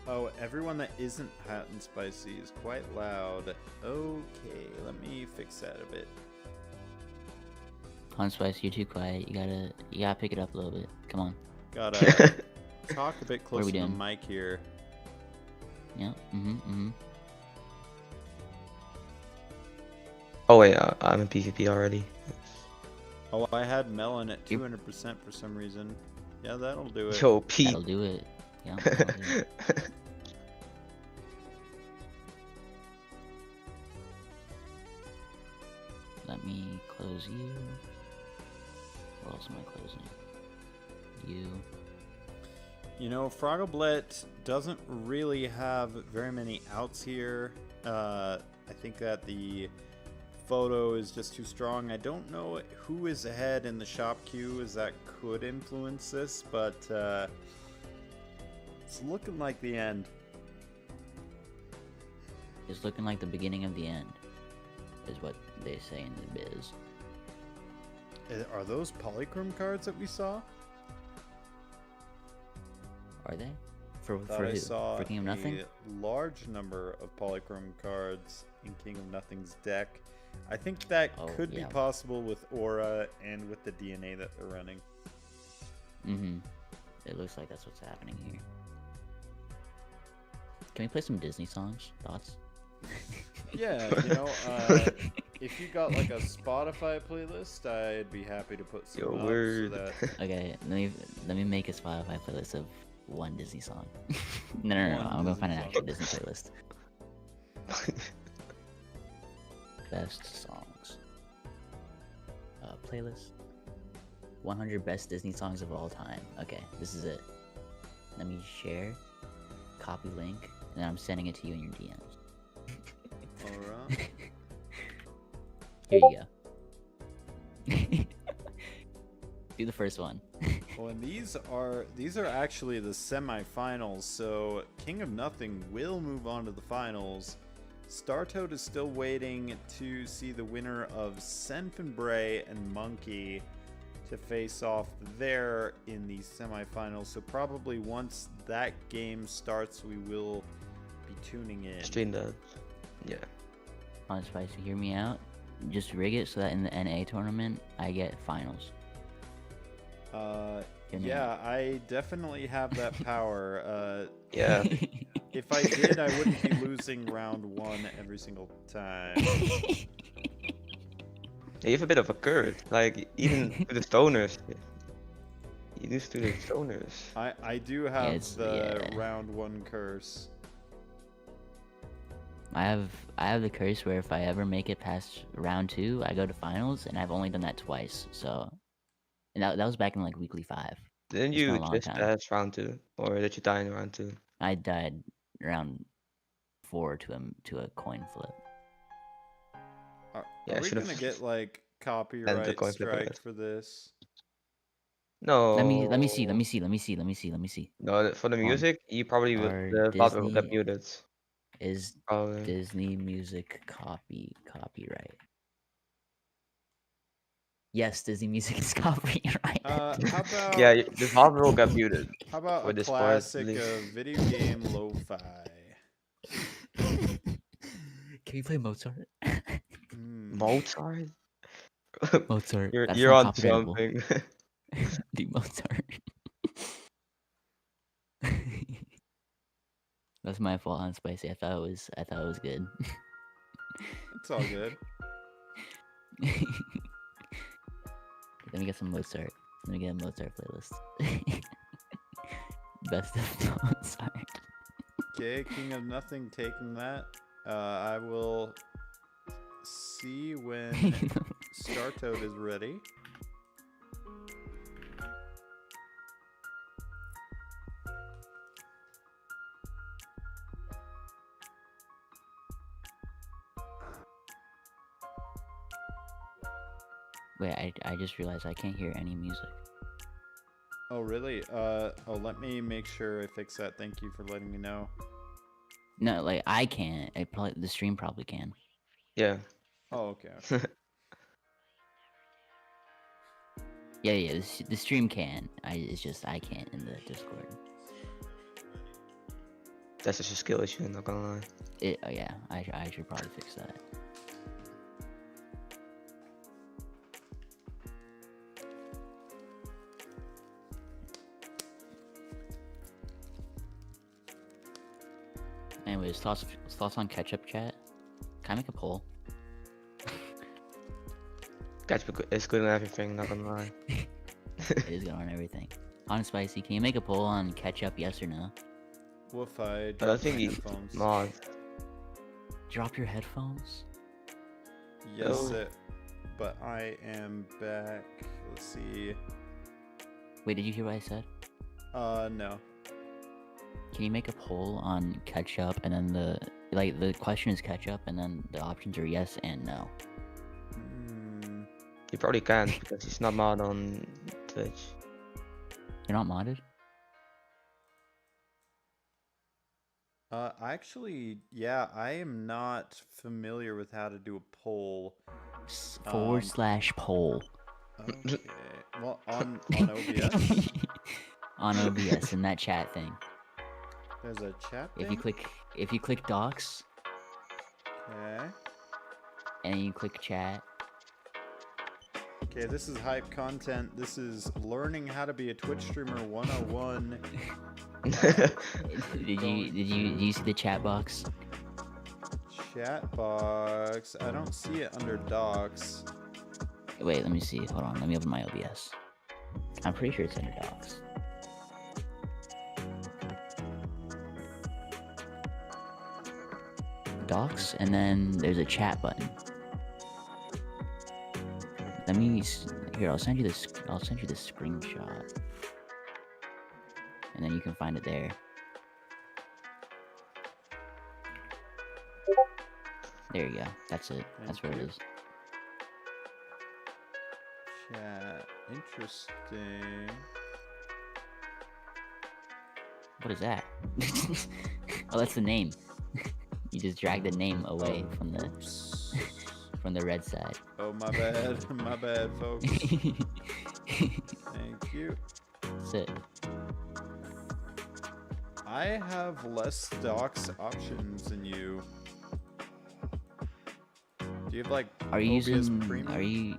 Speaker 2: Oh, everyone that isn't hot and spicy is quite loud. Okay, let me fix that a bit.
Speaker 4: Hot Spice, you're too quiet. You gotta pick it up a little bit. Come on.
Speaker 2: Gotta talk a bit
Speaker 4: What are
Speaker 2: closer
Speaker 4: we
Speaker 2: to the
Speaker 4: doing?
Speaker 2: mic here.
Speaker 4: Yeah. Mm-hmm.
Speaker 5: Oh wait, I'm in PvP already.
Speaker 2: Oh, I had Melon at 200% for some reason. Yeah, that'll do it.
Speaker 5: Yo, Pete.
Speaker 4: That'll do it. Yeah. That'll do it. Let me close you. What else am I closing? You.
Speaker 2: You know, Frogoblet doesn't really have very many outs here. I think that the photo is just too strong. I don't know who is ahead in the shop queue as that could influence this, but it's looking like the end.
Speaker 4: It's looking like the beginning of the end, is what they say in the biz.
Speaker 2: Are those polychrome cards that we saw?
Speaker 4: Are they? For
Speaker 2: Thought
Speaker 4: who?
Speaker 2: I saw
Speaker 4: For King of Nothing?
Speaker 2: a large number of polychrome cards in King of Nothing's deck. I think that could be
Speaker 4: yeah.
Speaker 2: possible with Aura and with the DNA that they're running.
Speaker 4: Mm-hmm. It looks like that's what's happening here. Can we play some Disney songs? Thoughts?
Speaker 2: Yeah, if you got like a Spotify playlist, I'd be happy to put some
Speaker 5: Yo,
Speaker 2: up
Speaker 5: word.
Speaker 2: so that
Speaker 4: Okay, let me make a Spotify playlist of one Disney song. No.
Speaker 2: One
Speaker 4: I'm gonna find an
Speaker 2: Disney
Speaker 4: actual
Speaker 2: song.
Speaker 4: Disney playlist. Best songs. Playlist. 100 best Disney songs of all time. Okay, this is it. Let me share. Copy link, and then I'm sending it to you in your DMs.
Speaker 2: alright.
Speaker 4: Here you go. Do the first one.
Speaker 2: Well, and these are actually the semifinals, so King of Nothing will move on to the finals. Startoad is still waiting to see the winner of Senfinbray and Monkey to face off there in the semifinals. So probably once that game starts, we will be tuning in.
Speaker 5: Stream that. Yeah.
Speaker 4: On Spicy, hear me out. Just rig it so that in the NA tournament, I get finals. Hear me
Speaker 2: Yeah, I definitely have that power.
Speaker 5: Yeah.
Speaker 2: If I did, I wouldn't be losing round one every single time.
Speaker 5: You have a bit of a curse, like even to the stoners. You lose to the stoners.
Speaker 2: I do have
Speaker 4: it's-
Speaker 2: the
Speaker 4: yeah.
Speaker 2: round one curse.
Speaker 4: I have the curse where if I ever make it past round 2, I go to finals, and I've only done that twice. So, and that was back in like weekly 5.
Speaker 5: Didn't
Speaker 4: It's been
Speaker 5: you
Speaker 4: a long
Speaker 5: just
Speaker 4: time.
Speaker 5: pass round 2? Or did you die in round 2?
Speaker 4: I died round 4 to a coin flip.
Speaker 2: Are,
Speaker 5: Yeah, I
Speaker 2: are we
Speaker 5: should've
Speaker 2: gonna get like
Speaker 5: ended the
Speaker 2: copyright
Speaker 5: coin flip, I
Speaker 2: strike
Speaker 5: guess.
Speaker 2: for this?
Speaker 5: No.
Speaker 4: Let me see.
Speaker 5: No, for the
Speaker 4: on.
Speaker 5: music, you probably will,
Speaker 4: Are
Speaker 5: the Balatro will get
Speaker 4: Disney-
Speaker 5: muted.
Speaker 4: Is
Speaker 5: Probably.
Speaker 4: Disney music copyright? Yes, Disney music is copyright.
Speaker 2: How about
Speaker 5: Yeah, the Balatro will get muted.
Speaker 2: how about
Speaker 5: for
Speaker 2: a
Speaker 5: this part,
Speaker 2: classic
Speaker 5: please.
Speaker 2: video game lo-fi?
Speaker 4: Can we play Mozart?
Speaker 5: Mozart?
Speaker 4: Mozart.
Speaker 5: You're
Speaker 4: That's
Speaker 5: you're
Speaker 4: not
Speaker 5: on
Speaker 4: copyrightable.
Speaker 5: something.
Speaker 4: Dude, Mozart. That's my fault on Spicy. I thought it was good.
Speaker 2: It's all good.
Speaker 4: Let me get some Mozart. Let me get a Mozart playlist. Best of Mozart.
Speaker 2: Okay, King of Nothing taking that. I will see when Startoad is ready.
Speaker 4: Wait, I just realized I can't hear any music.
Speaker 2: Oh, really? Let me make sure I fix that. Thank you for letting me know.
Speaker 4: No, like I can't. The stream probably can.
Speaker 5: Yeah.
Speaker 2: Oh, okay.
Speaker 4: Yeah. The stream can. It's just I can't in the Discord.
Speaker 5: That's just a skill issue, not gonna lie.
Speaker 4: Oh yeah, I should probably fix that. Anyways, thoughts on ketchup chat? Can I make a poll?
Speaker 5: It's good on everything, not gonna lie.
Speaker 4: It is good on everything. On Spicy, can you make a poll on ketchup, yes or no?
Speaker 2: Woof, I
Speaker 5: But I
Speaker 2: dropped
Speaker 5: think
Speaker 2: my
Speaker 5: you
Speaker 2: headphones.
Speaker 5: mod.
Speaker 4: Drop your headphones?
Speaker 2: Yes,
Speaker 5: Oh.
Speaker 2: but I am back. Let's see.
Speaker 4: Wait, did you hear what I said?
Speaker 2: No.
Speaker 4: Can you make a poll on ketchup and then the question is ketchup and then the options are yes and no.
Speaker 2: Hmm.
Speaker 5: You probably can't because he's not mod on Twitch.
Speaker 4: You're not modded?
Speaker 2: Actually, yeah, I am not familiar with how to do a poll.
Speaker 4: / poll.
Speaker 2: Okay. Well, on OBS,
Speaker 4: On OBS in that chat thing.
Speaker 2: there's a chat
Speaker 4: If
Speaker 2: thing.
Speaker 4: you click docs
Speaker 2: Okay.
Speaker 4: and you click chat.
Speaker 2: Okay, this is hype content. This is learning how to be a Twitch streamer 101.
Speaker 4: Did you see the chat box?
Speaker 2: Chat box. I don't see it under docs.
Speaker 4: Wait, let me see. Hold on, let me open my OBS. I'm pretty sure it's under docs. Docs, and then there's a chat button. Let me here. I'll send you this. I'll send you this screenshot, and then you can find it there. There you go. That's it. That's where it is.
Speaker 2: Chat. Interesting.
Speaker 4: What is that? Oh, that's the name. You just drag the name away from the
Speaker 2: Oops.
Speaker 4: from the red side.
Speaker 2: Oh, my bad. My bad, folks. Thank you.
Speaker 4: That's it.
Speaker 2: I have less docs options than you. Do you have like
Speaker 4: Are you
Speaker 2: OBS
Speaker 4: using?
Speaker 2: Premium?
Speaker 4: Are you?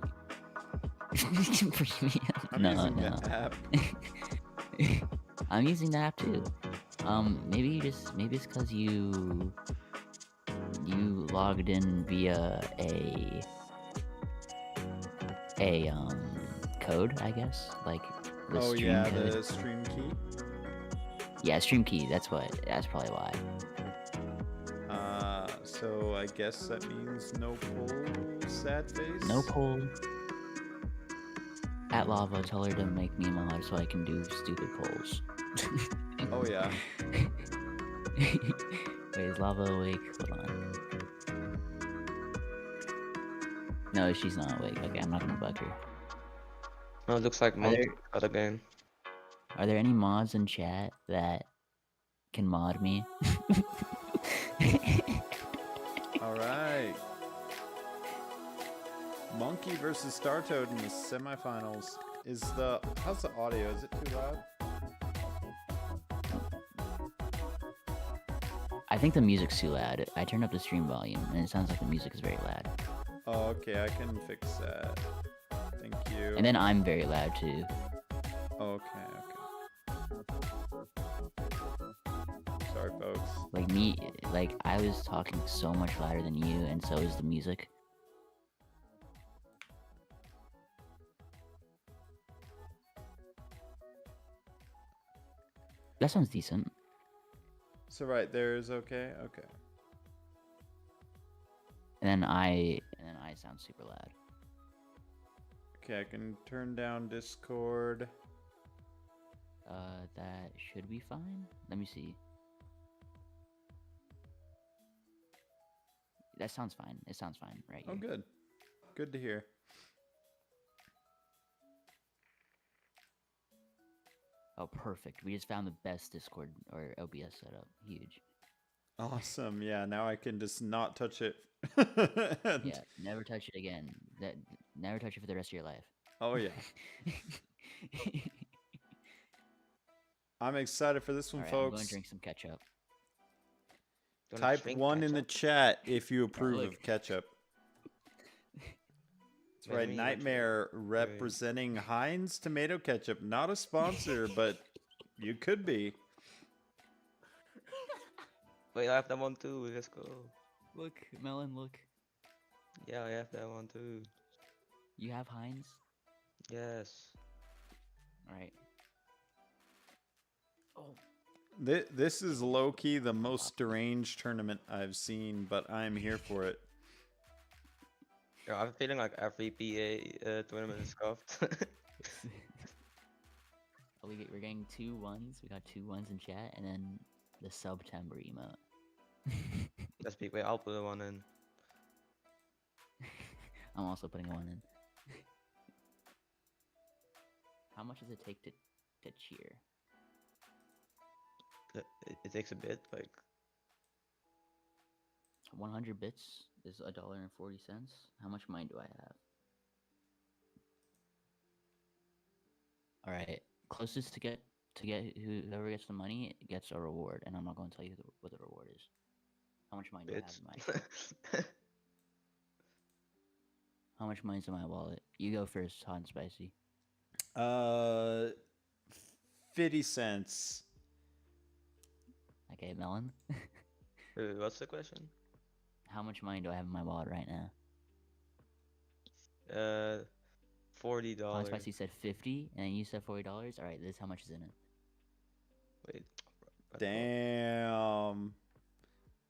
Speaker 4: Premium?
Speaker 2: I'm
Speaker 4: No,
Speaker 2: using
Speaker 4: no.
Speaker 2: the app.
Speaker 4: I'm using the app too. Maybe it's because you logged in via a code, I guess, like the
Speaker 2: Oh
Speaker 4: stream
Speaker 2: yeah,
Speaker 4: code.
Speaker 2: the stream key.
Speaker 4: Yeah, stream key. That's probably why.
Speaker 2: So I guess that means no poll, sad face.
Speaker 4: No poll. At Lava, tell her to make me a mod so I can do stupid polls.
Speaker 2: Oh yeah.
Speaker 4: Wait, is Lava awake? Hold on. No, she's not awake. Okay, I'm not gonna bug her.
Speaker 5: Oh, it looks like Monkey got a game.
Speaker 4: Are there any mods in chat that can mod me?
Speaker 2: All right. Monkey versus Startoad in the semifinals. How's the audio? Is it too loud?
Speaker 4: I think the music's too loud. I turned up the stream volume, and it sounds like the music is very loud.
Speaker 2: Oh, okay, I can fix that. Thank you.
Speaker 4: And then I'm very loud too.
Speaker 2: Okay. Sorry, folks.
Speaker 4: Like I was talking so much louder than you, and so is the music. That sounds decent.
Speaker 2: So right there is okay. Okay.
Speaker 4: And then I sound super loud.
Speaker 2: Okay, I can turn down Discord.
Speaker 4: That should be fine. Let me see. That sounds fine. It sounds fine right here.
Speaker 2: Oh, good. Good to hear.
Speaker 4: Oh, perfect. We just found the best Discord or OBS setup. Huge.
Speaker 2: Awesome. Yeah, now I can just not touch it.
Speaker 4: Yeah, never touch it again. Never touch it for the rest of your life.
Speaker 2: Oh, yeah. I'm excited for this one,
Speaker 4: Alright, I'm
Speaker 2: folks.
Speaker 4: going to drink some ketchup.
Speaker 5: Gonna
Speaker 2: Type
Speaker 5: drink
Speaker 2: 1 in the
Speaker 5: ketchup?
Speaker 2: chat if you approve
Speaker 4: look.
Speaker 2: of ketchup. That's
Speaker 5: What do you
Speaker 2: right,
Speaker 5: mean, what you-
Speaker 2: Nightmare representing Heinz tomato ketchup. Not a sponsor, but you could be.
Speaker 5: Wait, I have that one too. Let's go.
Speaker 4: Look, Melon, look.
Speaker 5: Yeah, I have that one too.
Speaker 4: You have Heinz?
Speaker 5: Yes.
Speaker 4: Alright. Oh.
Speaker 2: This is low-key the most deranged tournament I've seen, but I'm here for it.
Speaker 5: Yeah, I'm feeling like every PA tournament is scuffed.
Speaker 4: We're getting 2 1s. We got 2 1s in chat, and then the September emote.
Speaker 5: That's big. Wait, I'll put a one in.
Speaker 4: I'm also putting a 1 in. How much does it take to cheer?
Speaker 5: It takes a bit, like
Speaker 4: 100 bits is $1.40. How much money do I have? All right, closest to get whoever gets the money gets a reward, and I'm not going to tell you what the reward is. How much money do I have
Speaker 5: bits.
Speaker 4: in my How much money's in my wallet? You go first, hot and spicy.
Speaker 2: 50 cents.
Speaker 4: Okay, Melon.
Speaker 5: What's the question?
Speaker 4: How much money do I have in my wallet right now?
Speaker 5: $40.
Speaker 4: Hot and spicy said 50, and then you said $40. All right, this is how much is in it.
Speaker 5: Wait.
Speaker 2: Damn.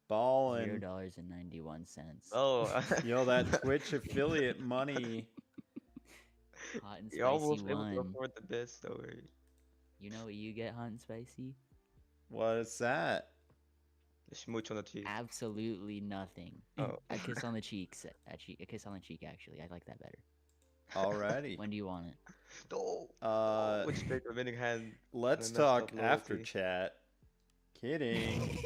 Speaker 2: Ballin'.
Speaker 4: $0.91.
Speaker 5: Oh.
Speaker 2: Yo, that Twitch affiliate money.
Speaker 4: Hot and
Speaker 5: You're
Speaker 4: spicy
Speaker 5: almost able to
Speaker 4: won.
Speaker 5: afford the bits, don't worry.
Speaker 4: You know what you get, hot and spicy?
Speaker 2: What's that?
Speaker 5: The smooch on the cheek.
Speaker 4: Absolutely nothing.
Speaker 5: Oh.
Speaker 4: A kiss on the cheeks. A kiss on the cheek, actually. I like that better.
Speaker 2: Alrighty.
Speaker 4: When do you want it?
Speaker 5: Oh, with straight to winning hand.
Speaker 2: Let's
Speaker 5: and messed up
Speaker 2: talk after
Speaker 5: loyalty.
Speaker 2: chat. Kidding.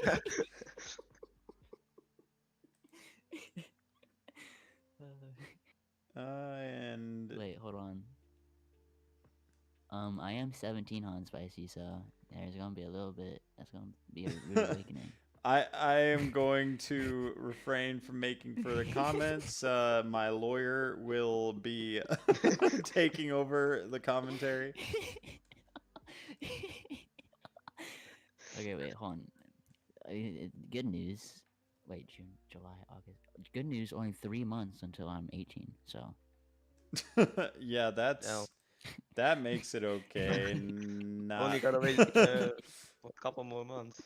Speaker 2: And
Speaker 4: Wait, hold on. I am 17 hot and spicy, so there's gonna be a little bit. That's gonna be a rude awakening.
Speaker 2: I am going to refrain from making further comments. My lawyer will be taking over the commentary.
Speaker 4: Okay, wait, hold on. Good news. Wait, June, July, August. Good news. Only 3 months until I'm 18. So.
Speaker 2: Yeah, that makes it okay. Not...
Speaker 5: Only gotta wait a couple more months.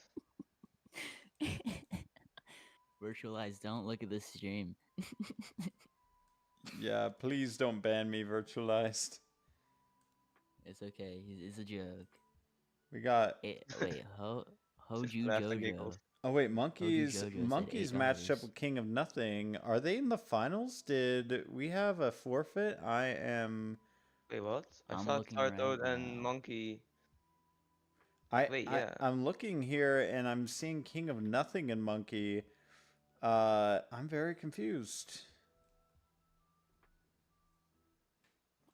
Speaker 4: Virtualize, don't look at this stream.
Speaker 2: Yeah, please don't ban me, Virtualized.
Speaker 4: It's okay. It's a joke.
Speaker 2: We got...
Speaker 4: Wait, Hoju
Speaker 5: Laughs and giggles.
Speaker 4: Jojo.
Speaker 2: Oh wait,
Speaker 4: Hoju Jojo said
Speaker 2: Monkeys matched up
Speaker 4: $8.
Speaker 2: with King of Nothing. Are they in the finals? Did we have a forfeit? I am...
Speaker 5: Wait, what? I
Speaker 4: I'm
Speaker 5: saw
Speaker 4: looking right
Speaker 5: Startoad and
Speaker 4: now.
Speaker 5: Monkey. Wait,
Speaker 2: I
Speaker 5: yeah.
Speaker 2: I'm looking here and I'm seeing King of Nothing and Monkey. I'm very confused.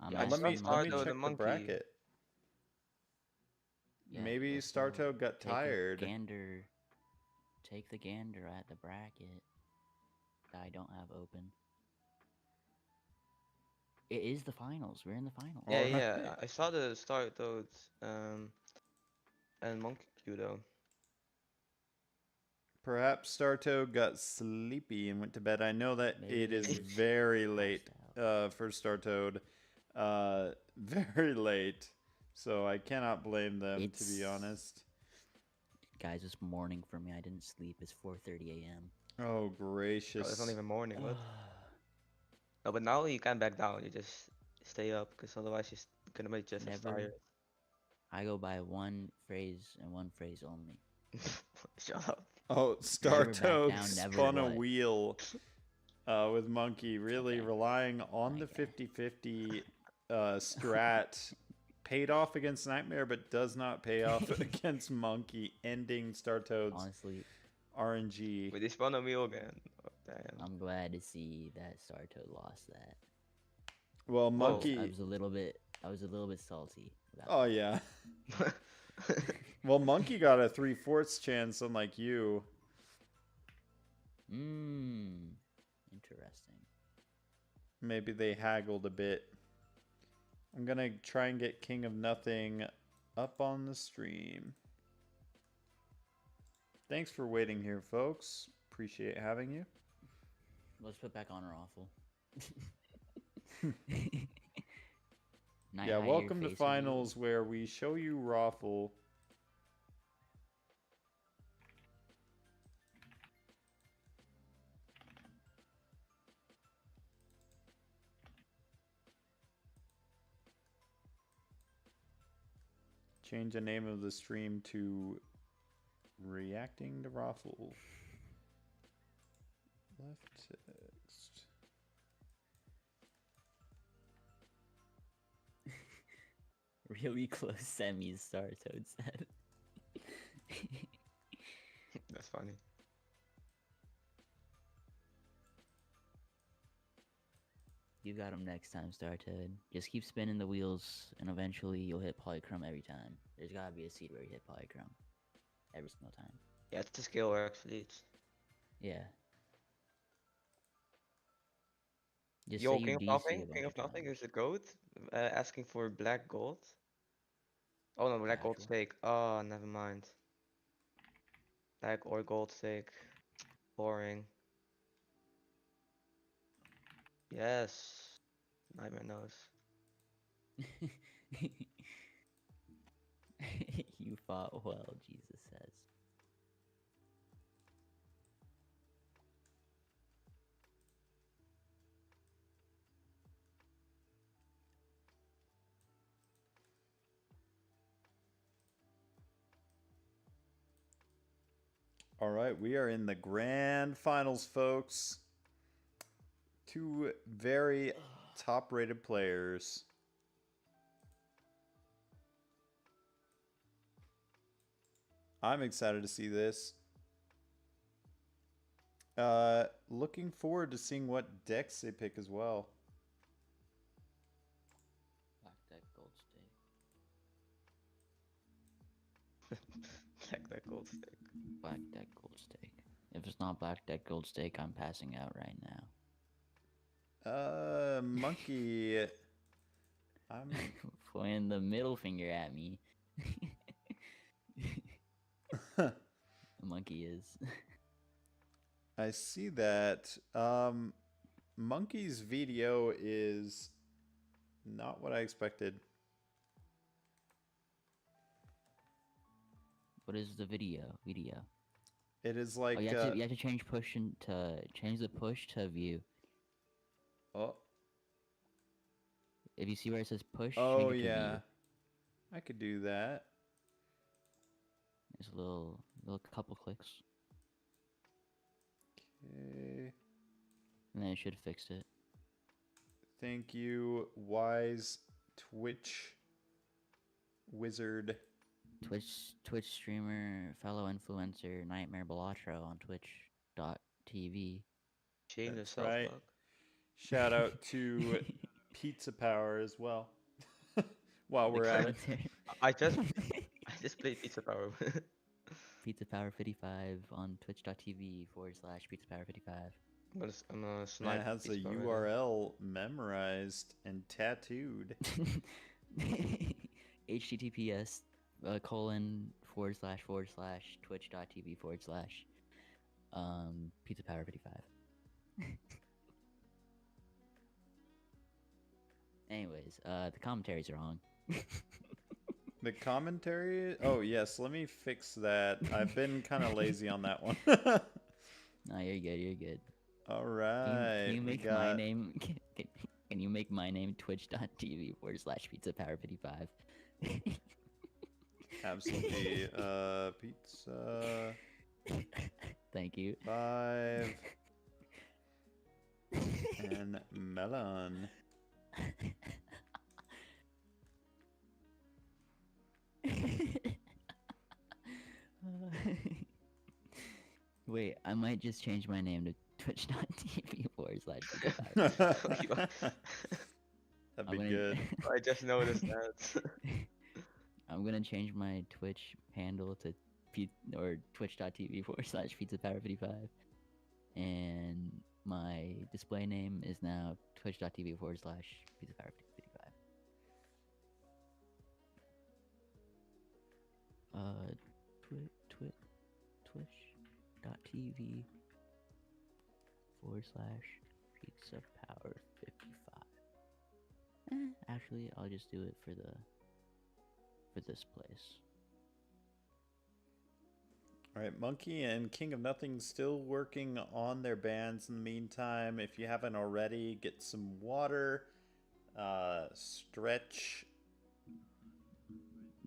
Speaker 5: Yeah, I
Speaker 2: Let me
Speaker 5: saw
Speaker 2: check
Speaker 5: Startoad
Speaker 2: the
Speaker 5: and Monkey.
Speaker 2: bracket.
Speaker 4: Yeah,
Speaker 2: Maybe
Speaker 4: let's
Speaker 2: Startoad got
Speaker 4: take
Speaker 2: tired.
Speaker 4: A gander. Take the gander at the bracket that I don't have open. It is the finals. We're in the finals.
Speaker 5: Yeah,
Speaker 2: Alright.
Speaker 5: yeah. I saw the Startoad and Monkey queue though.
Speaker 2: Perhaps Startoad got sleepy and went to bed. I know that
Speaker 4: Maybe
Speaker 2: it is
Speaker 4: he
Speaker 2: very late
Speaker 4: passed
Speaker 2: for Startoad. Very late. So I cannot blame them, to be honest.
Speaker 4: Guys, it's morning for me. I didn't sleep. It's 4:30 a.m.
Speaker 2: Oh,
Speaker 5: Oh,
Speaker 2: gracious.
Speaker 5: it's not even morning, what? No, but now you can't back down. You just stay up, because otherwise you're gonna be just as
Speaker 4: Never.
Speaker 5: tired.
Speaker 4: I go by one phrase and one phrase only.
Speaker 5: Shut up.
Speaker 2: Oh,
Speaker 4: Never back
Speaker 2: Startoad
Speaker 4: down, never
Speaker 2: spun a
Speaker 4: what?
Speaker 2: wheel with Monkey, really
Speaker 4: Okay.
Speaker 2: relying on the
Speaker 4: Okay.
Speaker 2: 50-50 strat. Paid off against Nightmare, but does not pay off against Monkey, ending Startoad's
Speaker 4: Honestly,
Speaker 2: RNG.
Speaker 5: Wait, they spun a wheel again. Oh, damn.
Speaker 4: I'm glad to see that Startoad lost that.
Speaker 2: Well,
Speaker 5: Whoa.
Speaker 2: Monkey...
Speaker 4: I was a little bit salty about
Speaker 2: Oh,
Speaker 4: that.
Speaker 2: yeah. Well, Monkey got a 3/4 chance, unlike you.
Speaker 4: Interesting.
Speaker 2: Maybe they haggled a bit. I'm gonna try and get King of Nothing up on the stream. Thanks for waiting here, folks. Appreciate having you.
Speaker 4: Let's put back on Raffle.
Speaker 2: Yeah, welcome to finals where we show you Raffle. Change the name of the stream to Reacting to Raffle. Left text.
Speaker 4: Really close semis, Star Toad said.
Speaker 5: That's funny.
Speaker 4: You got him next time, Star Toad. Just keep spinning the wheels, and eventually you'll hit Polychrome every time. There's gotta be a seed where you hit Polychrome. Every single time.
Speaker 5: Yeah, it's a skill actually.
Speaker 4: Yeah. Just
Speaker 5: Yo,
Speaker 4: say
Speaker 5: King
Speaker 4: you
Speaker 5: of
Speaker 4: DC
Speaker 5: Nothing,
Speaker 4: a bunch
Speaker 5: King
Speaker 4: of
Speaker 5: of Nothing
Speaker 4: times.
Speaker 5: is a goat asking for black gold. Oh no, black gold
Speaker 4: Casual.
Speaker 5: steak. Oh, never mind. Black or gold steak. Boring. Yes. Nightmare nose.
Speaker 4: You fought well, Jesus says.
Speaker 2: All right, we are in the grand finals, folks. Two very top-rated players. I'm excited to see this. Looking forward to seeing what decks they pick as well.
Speaker 4: Black deck gold steak.
Speaker 5: Black that gold steak.
Speaker 4: Black deck gold steak. If it's not black deck gold steak, I'm passing out right now.
Speaker 2: Monkey. I'm
Speaker 4: Pointing the middle finger at me. Monkey is.
Speaker 2: I see that. Monkey's video is not what I expected.
Speaker 4: What is the video?
Speaker 2: It is like
Speaker 4: Oh, you have to change push into change the push to view.
Speaker 2: oh
Speaker 4: If you see where it says push,
Speaker 2: oh
Speaker 4: change it to
Speaker 2: yeah,
Speaker 4: view.
Speaker 2: I could do that.
Speaker 4: There's a little couple clicks,
Speaker 2: Okay.
Speaker 4: and then it should have fixed it.
Speaker 2: Thank you, wise Twitch wizard.
Speaker 4: Twitch streamer, fellow influencer, Nightmare Balatro on twitch.tv.
Speaker 5: Shame
Speaker 2: That's
Speaker 5: yourself,
Speaker 2: right.
Speaker 5: Buck.
Speaker 2: Shout out to Pizza Power as well. While we're at it.
Speaker 5: I just played Pizza Power.
Speaker 4: Pizza Power 55 on twitch.tv/Pizza Power 55.
Speaker 5: I'm gonna
Speaker 2: Man,
Speaker 5: snipe
Speaker 2: it has a
Speaker 5: Pizza Power.
Speaker 2: URL memorized and tattooed.
Speaker 4: https ://twitch.tv/Pizza Power 55. Anyways, the commentary's wrong.
Speaker 2: The commentary? Oh, yes, let me fix that. I've been kind of lazy on that one.
Speaker 4: No, you're good.
Speaker 2: All right.
Speaker 4: Can you
Speaker 2: we
Speaker 4: make
Speaker 2: got...
Speaker 4: my name? Can you make my name twitch.tv/Pizza Power 55?
Speaker 2: Absolutely. Pizza.
Speaker 4: Thank you.
Speaker 2: 5. And melon.
Speaker 4: Wait, I might just change my name to twitch.tv/Pizza
Speaker 2: That'd be good.
Speaker 5: I just noticed that.
Speaker 4: I'm gonna change my Twitch handle to twitch.tv/Pizza Power 55, and my display name is now twitch.tv/Pizza Power 55. Twitch.tv/Pizza Power 55. Actually, I'll just do it for this place.
Speaker 2: Alright, Monkey and King of Nothing still working on their bands in the meantime. If you haven't already, get some water, stretch,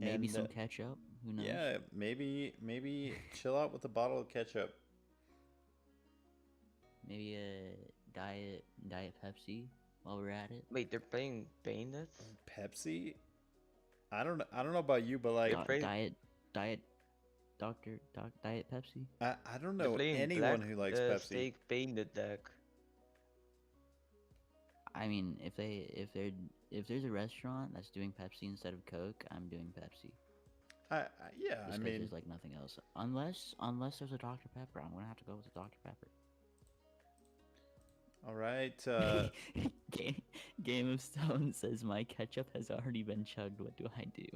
Speaker 4: Maybe
Speaker 2: And,
Speaker 4: some ketchup. Who knows?
Speaker 2: Yeah, maybe chill out with a bottle of ketchup.
Speaker 4: Maybe a diet Pepsi while we're at it.
Speaker 5: Wait, they're playing Bayonetta?
Speaker 2: Pepsi? I don't know about you, but like
Speaker 4: Diet Diet Pepsi.
Speaker 2: I don't
Speaker 5: They're
Speaker 2: know
Speaker 5: playing
Speaker 2: anyone
Speaker 5: Black
Speaker 2: who likes Pepsi.
Speaker 5: Steak Bayonetta deck.
Speaker 4: I mean, if there's a restaurant that's doing Pepsi instead of Coke, I'm doing Pepsi.
Speaker 2: Yeah,
Speaker 4: Just 'cause there's like nothing else. Unless there's a Dr. Pepper, I'm gonna have to go with the Dr. Pepper.
Speaker 2: all right.
Speaker 4: Game of Stones says my ketchup has already been chugged. What do I do?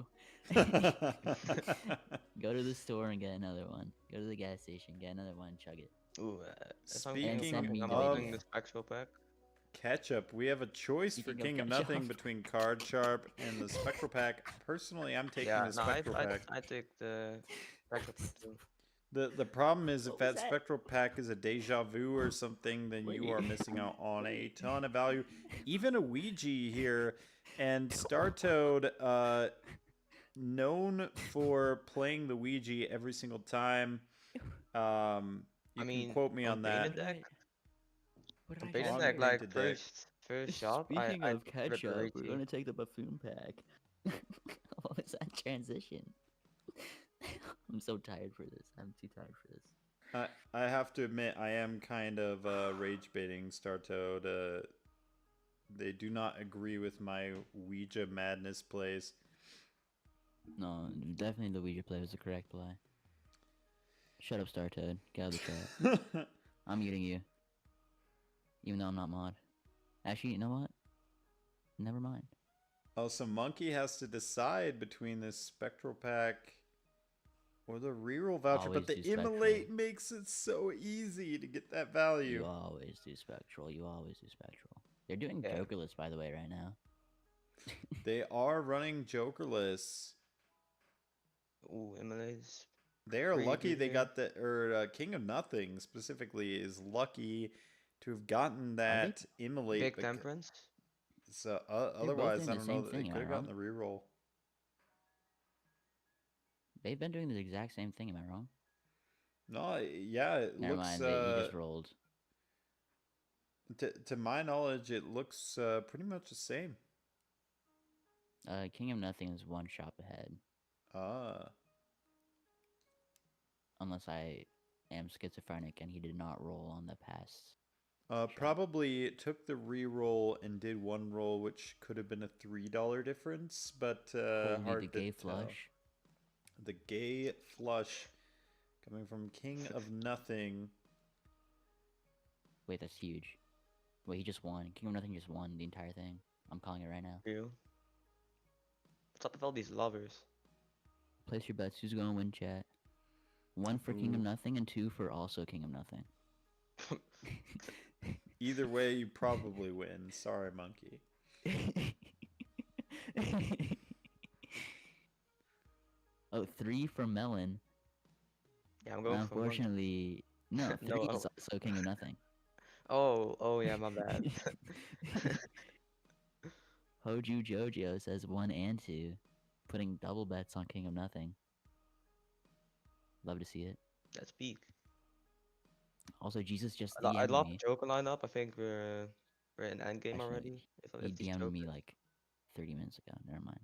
Speaker 4: Go to the store and get another one. Go to the gas station, get another one, chug it.
Speaker 5: Ooh, if I'm
Speaker 2: Speaking
Speaker 5: getting something, I'm
Speaker 2: of-
Speaker 5: opening the Spectral pack.
Speaker 2: Ketchup. We have a choice for
Speaker 4: Speaking of
Speaker 2: King of Nothing
Speaker 4: ketchup.
Speaker 2: between Card Sharp and the Spectral Pack. Personally, I'm taking
Speaker 5: Yeah,
Speaker 2: the
Speaker 5: no,
Speaker 2: Spectral Pack.
Speaker 5: I take the Spectral pack too.
Speaker 2: The problem is if
Speaker 4: What was
Speaker 2: that
Speaker 4: that?
Speaker 2: Spectral Pack is a Deja Vu or something, then you are missing out on a ton of value. Even a Ouija here, and Startoad, known for playing the Ouija every single time. You can quote me on that.
Speaker 5: Bayonetta deck,
Speaker 4: What
Speaker 5: on
Speaker 4: did I
Speaker 2: On
Speaker 5: Bayonetta
Speaker 4: just
Speaker 5: deck,
Speaker 2: Painted
Speaker 5: like
Speaker 2: deck.
Speaker 5: first shop,
Speaker 4: Speaking
Speaker 5: I
Speaker 4: of ketchup, we're
Speaker 5: Ripper
Speaker 4: gonna take the buffoon pack. What was that transition? I'm so tired for this. I'm too tired for this.
Speaker 2: I have to admit, I am kind of rage baiting Startoad. They do not agree with my Ouija madness plays.
Speaker 4: No, definitely the Ouija play was the correct play. Shut up, Startoad. Get out of the chat. I'm muting you. Even though I'm not mod. Actually, you know what? Never mind.
Speaker 2: Oh, so Monkey has to decide between this Spectral Pack or the reroll voucher,
Speaker 4: Always
Speaker 2: but the
Speaker 4: do Spectral.
Speaker 2: Immolate makes it so easy to get that value.
Speaker 4: You always do Spectral. You always do Spectral. They're doing
Speaker 5: Yeah.
Speaker 4: Jokerless, by the way, right now.
Speaker 2: They are running Jokerless.
Speaker 5: Ooh, Emily's.
Speaker 2: They're
Speaker 5: Pretty
Speaker 2: lucky
Speaker 5: good
Speaker 2: they
Speaker 5: here.
Speaker 2: got the, or King of Nothing specifically is lucky to have gotten that Immolate.
Speaker 5: Big Temperance.
Speaker 2: So
Speaker 4: both
Speaker 2: otherwise,
Speaker 4: doing
Speaker 2: I
Speaker 4: the
Speaker 2: don't
Speaker 4: same
Speaker 2: know that they
Speaker 4: thing, am
Speaker 2: could
Speaker 4: I
Speaker 2: have gotten the reroll.
Speaker 4: They've been doing the exact same thing, am I wrong?
Speaker 2: No, yeah, it
Speaker 4: Never
Speaker 2: looks.
Speaker 4: mind, he just rolled.
Speaker 2: To my knowledge, it looks pretty much the same.
Speaker 4: King of Nothing is one shop ahead. Unless I am schizophrenic and he did not roll on the past.
Speaker 2: Probably took the reroll and did one roll, which could have been a $3 difference, but
Speaker 4: Holy,
Speaker 2: hard
Speaker 4: the
Speaker 2: to
Speaker 4: gay
Speaker 2: tell.
Speaker 4: flush.
Speaker 2: The gay flush coming from King of Nothing.
Speaker 4: Wait, that's huge. Wait, he just won. King of Nothing just won the entire thing. I'm calling it right now.
Speaker 5: Real. What's up with all these lovers?
Speaker 4: Place your bets. Who's going to win, chat? 1 for King of
Speaker 2: Ooh.
Speaker 4: Nothing and 2 for also King of Nothing.
Speaker 2: Either way, you probably win. Sorry, Monkey.
Speaker 4: Oh, 3 for Melon.
Speaker 5: Yeah, I'm going for one.
Speaker 4: Unfortunately, no, 3
Speaker 5: No,
Speaker 4: is also King of Nothing.
Speaker 5: Oh yeah, my bad.
Speaker 4: Hoju Jojo says 1 and 2, putting double bets on King of Nothing. Love to see it.
Speaker 5: That's peak.
Speaker 4: Also, Jesus just
Speaker 5: I
Speaker 4: DM'd
Speaker 5: love
Speaker 4: me.
Speaker 5: Joker lineup. I think we're in endgame
Speaker 4: Actually,
Speaker 5: already.
Speaker 4: He DM'd me like 30 minutes ago. Never mind.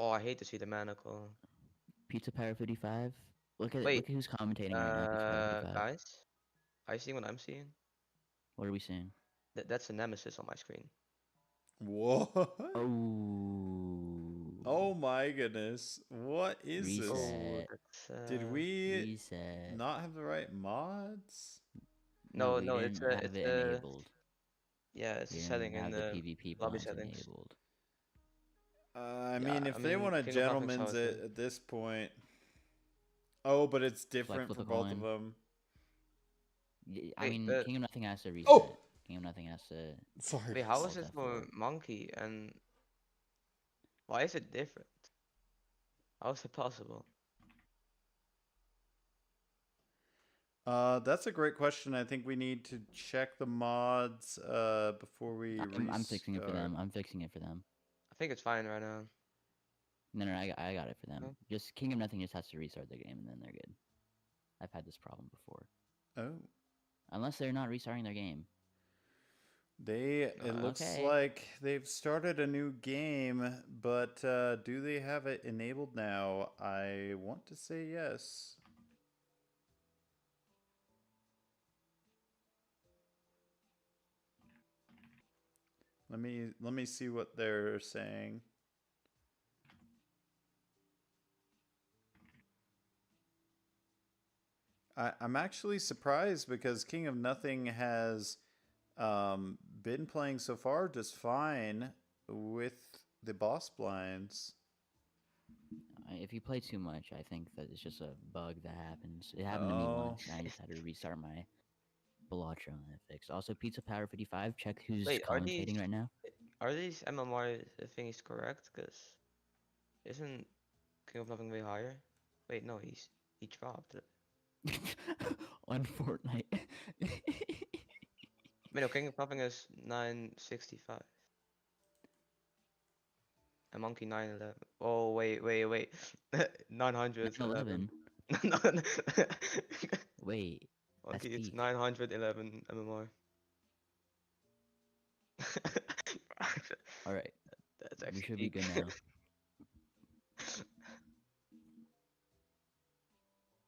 Speaker 5: Oh, I hate to see the manacle.
Speaker 4: Pizza Pirate 55. Look at
Speaker 5: Wait,
Speaker 4: look at who's commentating right now. Pizza Pirate 55.
Speaker 5: guys, are you seeing what I'm seeing?
Speaker 4: What are we seeing?
Speaker 5: That's a nemesis on my screen.
Speaker 2: What?
Speaker 4: Oh.
Speaker 2: Oh my goodness. What is this?
Speaker 4: Reset.
Speaker 2: Did we
Speaker 4: Reset.
Speaker 2: not have the right mods?
Speaker 5: No,
Speaker 4: we didn't
Speaker 5: it's
Speaker 4: have it enabled.
Speaker 5: yeah, it's
Speaker 4: We
Speaker 5: a
Speaker 4: didn't
Speaker 5: setting in
Speaker 4: have
Speaker 5: the
Speaker 4: PvP
Speaker 5: lobby
Speaker 4: blinds
Speaker 5: settings.
Speaker 4: enabled.
Speaker 2: I
Speaker 5: Yeah,
Speaker 2: mean, if
Speaker 5: I
Speaker 2: they
Speaker 5: mean,
Speaker 2: want a
Speaker 5: King of Nothing's
Speaker 2: gentleman's
Speaker 5: how it
Speaker 2: at this point. Oh, but it's different
Speaker 4: flip
Speaker 2: for
Speaker 4: a
Speaker 2: both
Speaker 4: coin.
Speaker 2: of them.
Speaker 4: I
Speaker 5: Wait,
Speaker 4: mean, King of Nothing has to reset.
Speaker 2: Oh!
Speaker 4: King of Nothing has to.
Speaker 2: Sorry.
Speaker 5: Wait, how is
Speaker 4: Hold
Speaker 5: this
Speaker 4: that
Speaker 5: for
Speaker 4: forward.
Speaker 5: Monkey and why is it different? How is it possible?
Speaker 2: That's a great question. I think we need to check the mods before we
Speaker 4: I'm fixing it for them. I'm fixing it for them.
Speaker 5: I think it's fine right now.
Speaker 4: No, I got it for them.
Speaker 5: Huh?
Speaker 4: Just King of Nothing just has to restart the game and then they're good. I've had this problem before.
Speaker 2: Oh.
Speaker 4: Unless they're not restarting their game.
Speaker 2: It looks
Speaker 4: Okay.
Speaker 2: like they've started a new game, but do they have it enabled now? I want to say yes. Let me see what they're saying. I'm actually surprised because King of Nothing has been playing so far just fine with the boss blinds.
Speaker 4: If you play too much, I think that it's just a bug that happens. It happened to me
Speaker 2: Oh.
Speaker 4: once, and I just had to restart my Balatro and it fixed. Also, Pizza Power 55. Check who's
Speaker 5: Wait,
Speaker 4: commentating right now.
Speaker 5: are these MMR thingies correct? Cause isn't King of Nothing way higher? Wait, no, he dropped it.
Speaker 4: On Fortnite.
Speaker 5: Wait, no, King of Nothing is 965. A monkey 911. Oh wait, 911.
Speaker 4: 911. Wait, that's
Speaker 5: Monkey, it's
Speaker 4: peak.
Speaker 5: 911 MMR.
Speaker 4: All right,
Speaker 5: That's
Speaker 4: we
Speaker 5: actually
Speaker 4: should be
Speaker 5: peak.
Speaker 4: good now.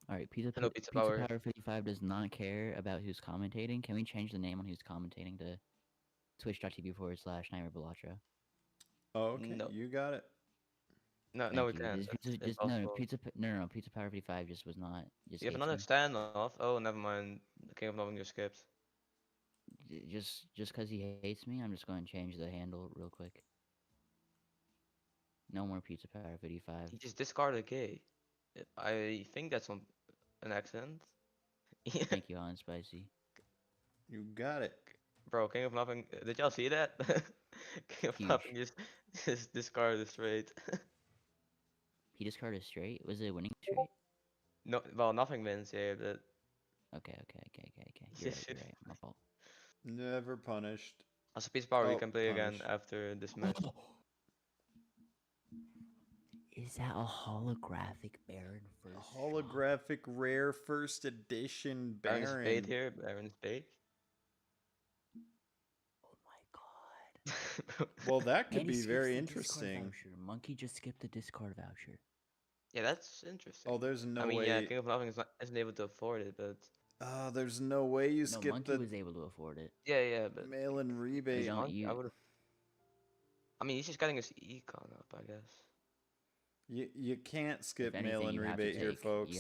Speaker 4: All right,
Speaker 5: Hello,
Speaker 4: Pizza
Speaker 5: Pizza Power.
Speaker 4: Power 55 does not care about who's commentating. Can we change the name on who's commentating to twitch.tv/Nightmare Balatro?
Speaker 2: Oh, okay,
Speaker 5: No,
Speaker 2: you got it.
Speaker 5: no, we
Speaker 4: Thank you.
Speaker 5: can't. That's
Speaker 4: Just no,
Speaker 5: impossible.
Speaker 4: no, Pizza Power 55 just was not just
Speaker 5: You have
Speaker 4: hates
Speaker 5: another
Speaker 4: me.
Speaker 5: standoff. Oh, never mind. The King of Nothing just skipped.
Speaker 4: Just because he hates me, I'm just going to change the handle real quick. No more Pizza Power 55.
Speaker 5: He just discarded K. I think that's on an accident.
Speaker 4: Thank you, Hot and Spicy.
Speaker 2: You got it.
Speaker 5: Bro, King of Nothing. Did y'all see that? King of Nothing
Speaker 4: Huge.
Speaker 5: just discarded straight.
Speaker 4: He discarded straight. Was it a winning straight?
Speaker 5: No, well, nothing wins here, but
Speaker 4: Okay. You're right. My fault.
Speaker 2: Never punished.
Speaker 5: as a piece of power, we
Speaker 2: Oh,
Speaker 5: can play again
Speaker 2: punished.
Speaker 5: after this match.
Speaker 4: Is that a holographic Baron
Speaker 2: A
Speaker 4: first shot?
Speaker 2: holographic rare first edition
Speaker 5: Baron's bait
Speaker 2: Baron.
Speaker 5: here. Baron's bait.
Speaker 4: Oh my god.
Speaker 2: Well, that could
Speaker 4: And he
Speaker 2: be
Speaker 4: skips
Speaker 2: very
Speaker 4: the discard
Speaker 2: interesting.
Speaker 4: voucher. Monkey just skipped the discard voucher.
Speaker 5: Yeah, that's interesting.
Speaker 2: Oh, there's
Speaker 5: I
Speaker 2: no
Speaker 5: mean, yeah,
Speaker 2: way.
Speaker 5: King of Nothing isn't able to afford it, but
Speaker 2: There's no way you
Speaker 4: No,
Speaker 2: skip
Speaker 4: Monkey was
Speaker 2: the
Speaker 4: able to afford it.
Speaker 5: yeah, but
Speaker 2: mail-in rebate.
Speaker 5: I would have. I mean, he's just getting his econ up, I guess.
Speaker 2: You can't
Speaker 4: If
Speaker 2: skip
Speaker 4: anything,
Speaker 2: mail-in
Speaker 4: you have to
Speaker 2: rebate here,
Speaker 4: take
Speaker 2: folks.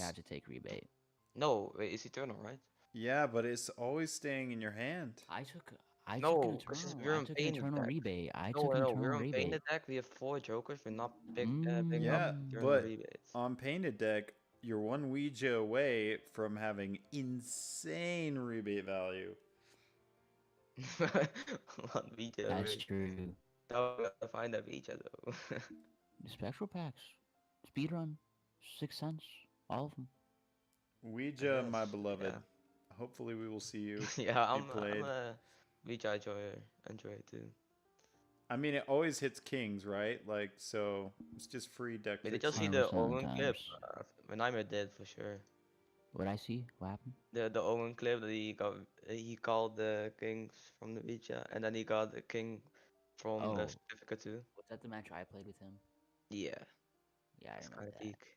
Speaker 4: rebate.
Speaker 5: No, wait, it's eternal, right?
Speaker 2: Yeah, but it's always staying in your hand.
Speaker 4: I took an
Speaker 5: No, because
Speaker 4: eternal.
Speaker 5: we're
Speaker 4: I
Speaker 5: on
Speaker 4: took an
Speaker 5: painted
Speaker 4: eternal
Speaker 5: deck.
Speaker 4: rebate. I
Speaker 5: No,
Speaker 4: took an
Speaker 5: no,
Speaker 4: eternal
Speaker 5: we're on
Speaker 4: rebate.
Speaker 5: painted deck. We have 4 jokers. We're not picking up
Speaker 2: Yeah,
Speaker 5: eternal
Speaker 4: Mm.
Speaker 2: but
Speaker 5: rebates.
Speaker 2: on painted deck, you're one Ouija away from having insane rebate value.
Speaker 5: One Vita.
Speaker 4: That's true.
Speaker 5: Now we gotta find a Vita though.
Speaker 4: The spectral packs, speedrun, 6 cents, all of them.
Speaker 2: Ouija, my
Speaker 5: Yes,
Speaker 2: beloved.
Speaker 5: yeah.
Speaker 2: Hopefully we will see you
Speaker 5: Yeah,
Speaker 2: be
Speaker 5: I'm
Speaker 2: played.
Speaker 5: a Vita enjoyer too.
Speaker 2: I mean, it always hits kings, right? Like, so it's just free deck
Speaker 5: Wait, did you see
Speaker 2: fixing.
Speaker 5: the
Speaker 4: 100% of the
Speaker 5: Owen clip?
Speaker 4: times.
Speaker 5: When I'm dead for sure.
Speaker 4: What'd I see? What happened?
Speaker 5: The Owen clip that he called the kings from the Vita, and then he got the king from the
Speaker 4: Oh,
Speaker 5: certificate too.
Speaker 4: was that the match I played with him?
Speaker 5: Yeah,
Speaker 4: Yeah, I
Speaker 5: that's kind
Speaker 4: remember
Speaker 5: of
Speaker 4: that.
Speaker 5: peak.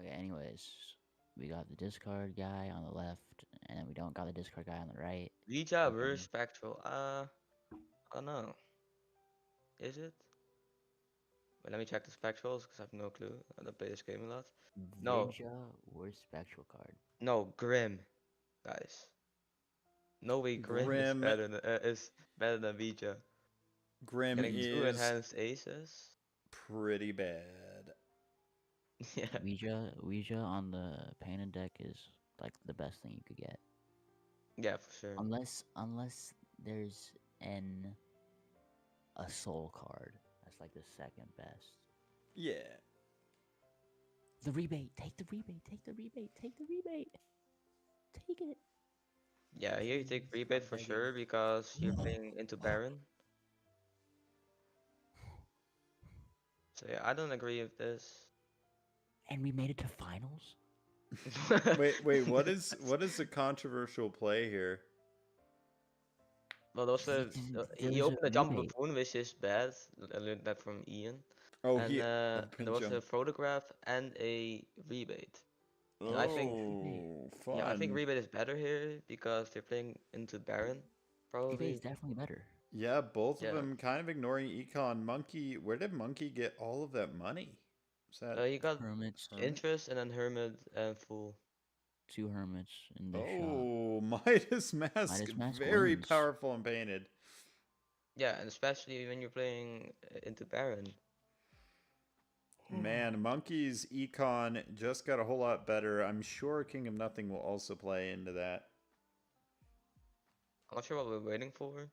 Speaker 4: Okay, anyways, we got the discard guy on the left, and then we don't got the discard guy on the right.
Speaker 5: Vita
Speaker 4: Okay.
Speaker 5: versus Spectral. I don't know. Is it? Wait, let me check the spectrals because I have no clue. I don't play this game a lot. No,
Speaker 4: Vidya or spectral card?
Speaker 5: no, Grim, guys. No way, Grim
Speaker 2: Grim,
Speaker 5: is better than Vija.
Speaker 2: Grim
Speaker 5: Getting 2
Speaker 2: is
Speaker 5: enhanced aces.
Speaker 2: pretty bad.
Speaker 5: Yeah,
Speaker 4: Ouija on the painted deck is like the best thing you could get.
Speaker 5: yeah, for sure.
Speaker 4: Unless there's a soul card. That's like the second best.
Speaker 2: Yeah.
Speaker 4: The rebate, take the rebate, take the rebate, take the rebate. Take it.
Speaker 5: Yeah, here you take
Speaker 4: Please,
Speaker 5: rebate
Speaker 4: I'm
Speaker 5: for
Speaker 4: begging.
Speaker 5: sure because you're playing into Baron. So yeah, I don't agree with this.
Speaker 4: And we made it to finals.
Speaker 6: Wait, what is the controversial play here?
Speaker 5: Well, also,
Speaker 4: There
Speaker 5: he
Speaker 4: was a
Speaker 5: opened a jump
Speaker 4: rebate.
Speaker 5: buffoon, which is bad. I learned that from Ian.
Speaker 6: Oh,
Speaker 5: And
Speaker 6: he
Speaker 5: there
Speaker 6: open
Speaker 5: was a
Speaker 6: jump.
Speaker 5: photograph and a rebate. And I think,
Speaker 6: Oh, fun.
Speaker 5: yeah, I think rebate is better here because they're playing into Baron,
Speaker 4: Rebate
Speaker 5: probably.
Speaker 4: is definitely better.
Speaker 6: Yeah, both of
Speaker 5: Yeah.
Speaker 6: them kind of ignoring Econ. Monkey, where did Monkey get all of that money? Is that
Speaker 5: He got
Speaker 4: Hermits,
Speaker 6: Hermit?
Speaker 5: interest and then Hermit and Fool.
Speaker 4: 2 hermits in the shop.
Speaker 6: Oh, Midas Mask,
Speaker 4: Midas Mask
Speaker 6: very
Speaker 4: wins.
Speaker 6: powerful and painted.
Speaker 5: Yeah, and especially when you're playing into Baron.
Speaker 6: Man, Monkey's Econ just got a whole lot better. I'm sure King of Nothing will also play into that.
Speaker 5: I'm not sure what we're waiting for.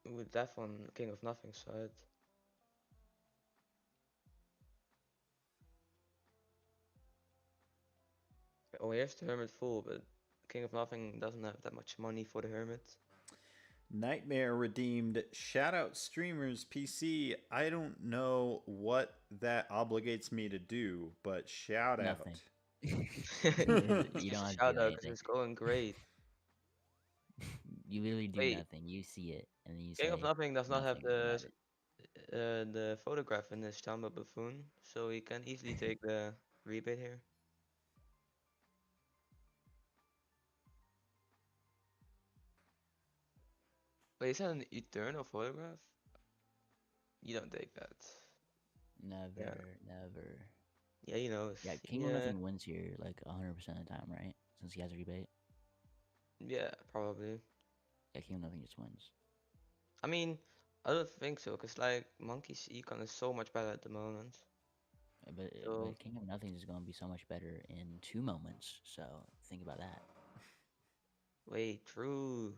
Speaker 5: With that on King of Nothing side. Oh, here's the Hermit Fool, but King of Nothing doesn't have that much money for the Hermit.
Speaker 6: Nightmare redeemed. Shout out streamers PC. I don't know what that obligates me to do, but shout
Speaker 4: Nothing.
Speaker 6: out.
Speaker 4: You don't have to
Speaker 5: Shout
Speaker 4: do
Speaker 5: out, 'cause
Speaker 4: anything.
Speaker 5: it's going great.
Speaker 4: You literally do
Speaker 5: Wait.
Speaker 4: nothing. You see it, and then you
Speaker 5: King
Speaker 4: say
Speaker 5: of Nothing does not have
Speaker 4: nothing about it.
Speaker 5: the photograph in his Jamba Buffoon, so he can easily take the rebate here. Wait, is that an eternal photograph? You don't take that.
Speaker 4: Never, never.
Speaker 5: Yeah, you know.
Speaker 4: Yeah, King of Nothing wins here like 100% of the time, right? Since he has a rebate.
Speaker 5: Yeah, probably.
Speaker 4: Yeah, King of Nothing just wins.
Speaker 5: I mean, I don't think so, cause like Monkey's econ is so much better at the moment. So-
Speaker 4: But King of Nothing is going to be so much better in 2 moments. So think about that.
Speaker 5: Wait, true.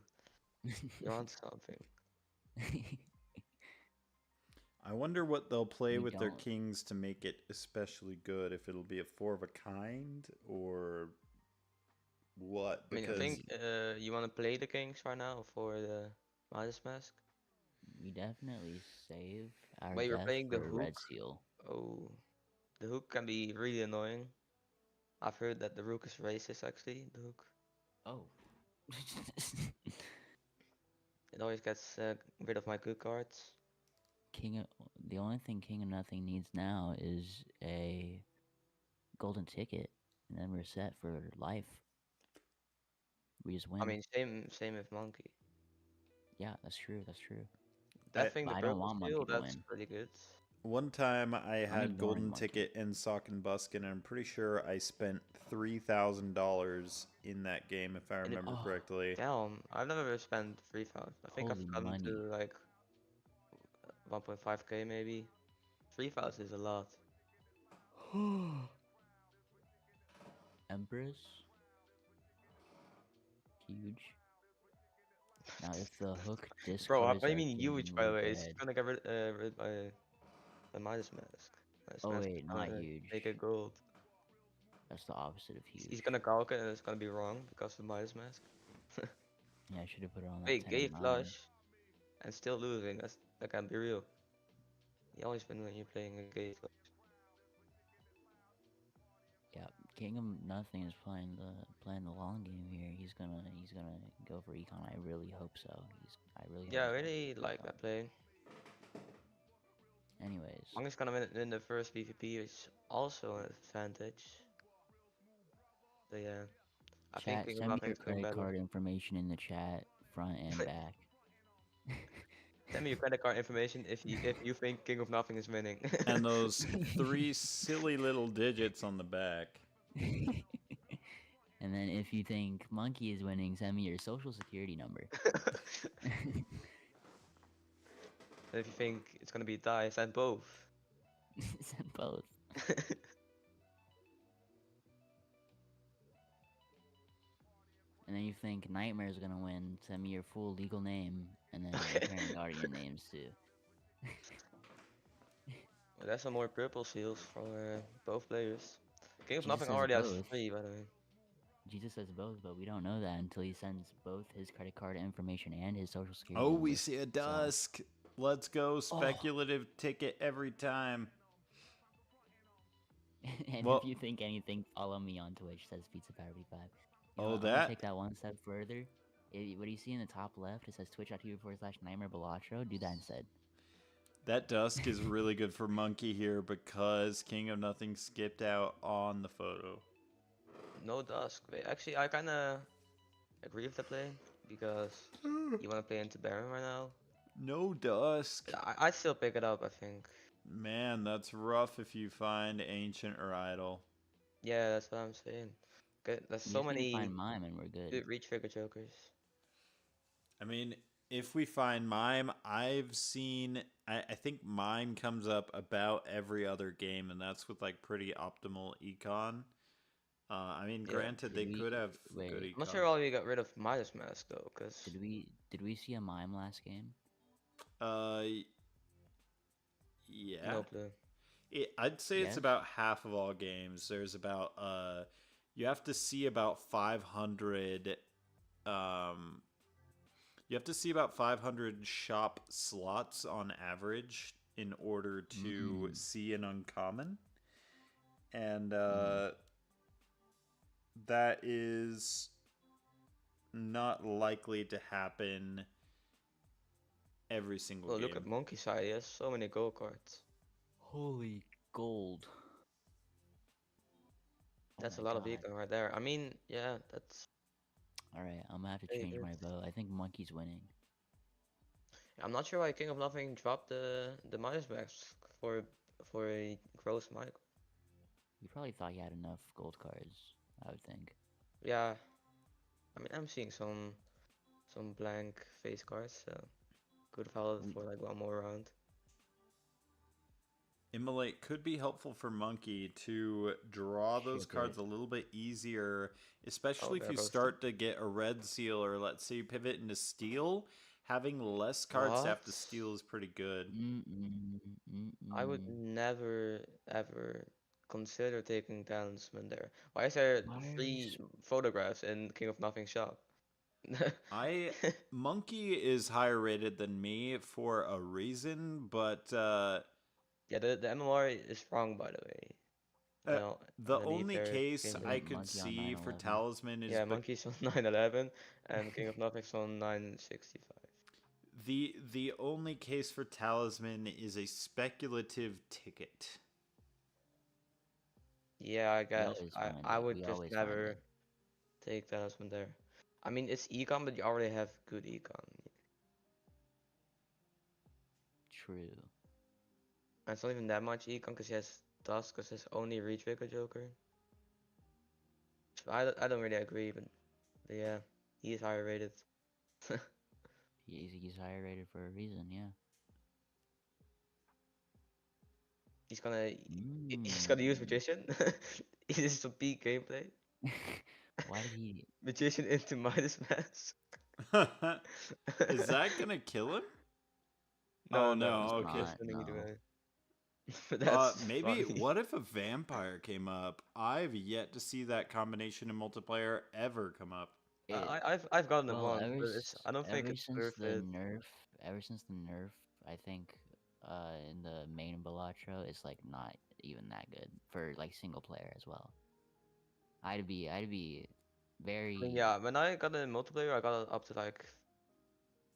Speaker 5: You're on something.
Speaker 6: I wonder what they'll play
Speaker 4: You
Speaker 6: with their
Speaker 4: don't.
Speaker 6: kings to make it especially good. If it'll be a 4 of a kind or what?
Speaker 5: I mean, I
Speaker 6: Because
Speaker 5: think you want to play the kings right now for the Midas Mask.
Speaker 4: We definitely save our
Speaker 5: Wait, you're
Speaker 4: death
Speaker 5: playing the
Speaker 4: for Red
Speaker 5: hook?
Speaker 4: Seal.
Speaker 5: Oh, the hook can be really annoying. I've heard that the rook is racist actually, the hook.
Speaker 4: Oh.
Speaker 5: It always gets rid of my good cards.
Speaker 4: The only thing King of Nothing needs now is a golden ticket, and then we're set for life. We just win.
Speaker 5: I mean, same with Monkey.
Speaker 4: Yeah, that's true. That's true.
Speaker 5: That thing,
Speaker 4: But
Speaker 5: the
Speaker 4: I don't
Speaker 5: purple
Speaker 4: want
Speaker 5: seal,
Speaker 4: Monkey to
Speaker 5: that's
Speaker 4: win.
Speaker 5: pretty good.
Speaker 6: one time I had
Speaker 4: ignoring
Speaker 6: golden
Speaker 4: Monkey.
Speaker 6: ticket in Sock and Buskin, and I'm pretty sure I spent $3,000 in that game if I remember
Speaker 4: Oh.
Speaker 6: correctly.
Speaker 5: Damn, I've never spent 3,000. I think
Speaker 4: Holy
Speaker 5: I've gotten
Speaker 4: money.
Speaker 5: to like 1.5k maybe. 3,000 is a lot.
Speaker 4: Empress. Huge. Now if the hook discards
Speaker 5: Bro, what do you
Speaker 4: our
Speaker 5: mean
Speaker 4: king,
Speaker 5: huge by the
Speaker 4: we're
Speaker 5: way? It's
Speaker 4: dead.
Speaker 5: gonna get rid by the Midas Mask. Midas
Speaker 4: Oh
Speaker 5: Mask
Speaker 4: wait,
Speaker 5: is
Speaker 4: not
Speaker 5: gonna
Speaker 4: huge.
Speaker 5: Make it gold.
Speaker 4: That's the opposite of
Speaker 5: He's
Speaker 4: huge.
Speaker 5: gonna calc it and it's gonna be wrong because of the Midas Mask.
Speaker 4: Yeah, I should have put it on that
Speaker 5: Wait,
Speaker 4: 10
Speaker 5: gay
Speaker 4: and 9.
Speaker 5: flush and still losing. That can't be real. You always win when you're playing a gay flush.
Speaker 4: Yeah, King of Nothing is playing the long game here. He's gonna go for econ. I really hope so. I really hope
Speaker 5: Yeah, I
Speaker 4: he's going
Speaker 5: really
Speaker 4: for
Speaker 5: like
Speaker 4: econ.
Speaker 5: that play.
Speaker 4: Anyways,
Speaker 5: Long is gonna win the first PvP, which is also an advantage. So yeah, I think
Speaker 4: chat,
Speaker 5: King of
Speaker 4: send me
Speaker 5: Nothing
Speaker 4: your
Speaker 5: is going
Speaker 4: credit
Speaker 5: better.
Speaker 4: card information in the chat, front and back.
Speaker 5: Send me your credit card information if you think King of Nothing is winning.
Speaker 6: And those 3 silly little digits on the back.
Speaker 4: And then if you think Monkey is winning, send me your social security number.
Speaker 5: And if you think it's gonna be a tie, send both.
Speaker 4: Send both. And then you think Nightmare is gonna win, send me your full legal name, and then your parent guardian names too.
Speaker 5: Well, there's some more purple seals for both players. King of
Speaker 4: Jesus
Speaker 5: Nothing
Speaker 4: says
Speaker 5: already has
Speaker 4: both.
Speaker 5: 3, by the way.
Speaker 4: Jesus says both, but we don't know that until he sends both his credit card information and his social security
Speaker 6: Oh,
Speaker 4: number.
Speaker 6: we see a dusk.
Speaker 2: Let's go. Speculative ticket every time.
Speaker 4: And
Speaker 2: Well-
Speaker 4: if you think anything, follow me on Twitch, says Pizza Power 5.
Speaker 2: Oh,
Speaker 4: I'm gonna
Speaker 2: that?
Speaker 4: take that one step further. What do you see in the top left? It says twitch.tv/Nightmare Balatro. Do that instead.
Speaker 2: That dusk is really good for Monkey here because King of Nothing skipped out on the photo.
Speaker 5: No dusk. Wait, actually, I kind of agree with the play because you want to play into Baron right now.
Speaker 2: No dusk.
Speaker 5: I'd still pick it up, I think.
Speaker 2: Man, that's rough if you find Ancient or Idol.
Speaker 5: Yeah, that's what I'm saying. Okay, there's
Speaker 4: We
Speaker 5: so
Speaker 4: just need to
Speaker 5: many
Speaker 4: find Mime and we're good.
Speaker 5: good reach trigger jokers.
Speaker 2: I mean, if we find Mime, I've seen... I think Mime comes up about every other game, and that's with, like, pretty optimal econ. I mean,
Speaker 5: Yeah.
Speaker 2: granted, they could have good econ.
Speaker 5: I'm not sure why we got rid of Midas Mask though, because
Speaker 4: Did we see a Mime last game?
Speaker 2: Yeah.
Speaker 5: no clue.
Speaker 2: I'd say it's
Speaker 4: Yes?
Speaker 2: about half of all games. There's about you have to see about 500 you have to see about 500 shop slots on average in order to see an uncommon. And that is not likely to happen every single
Speaker 5: Oh,
Speaker 2: game.
Speaker 5: look at Monkey Side. He has so many gold cards.
Speaker 4: Holy gold.
Speaker 5: That's
Speaker 4: Oh
Speaker 5: a
Speaker 4: my
Speaker 5: lot of
Speaker 4: God.
Speaker 5: econ right there. I mean, yeah, that's.
Speaker 4: Alright, I'm gonna have to
Speaker 5: Hey,
Speaker 4: change my
Speaker 5: dude.
Speaker 4: vote. I think Monkey's winning.
Speaker 5: I'm not sure why King of Nothing dropped the Midas Mask for a gross mic.
Speaker 4: You probably thought he had enough gold cards, I would think.
Speaker 5: Yeah, I mean, I'm seeing some blank face cards, so could follow it for like one more round.
Speaker 2: Immolate could be helpful for Monkey to draw those
Speaker 4: Ship
Speaker 2: cards
Speaker 4: it.
Speaker 2: a little bit easier, especially if
Speaker 5: there
Speaker 2: you
Speaker 5: goes
Speaker 2: start to get a red seal or let's say you pivot into steel. Having less cards to have to
Speaker 5: What?
Speaker 2: steal is pretty good.
Speaker 5: I would never ever consider taking Talisman there. Why is there
Speaker 4: Why are you
Speaker 5: 3 photographs in King of Nothing shop?
Speaker 2: Monkey is higher rated than me for a reason, but
Speaker 5: Yeah, the MMR is wrong, by the way.
Speaker 2: the
Speaker 5: Underneath
Speaker 2: only
Speaker 5: their
Speaker 2: case
Speaker 5: game
Speaker 2: I
Speaker 5: link.
Speaker 2: could
Speaker 4: Monkey on
Speaker 2: see for
Speaker 4: 9/11.
Speaker 2: Talisman is
Speaker 5: Yeah, Monkey's on 911 and King of Nothing's on 965.
Speaker 2: the only case for Talisman is a speculative ticket.
Speaker 5: Yeah, I guess.
Speaker 4: always
Speaker 5: I,
Speaker 4: find
Speaker 5: I
Speaker 4: it.
Speaker 5: would
Speaker 4: We
Speaker 5: just
Speaker 4: always find
Speaker 5: never
Speaker 4: it.
Speaker 5: take Talisman there. I mean, it's econ, but you already have good econ.
Speaker 4: True.
Speaker 5: And it's not even that much econ because he has Dusk because his only retrigger Joker. So I don't really agree, but yeah, he is higher rated.
Speaker 4: He's higher rated for a reason, yeah.
Speaker 5: He's gonna use Magician. Is this some peak gameplay?
Speaker 4: Why did he...
Speaker 5: Magician into Midas Mask.
Speaker 2: Is that gonna kill him?
Speaker 5: No,
Speaker 2: Oh, no,
Speaker 5: it's
Speaker 2: okay.
Speaker 5: just winning
Speaker 4: no.
Speaker 5: either way. But that's
Speaker 2: Maybe
Speaker 5: funny.
Speaker 2: what if a vampire came up? I've yet to see that combination in multiplayer ever come up.
Speaker 5: I've gotten it
Speaker 4: Well,
Speaker 5: once, but it's I don't think
Speaker 4: ever
Speaker 5: it's
Speaker 4: since
Speaker 5: worth
Speaker 4: the
Speaker 5: it.
Speaker 4: nerf, I think in the main Balatro, it's like not even that good for like single player as well. I'd be very
Speaker 5: I mean, yeah, when I got it in multiplayer, I got it up to like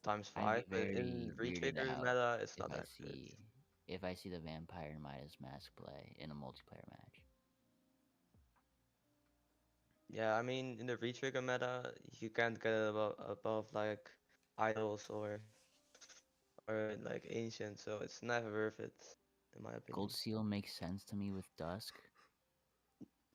Speaker 5: times
Speaker 4: I'd
Speaker 5: 5,
Speaker 4: be
Speaker 5: but
Speaker 4: very
Speaker 5: in
Speaker 4: weirded
Speaker 5: retrigger
Speaker 4: out
Speaker 5: meta, it's
Speaker 4: if
Speaker 5: not
Speaker 4: I
Speaker 5: that good.
Speaker 4: see the vampire and Midas Mask play in a multiplayer match.
Speaker 5: Yeah, I mean, in the retrigger meta, you can't get it above like idols or like ancient, so it's never worth it, in my opinion.
Speaker 4: Gold Seal makes sense to me with Dusk.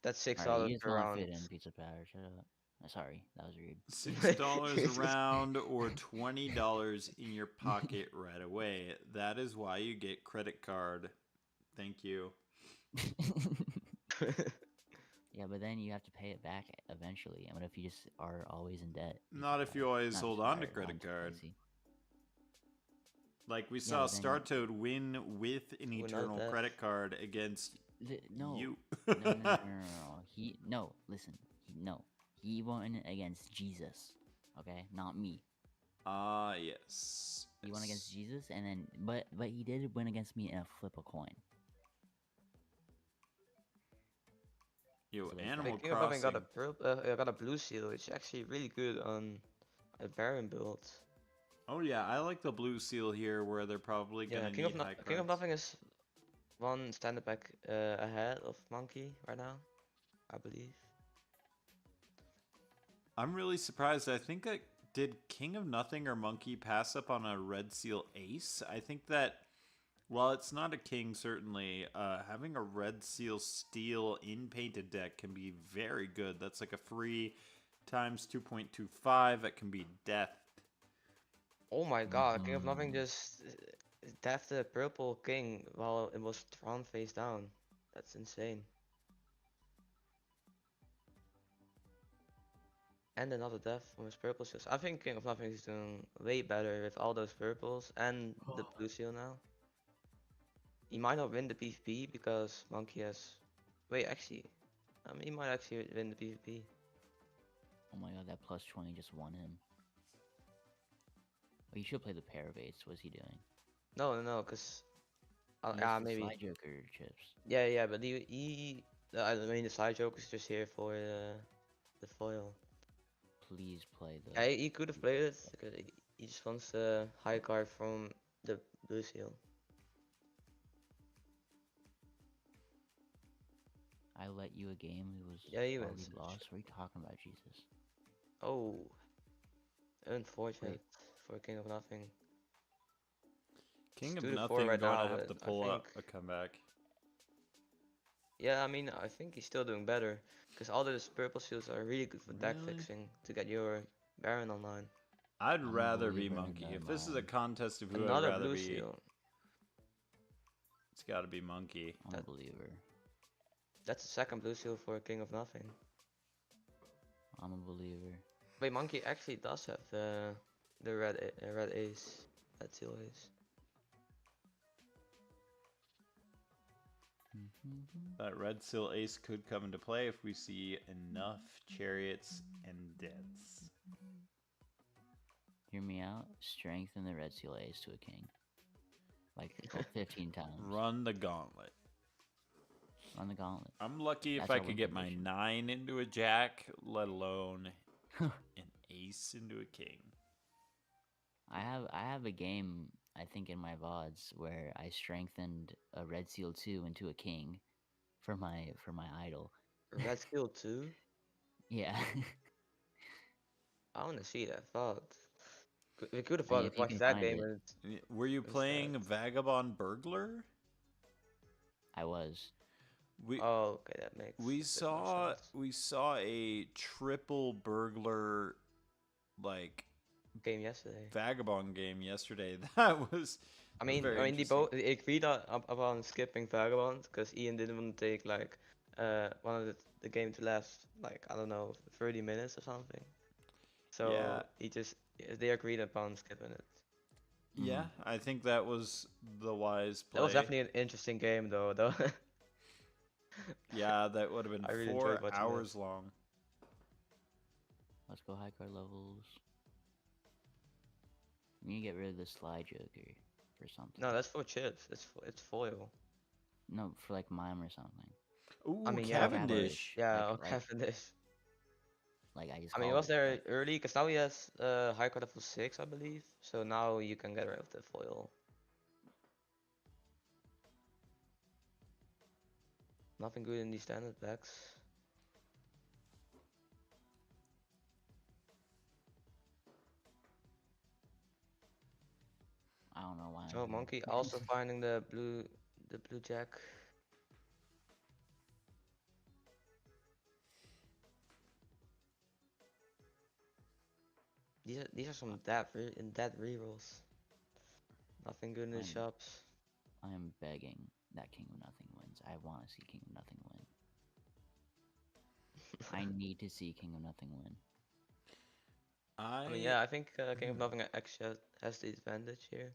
Speaker 5: That's $6
Speaker 4: Alright, you just
Speaker 5: per
Speaker 4: don't
Speaker 5: round.
Speaker 4: fit in Pizza Power. Shut up. Sorry, that was rude.
Speaker 2: $6 a round or $20 in your pocket right away. That is why you get credit card. Thank you.
Speaker 4: Yeah, but then you have to pay it back eventually. And what if you just are always in debt?
Speaker 2: Not if you always hold on to credit
Speaker 4: I'm
Speaker 2: card.
Speaker 4: spicy.
Speaker 2: Like we
Speaker 4: Yeah,
Speaker 2: saw
Speaker 4: but then-
Speaker 2: Startoad win with an
Speaker 5: We're not
Speaker 2: eternal
Speaker 5: dead.
Speaker 2: credit card against
Speaker 4: No.
Speaker 2: you.
Speaker 4: No. Listen. He won against Jesus. Okay, not me.
Speaker 2: Ah, yes.
Speaker 4: He won against Jesus, and then but he did win against me in a flip a coin.
Speaker 2: Yo,
Speaker 4: So there's
Speaker 2: Animal
Speaker 5: King of Nothing got a
Speaker 2: Crossing.
Speaker 5: got a blue seal, which is actually really good on a Baron build.
Speaker 2: Oh yeah, I like the blue seal here, where they're probably
Speaker 5: Yeah,
Speaker 2: gonna need high
Speaker 5: King of
Speaker 2: cards.
Speaker 5: Nothing is one standard back ahead of Monkey right now, I believe.
Speaker 2: I'm really surprised. I think that did King of Nothing or Monkey pass up on a red seal ace? I think that while it's not a king, certainly having a red seal steel in painted deck can be very good. That's like a free times 2.25. It can be death.
Speaker 5: Oh my god, King of Nothing
Speaker 4: Mhm.
Speaker 5: just deathed the purple king while it was drawn face down. That's insane. And another death from his purple seals. I think King of Nothing is doing way better with all those purples and the blue seal now. He might not win the PvP because Monkey has... Wait, actually... he might actually win the PvP.
Speaker 4: Oh my god, that plus 20 just won him. Well, he should play the pair of eights. What's he doing?
Speaker 5: No, because...
Speaker 4: He has the
Speaker 5: maybe...
Speaker 4: Sly Joker chips.
Speaker 5: Yeah, but I mean, the side joke is just here for the foil.
Speaker 4: Please play the...
Speaker 5: Yeah, he could have played it, because he just wants a high card from the blue seal.
Speaker 4: I let you a game. It was
Speaker 5: Yeah, he
Speaker 4: we
Speaker 5: wins.
Speaker 4: lost. What are you talking about, Jesus?
Speaker 5: Oh, unfortunate for King of Nothing.
Speaker 2: King
Speaker 5: It's
Speaker 2: of
Speaker 5: 2-4
Speaker 2: Nothing
Speaker 5: right
Speaker 2: going
Speaker 5: now,
Speaker 2: to have to
Speaker 5: but I
Speaker 2: pull up
Speaker 5: think...
Speaker 2: a comeback.
Speaker 5: Yeah, I mean, I think he's still doing better, because all those purple seals are really good for deck
Speaker 2: Really?
Speaker 5: fixing to get your Baron online.
Speaker 2: I'd
Speaker 4: I'm a
Speaker 2: rather be
Speaker 4: believer in
Speaker 2: Monkey. If
Speaker 4: them.
Speaker 2: this is a contest of who I'd
Speaker 5: Another
Speaker 2: rather
Speaker 5: blue
Speaker 2: be,
Speaker 5: seal.
Speaker 2: it's got to be Monkey.
Speaker 4: I'm a believer.
Speaker 5: That's the second blue seal for King of Nothing.
Speaker 4: I'm a believer.
Speaker 5: Wait, Monkey actually does have the red ace, red seal ace.
Speaker 2: That red seal ace could come into play if we see enough chariots and deaths.
Speaker 4: Hear me out. Strengthen the red seal ace to a king. Like 15 times.
Speaker 2: Run the gauntlet.
Speaker 4: Run the gauntlet.
Speaker 2: I'm lucky if
Speaker 4: That's
Speaker 2: I
Speaker 4: our
Speaker 2: could
Speaker 4: win
Speaker 2: get my
Speaker 4: condition.
Speaker 2: 9 into a jack, let alone an ace into a king.
Speaker 4: I have a game, I think, in my VODs where I strengthened a red seal 2 into a king for my idol.
Speaker 5: Red seal 2?
Speaker 4: Yeah.
Speaker 5: I wanna see that. Fuck. We could have
Speaker 4: Hey, if you
Speaker 5: watched
Speaker 4: can
Speaker 5: that
Speaker 4: find
Speaker 5: game
Speaker 4: it.
Speaker 2: Were you playing
Speaker 5: instead.
Speaker 2: Vagabond Burglar?
Speaker 4: I was.
Speaker 2: We
Speaker 5: Oh, okay, that makes
Speaker 2: we
Speaker 5: a bit more
Speaker 2: saw
Speaker 5: sense.
Speaker 2: we saw a triple burglar like
Speaker 5: Game yesterday.
Speaker 2: Vagabond game yesterday. That was very
Speaker 5: they
Speaker 2: interesting.
Speaker 5: they agreed upon skipping Vagabond because Ian didn't want to take like one of the game to last like I don't know 30 minutes or something. So
Speaker 2: Yeah.
Speaker 5: they agreed upon skipping it.
Speaker 2: Yeah, I think that was the wise
Speaker 5: That was
Speaker 2: play.
Speaker 5: definitely an interesting game though.
Speaker 2: Yeah, that would have been
Speaker 5: I really enjoyed
Speaker 2: 4
Speaker 5: watching
Speaker 2: hours
Speaker 5: that.
Speaker 2: long.
Speaker 4: Let's go high card levels. We need to get rid of the Sly Joker for something.
Speaker 5: No, that's for chips. It's foil.
Speaker 4: No, for like mime or something.
Speaker 2: Ooh,
Speaker 5: I mean, yeah,
Speaker 2: Cavendish.
Speaker 5: Yeah,
Speaker 4: Like-
Speaker 5: Cavendish.
Speaker 4: Like I just
Speaker 5: I mean, he
Speaker 4: called
Speaker 5: was
Speaker 4: it.
Speaker 5: there early because now he has high card level 6, I believe. So now you can get rid of the foil. Nothing good in these standard decks.
Speaker 4: I don't know why.
Speaker 5: Oh,
Speaker 4: I'm here.
Speaker 5: Monkey also finding the blue jack. These are some dead rerolls. Nothing good in the
Speaker 4: I'm-
Speaker 5: shops.
Speaker 4: I am begging that King of Nothing wins. I want to see King of Nothing win. I need to see King of Nothing win.
Speaker 5: I mean, yeah, I think King of Nothing actually has the advantage here.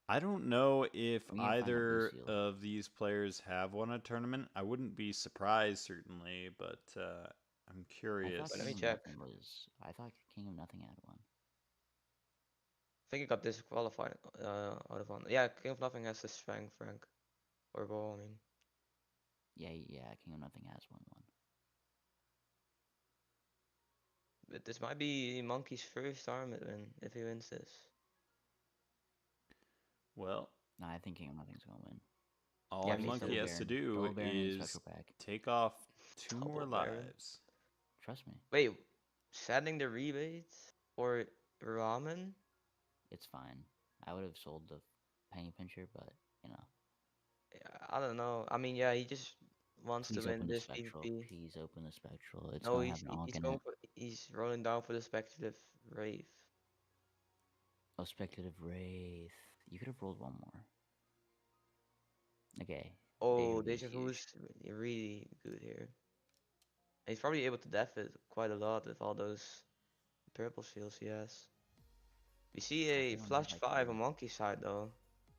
Speaker 2: I don't know if
Speaker 4: We need to find a blue
Speaker 2: either
Speaker 4: seal.
Speaker 2: of these players have won a tournament. I wouldn't be surprised, certainly, but I'm
Speaker 4: I
Speaker 2: curious.
Speaker 4: thought
Speaker 5: Let me
Speaker 4: King of
Speaker 5: check.
Speaker 4: Nothing was. I thought King of Nothing had one.
Speaker 5: think he got disqualified out of one. Yeah, King of Nothing has the strength rank. Or ball, I mean.
Speaker 4: Yeah, King of Nothing has 1-1.
Speaker 5: But this might be Monkey's first tournament win if he wins this.
Speaker 6: Well,
Speaker 4: Nah, I think King of Nothing's gonna win.
Speaker 6: all
Speaker 5: Yeah,
Speaker 4: Actually,
Speaker 5: me
Speaker 6: Monkey
Speaker 5: too.
Speaker 6: has to
Speaker 4: Double
Speaker 6: do
Speaker 4: Baron and
Speaker 6: is
Speaker 4: Spectral Pack.
Speaker 6: take off 2 more
Speaker 5: Double Baron.
Speaker 6: lives.
Speaker 4: Trust me,
Speaker 5: Wait, sending the rebates for ramen?
Speaker 4: it's fine. I would have sold the Penny Pincher, but you know.
Speaker 5: Yeah, I don't know. I mean, yeah, he just wants to
Speaker 4: Please
Speaker 5: win
Speaker 4: open the
Speaker 5: this
Speaker 4: Spectral.
Speaker 5: PvP.
Speaker 4: Please open the Spectral. It's
Speaker 5: No,
Speaker 4: gonna
Speaker 5: he's
Speaker 4: have an Ankh
Speaker 5: he's
Speaker 4: in
Speaker 5: going
Speaker 4: it.
Speaker 5: for he's rolling down for the speculative Wraith.
Speaker 4: Oh, Speculative Wraith. You could have rolled one more. Okay.
Speaker 5: Oh,
Speaker 4: Vu's
Speaker 5: Deja
Speaker 4: huge.
Speaker 5: Vu's really good here. And he's probably able to def it quite a lot with all those purple shields he has. We see
Speaker 4: I
Speaker 5: a
Speaker 4: think I'm
Speaker 5: flash
Speaker 4: like
Speaker 5: 5 on Monkey side though.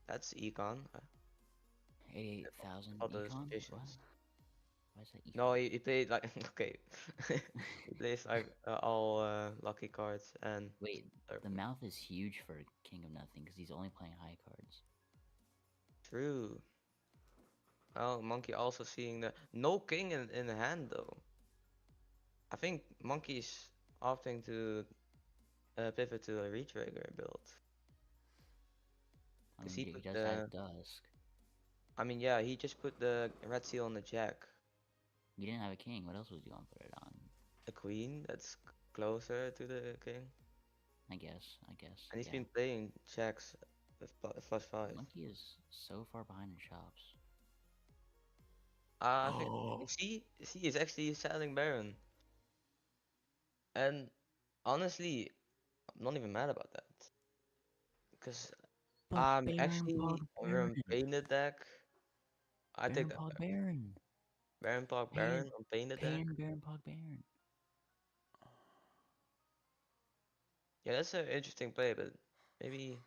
Speaker 5: That's Econ.
Speaker 4: 88,000
Speaker 5: All those
Speaker 4: econ. What?
Speaker 5: magicians.
Speaker 4: Why is that econ?
Speaker 5: No, he played like okay. He plays like all lucky cards and
Speaker 4: Wait,
Speaker 5: uh,
Speaker 4: the mouth is huge for King of Nothing because he's only playing high cards.
Speaker 5: true. Oh, Monkey also seeing the no king in the hand though. I think Monkey's opting to pivot to a retrigger build.
Speaker 4: I
Speaker 5: Cause
Speaker 4: mean,
Speaker 5: he
Speaker 4: he
Speaker 5: put
Speaker 4: does
Speaker 5: the,
Speaker 4: have Dusk.
Speaker 5: I mean yeah, he just put the red seal on the jack.
Speaker 4: You didn't have a king. What else was you gonna put it on?
Speaker 5: A queen that's closer to the king.
Speaker 4: I guess.
Speaker 5: And he's
Speaker 4: Yeah.
Speaker 5: been playing checks with flush 5.
Speaker 4: Monkey is so far behind in shops.
Speaker 5: I think, see, he's actually selling Baron. And honestly, I'm not even mad about that. Because
Speaker 4: But
Speaker 5: I'm
Speaker 4: Baron
Speaker 5: actually
Speaker 4: Pog
Speaker 5: on
Speaker 4: Baron.
Speaker 5: painted deck. I take
Speaker 4: Baron
Speaker 5: that
Speaker 4: Pog
Speaker 5: back.
Speaker 4: Baron.
Speaker 5: Baron Pog
Speaker 4: Pain.
Speaker 5: Baron on painted deck.
Speaker 4: Pain Baron Pog Baron.
Speaker 5: Yeah, that's an interesting play, but maybe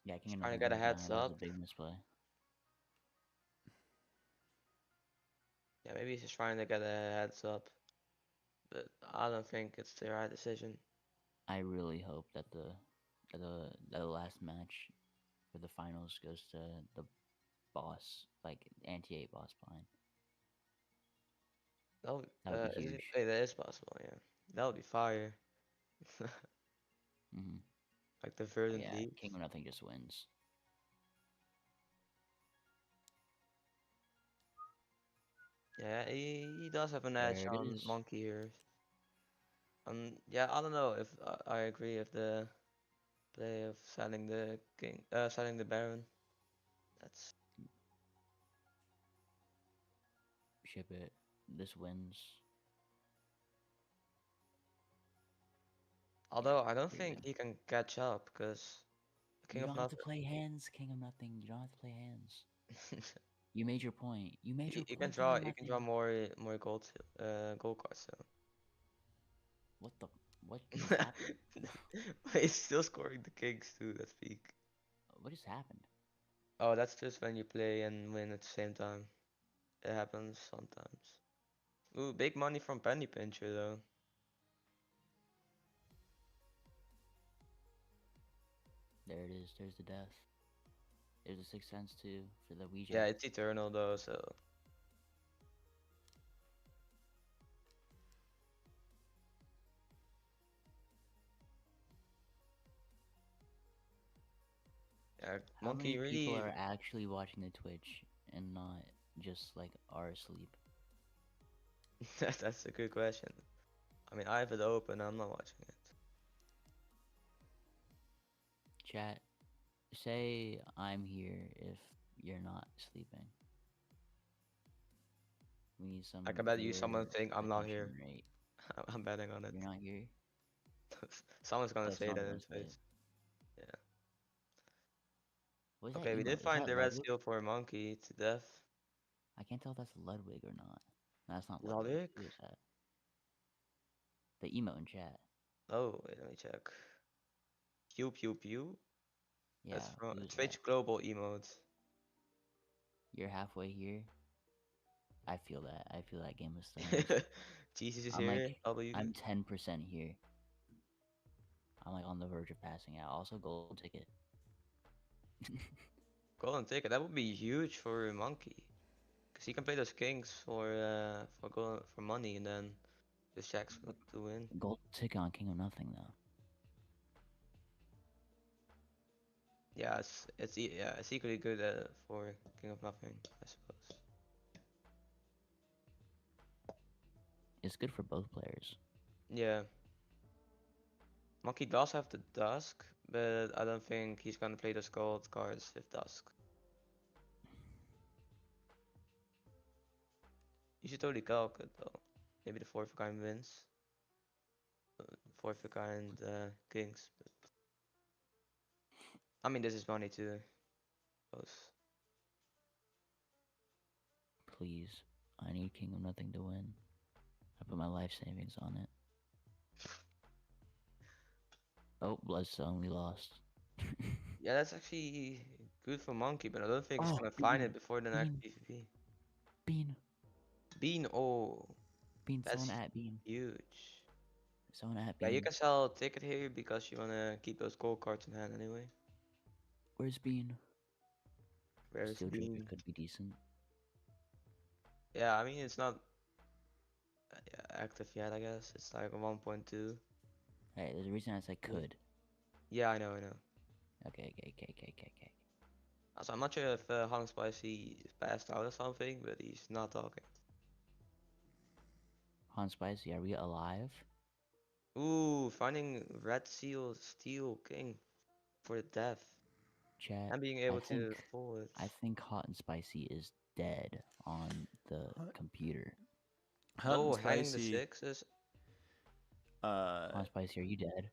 Speaker 4: Yeah,
Speaker 5: he's
Speaker 4: King of
Speaker 5: trying to
Speaker 4: Nothing
Speaker 5: get a
Speaker 4: wins now.
Speaker 5: heads
Speaker 4: That was a
Speaker 5: up.
Speaker 4: big misplay.
Speaker 5: Yeah, maybe he's just trying to get a heads up. But I don't think it's the right decision.
Speaker 4: I really hope that the last match for the finals goes to the boss, like anti-8 boss blind.
Speaker 5: That would,
Speaker 4: That would be
Speaker 5: is it,
Speaker 4: huge.
Speaker 5: hey, that is possible, yeah. That would be fire.
Speaker 4: Hmm.
Speaker 5: Like the Verdant
Speaker 4: Yeah,
Speaker 5: League.
Speaker 4: King of Nothing just wins.
Speaker 5: Yeah, he does have an edge
Speaker 4: There it
Speaker 5: on
Speaker 4: is.
Speaker 5: Monkey here. Yeah, I don't know if I agree with the play of selling the king, selling the Baron. That's
Speaker 4: Ship it. This wins.
Speaker 5: although I don't
Speaker 4: Pretty
Speaker 5: think
Speaker 4: good.
Speaker 5: he can catch up because
Speaker 4: You
Speaker 5: King of
Speaker 4: don't have to
Speaker 5: Nothing.
Speaker 4: play hands, King of Nothing. You don't have to play hands. You made your point. You made your
Speaker 5: You can
Speaker 4: point, King
Speaker 5: draw
Speaker 4: of
Speaker 5: you can draw
Speaker 4: Nothing.
Speaker 5: more gold cards
Speaker 4: What the? What just
Speaker 5: so.
Speaker 4: happened?
Speaker 5: He's still scoring the kings too. That's peak.
Speaker 4: What just happened?
Speaker 5: Oh, that's just when you play and win at the same time. It happens sometimes. Ooh, big money from Penny Pincher though.
Speaker 4: There it is. There's the death. There's a Sixth Sense too for the Ouija.
Speaker 5: Yeah, it's eternal though, so yeah,
Speaker 4: How many
Speaker 5: Monkey
Speaker 4: people
Speaker 5: really.
Speaker 4: are actually watching the Twitch and not just like are asleep?
Speaker 5: That's a good question. I mean, I have it open. I'm not watching it.
Speaker 4: Chat, say I'm here if you're not sleeping. We need some
Speaker 5: I can bet you someone
Speaker 4: viewer
Speaker 5: think I'm not
Speaker 4: attention
Speaker 5: here.
Speaker 4: rate.
Speaker 5: I'm betting on it.
Speaker 4: You're not here?
Speaker 5: Someone's gonna
Speaker 4: Oh,
Speaker 5: say that
Speaker 4: someone's
Speaker 5: in
Speaker 4: gonna say it.
Speaker 5: space. Yeah.
Speaker 4: What is that
Speaker 5: Okay, we did
Speaker 4: emote? Is
Speaker 5: find
Speaker 4: that
Speaker 5: the red
Speaker 4: Ludwig?
Speaker 5: seal for a monkey to death.
Speaker 4: I can't tell if that's Ludwig or not. No, that's not Ludwig.
Speaker 5: Logic?
Speaker 4: Who is that? The emote in chat.
Speaker 5: Oh, wait, let me check. Pew pew pew. That's
Speaker 4: Yeah,
Speaker 5: from
Speaker 4: who is that?
Speaker 5: Twitch Global emote.
Speaker 4: You're halfway here. I feel that. I feel that Game of Stones.
Speaker 5: Jesus is
Speaker 4: I'm
Speaker 5: here.
Speaker 4: like,
Speaker 5: W.
Speaker 4: I'm 10% here. I'm like on the verge of passing out. Also, gold ticket.
Speaker 5: Golden ticket. That would be huge for Monkey, cause he can play those kings for money and then the jacks to win.
Speaker 4: Gold ticket on King of Nothing though.
Speaker 5: Yeah, it's equally good for King of Nothing, I suppose.
Speaker 4: It's good for both players.
Speaker 5: Yeah. Monkey does have the Dusk, but I don't think he's gonna play those gold cards with Dusk. You should totally calc it though. Maybe the fourth of kind wins. Fourth of kind kings. But... I mean, this is money too. Suppose.
Speaker 4: Please, I need King of Nothing to win. I put my life savings on it. Oh, Bloodstone, we lost.
Speaker 5: Yeah, that's actually good for Monkey, but I don't think he's
Speaker 4: Oh,
Speaker 5: gonna find
Speaker 4: Bean,
Speaker 5: it before the next
Speaker 4: Bean.
Speaker 5: PvP.
Speaker 4: Bean.
Speaker 5: Bean, oh,
Speaker 4: Bean,
Speaker 5: that's
Speaker 4: someone at Bean.
Speaker 5: huge.
Speaker 4: Someone at
Speaker 5: Yeah,
Speaker 4: Bean.
Speaker 5: you can sell a ticket here because you wanna keep those gold cards in hand anyway.
Speaker 4: Where's Bean?
Speaker 5: Where's
Speaker 4: Steel Draper
Speaker 5: Bean?
Speaker 4: could be decent.
Speaker 5: Yeah, I mean it's not yeah, active yet. I guess it's like a 1.2.
Speaker 4: Hey, there's a reason I said could.
Speaker 5: Yeah, I know, I know.
Speaker 4: Okay.
Speaker 5: Also, I'm not sure if Hot and Spicy is passed out or something, but he's not talking.
Speaker 4: Han Spicy, are we alive?
Speaker 5: Ooh, finding Red Seal Steel King for the death
Speaker 4: Chat.
Speaker 5: and being able to pull it.
Speaker 4: I think Hot and Spicy is dead on the computer.
Speaker 6: Hot and
Speaker 5: No, hanging the
Speaker 6: Spicy.
Speaker 5: sixes.
Speaker 4: Hot and Spicy, are you dead?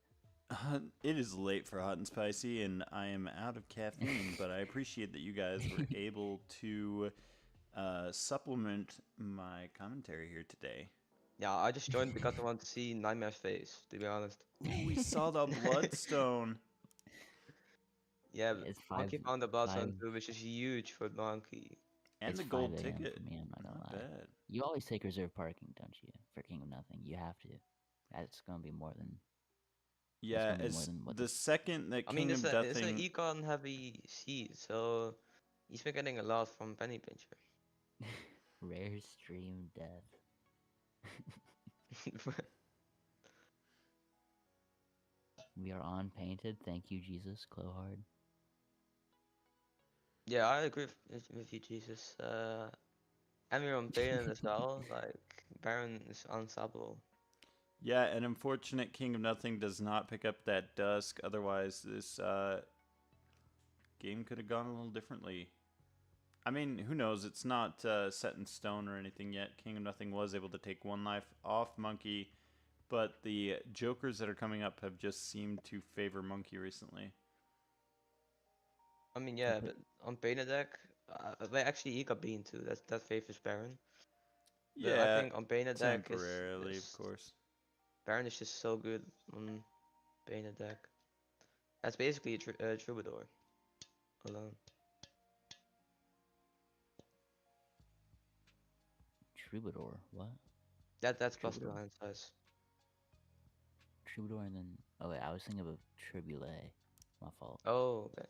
Speaker 6: It is late for Hot and Spicy, and I am out of caffeine, but I appreciate that you guys were able to supplement my commentary here today.
Speaker 5: Yeah, I just joined because I want to see Nightmare's face, to be honest.
Speaker 6: Ooh, we saw the Bloodstone.
Speaker 5: Yeah,
Speaker 4: It's
Speaker 5: Monkey
Speaker 4: five-
Speaker 5: found the Bloodstone
Speaker 4: five-
Speaker 5: too, which is huge for Monkey.
Speaker 6: And
Speaker 4: It's
Speaker 6: the gold
Speaker 4: 5 a.m.
Speaker 6: ticket.
Speaker 4: for me, I'm not gonna
Speaker 6: Not
Speaker 4: lie.
Speaker 6: bad.
Speaker 4: You always take reserved parking, don't you? For King of Nothing. You have to. That's gonna be more than
Speaker 6: Yeah,
Speaker 4: gonna be more
Speaker 6: as
Speaker 4: than what
Speaker 6: the second that
Speaker 5: I mean,
Speaker 6: King of
Speaker 5: it's an
Speaker 6: Nothing.
Speaker 5: econ heavy seed, so he's been getting a lot from Penny Pincher.
Speaker 4: rare stream death. We are on painted. Thank you, Jesus. Clohard.
Speaker 5: Yeah, I agree with you, Jesus. And we're on Baron as well. Like Baron is unstoppable.
Speaker 6: Yeah, an unfortunate King of Nothing does not pick up that Dusk. Otherwise, this game could have gone a little differently. I mean, who knows? It's not set in stone or anything yet. King of Nothing was able to take one life off Monkey, but the Jokers that are coming up have just seemed to favor Monkey recently.
Speaker 5: I mean, yeah, but on Beta deck, they actually he got Bean too. That favors Baron. But I
Speaker 6: Yeah,
Speaker 5: think on Beta deck
Speaker 6: temporarily, of course.
Speaker 5: Baron is just so good on Beta deck. That's basically a Troubadour alone.
Speaker 4: Troubadour. What?
Speaker 5: That's plus
Speaker 4: Troubadour.
Speaker 5: 2 hand size.
Speaker 4: Troubadour and then. Oh, wait. I was thinking of a Triboulet. My fault.
Speaker 5: Oh, okay.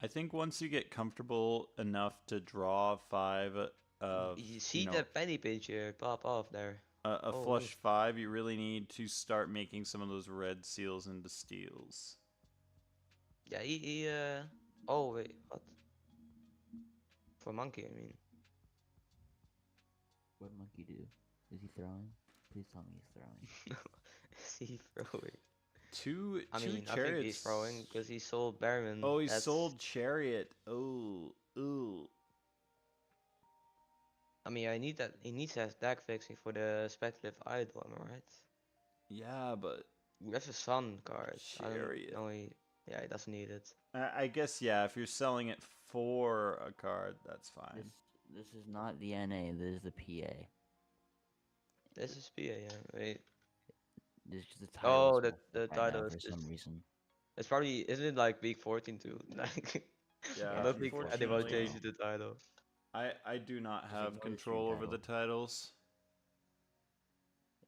Speaker 6: I think once you get comfortable enough to draw 5 of
Speaker 5: You see that Penny Pincher pop off there.
Speaker 6: a
Speaker 5: Oh,
Speaker 6: flush 5, you really need to start making some of those red seals into steals.
Speaker 5: Yeah, he oh wait, what? For Monkey, I mean.
Speaker 4: What did Monkey do? Is he throwing? Please tell me he's throwing.
Speaker 5: Is he throwing?
Speaker 6: Two
Speaker 5: I mean,
Speaker 6: chariots.
Speaker 5: I think he's throwing because he sold Baron.
Speaker 6: Oh, he
Speaker 5: That's-
Speaker 6: sold chariot. Oh, ooh.
Speaker 5: I mean, I need that. He needs to have deck fixing for the speculative idol, am I right?
Speaker 6: Yeah, but
Speaker 5: That's a sun card.
Speaker 6: Chariot.
Speaker 5: No, yeah, he doesn't need it.
Speaker 6: I guess yeah. If you're selling it for a card, that's fine.
Speaker 4: This is not the NA. This is the PA.
Speaker 5: This is PA, yeah. Wait,
Speaker 4: This is just the title.
Speaker 5: Oh,
Speaker 4: is
Speaker 5: the-
Speaker 4: messed
Speaker 5: the
Speaker 4: up right now
Speaker 5: title is
Speaker 4: for some
Speaker 5: just-
Speaker 4: reason.
Speaker 5: it's probably isn't it like week 14 too? Like,
Speaker 6: Yeah,
Speaker 5: I don't think anyone
Speaker 6: unfortunately,
Speaker 5: changes the title.
Speaker 6: I do not have
Speaker 4: ignore the
Speaker 6: control
Speaker 4: stream
Speaker 6: over the
Speaker 4: title.
Speaker 6: titles.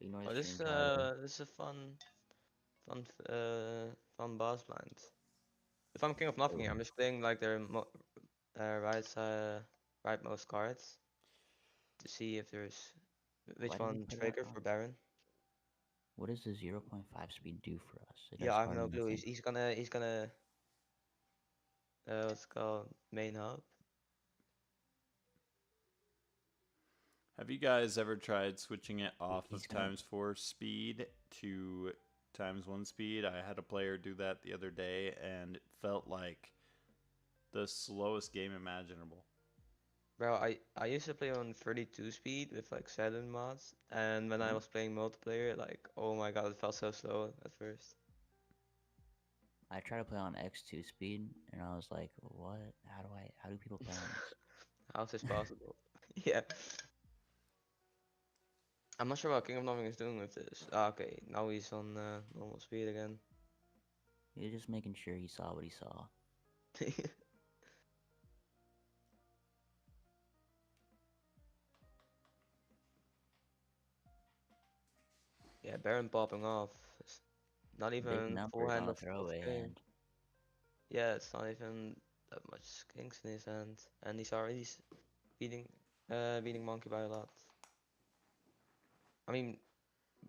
Speaker 4: Ignore
Speaker 5: Oh,
Speaker 4: the
Speaker 5: this
Speaker 4: stream title.
Speaker 5: this is a fun fun boss blinds. If I'm king of nothing, I'm just playing like their rightmost cards to see if there's
Speaker 4: Why
Speaker 5: which
Speaker 4: did he
Speaker 5: one
Speaker 4: put that
Speaker 5: trigger for
Speaker 4: on?
Speaker 5: Baron.
Speaker 4: What does the 0.5 speed do for us? It
Speaker 5: Yeah,
Speaker 4: does
Speaker 5: I have no
Speaker 4: hardly
Speaker 5: clue.
Speaker 4: nothing.
Speaker 5: He's gonna what's it called main hub.
Speaker 6: Have you guys ever tried switching it off
Speaker 4: He's
Speaker 6: of
Speaker 4: gonna.
Speaker 6: ×4 speed to ×1 speed? I had a player do that the other day, and it felt like the slowest game imaginable.
Speaker 5: Bro, I used to play on 32 speed with like 7 mods, and when I was playing multiplayer, like oh my god, it felt so slow at first.
Speaker 4: I tried to play on X2 speed, and I was like, "What? How do people play on this?"
Speaker 5: How's this possible? Yeah. I'm not sure what King of Nothing is doing with this. Ah, okay, now he's on normal speed again.
Speaker 4: He was just making sure he saw what he saw.
Speaker 5: Yeah, Baron popping off. It's not
Speaker 4: Big
Speaker 5: even full
Speaker 4: numbers
Speaker 5: hand
Speaker 4: on a
Speaker 5: of
Speaker 4: throwaway
Speaker 5: king.
Speaker 4: hand.
Speaker 5: Yeah, it's not even that much kings in his hand, and he's already beating beating Monkey by a lot. I mean,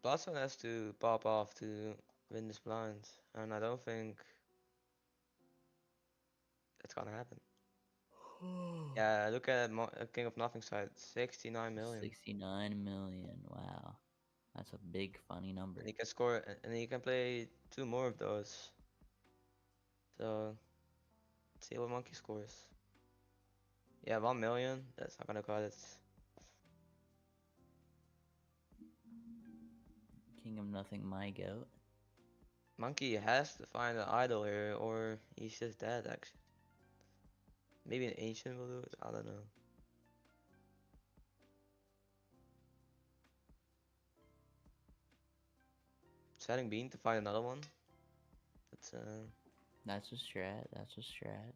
Speaker 5: Bloodstone has to pop off to win this blind, and I don't think it's gonna happen. Yeah, look at King of Nothing side, 69 million.
Speaker 4: 69 million. Wow, that's a big funny number.
Speaker 5: And he can score, and he can play 2 more of those. So, let's see what Monkey scores. Yeah, 1 million, that's not gonna cut it.
Speaker 4: King of Nothing, my goat.
Speaker 5: Monkey has to find an idol here, or he's just dead actually. Maybe an ancient will do it, I don't know. Setting Bean to find another one. That's
Speaker 4: That's a strat. That's a strat.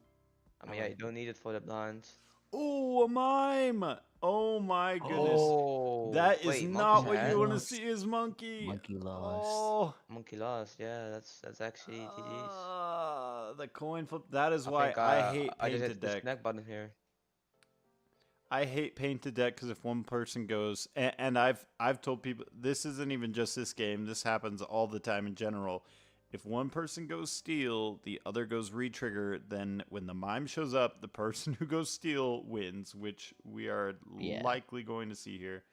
Speaker 5: I
Speaker 4: I
Speaker 5: mean, yeah, you
Speaker 4: like it.
Speaker 5: don't need it for the blind.
Speaker 6: Oh, a mime! Oh my goodness.
Speaker 5: Oh,
Speaker 6: That is
Speaker 5: wait, Monkey's
Speaker 6: not what
Speaker 5: ahead?
Speaker 6: you want to
Speaker 4: Lost.
Speaker 6: see as Monkey.
Speaker 4: Monkey lost.
Speaker 6: Oh.
Speaker 5: Monkey lost, yeah, that's actually GG's.
Speaker 6: The coin flip. That is
Speaker 5: I
Speaker 6: why
Speaker 5: think
Speaker 6: I hate
Speaker 5: I just hit
Speaker 6: painted
Speaker 5: the
Speaker 6: deck.
Speaker 5: disconnect button here.
Speaker 6: I hate painted deck because if one person goes, and I've told people this isn't even just this game. This happens all the time in general. If one person goes steal, the other goes retrigger. Then when the mime shows up, the person who goes steal wins, which we are
Speaker 4: Yeah.
Speaker 6: likely going to see here.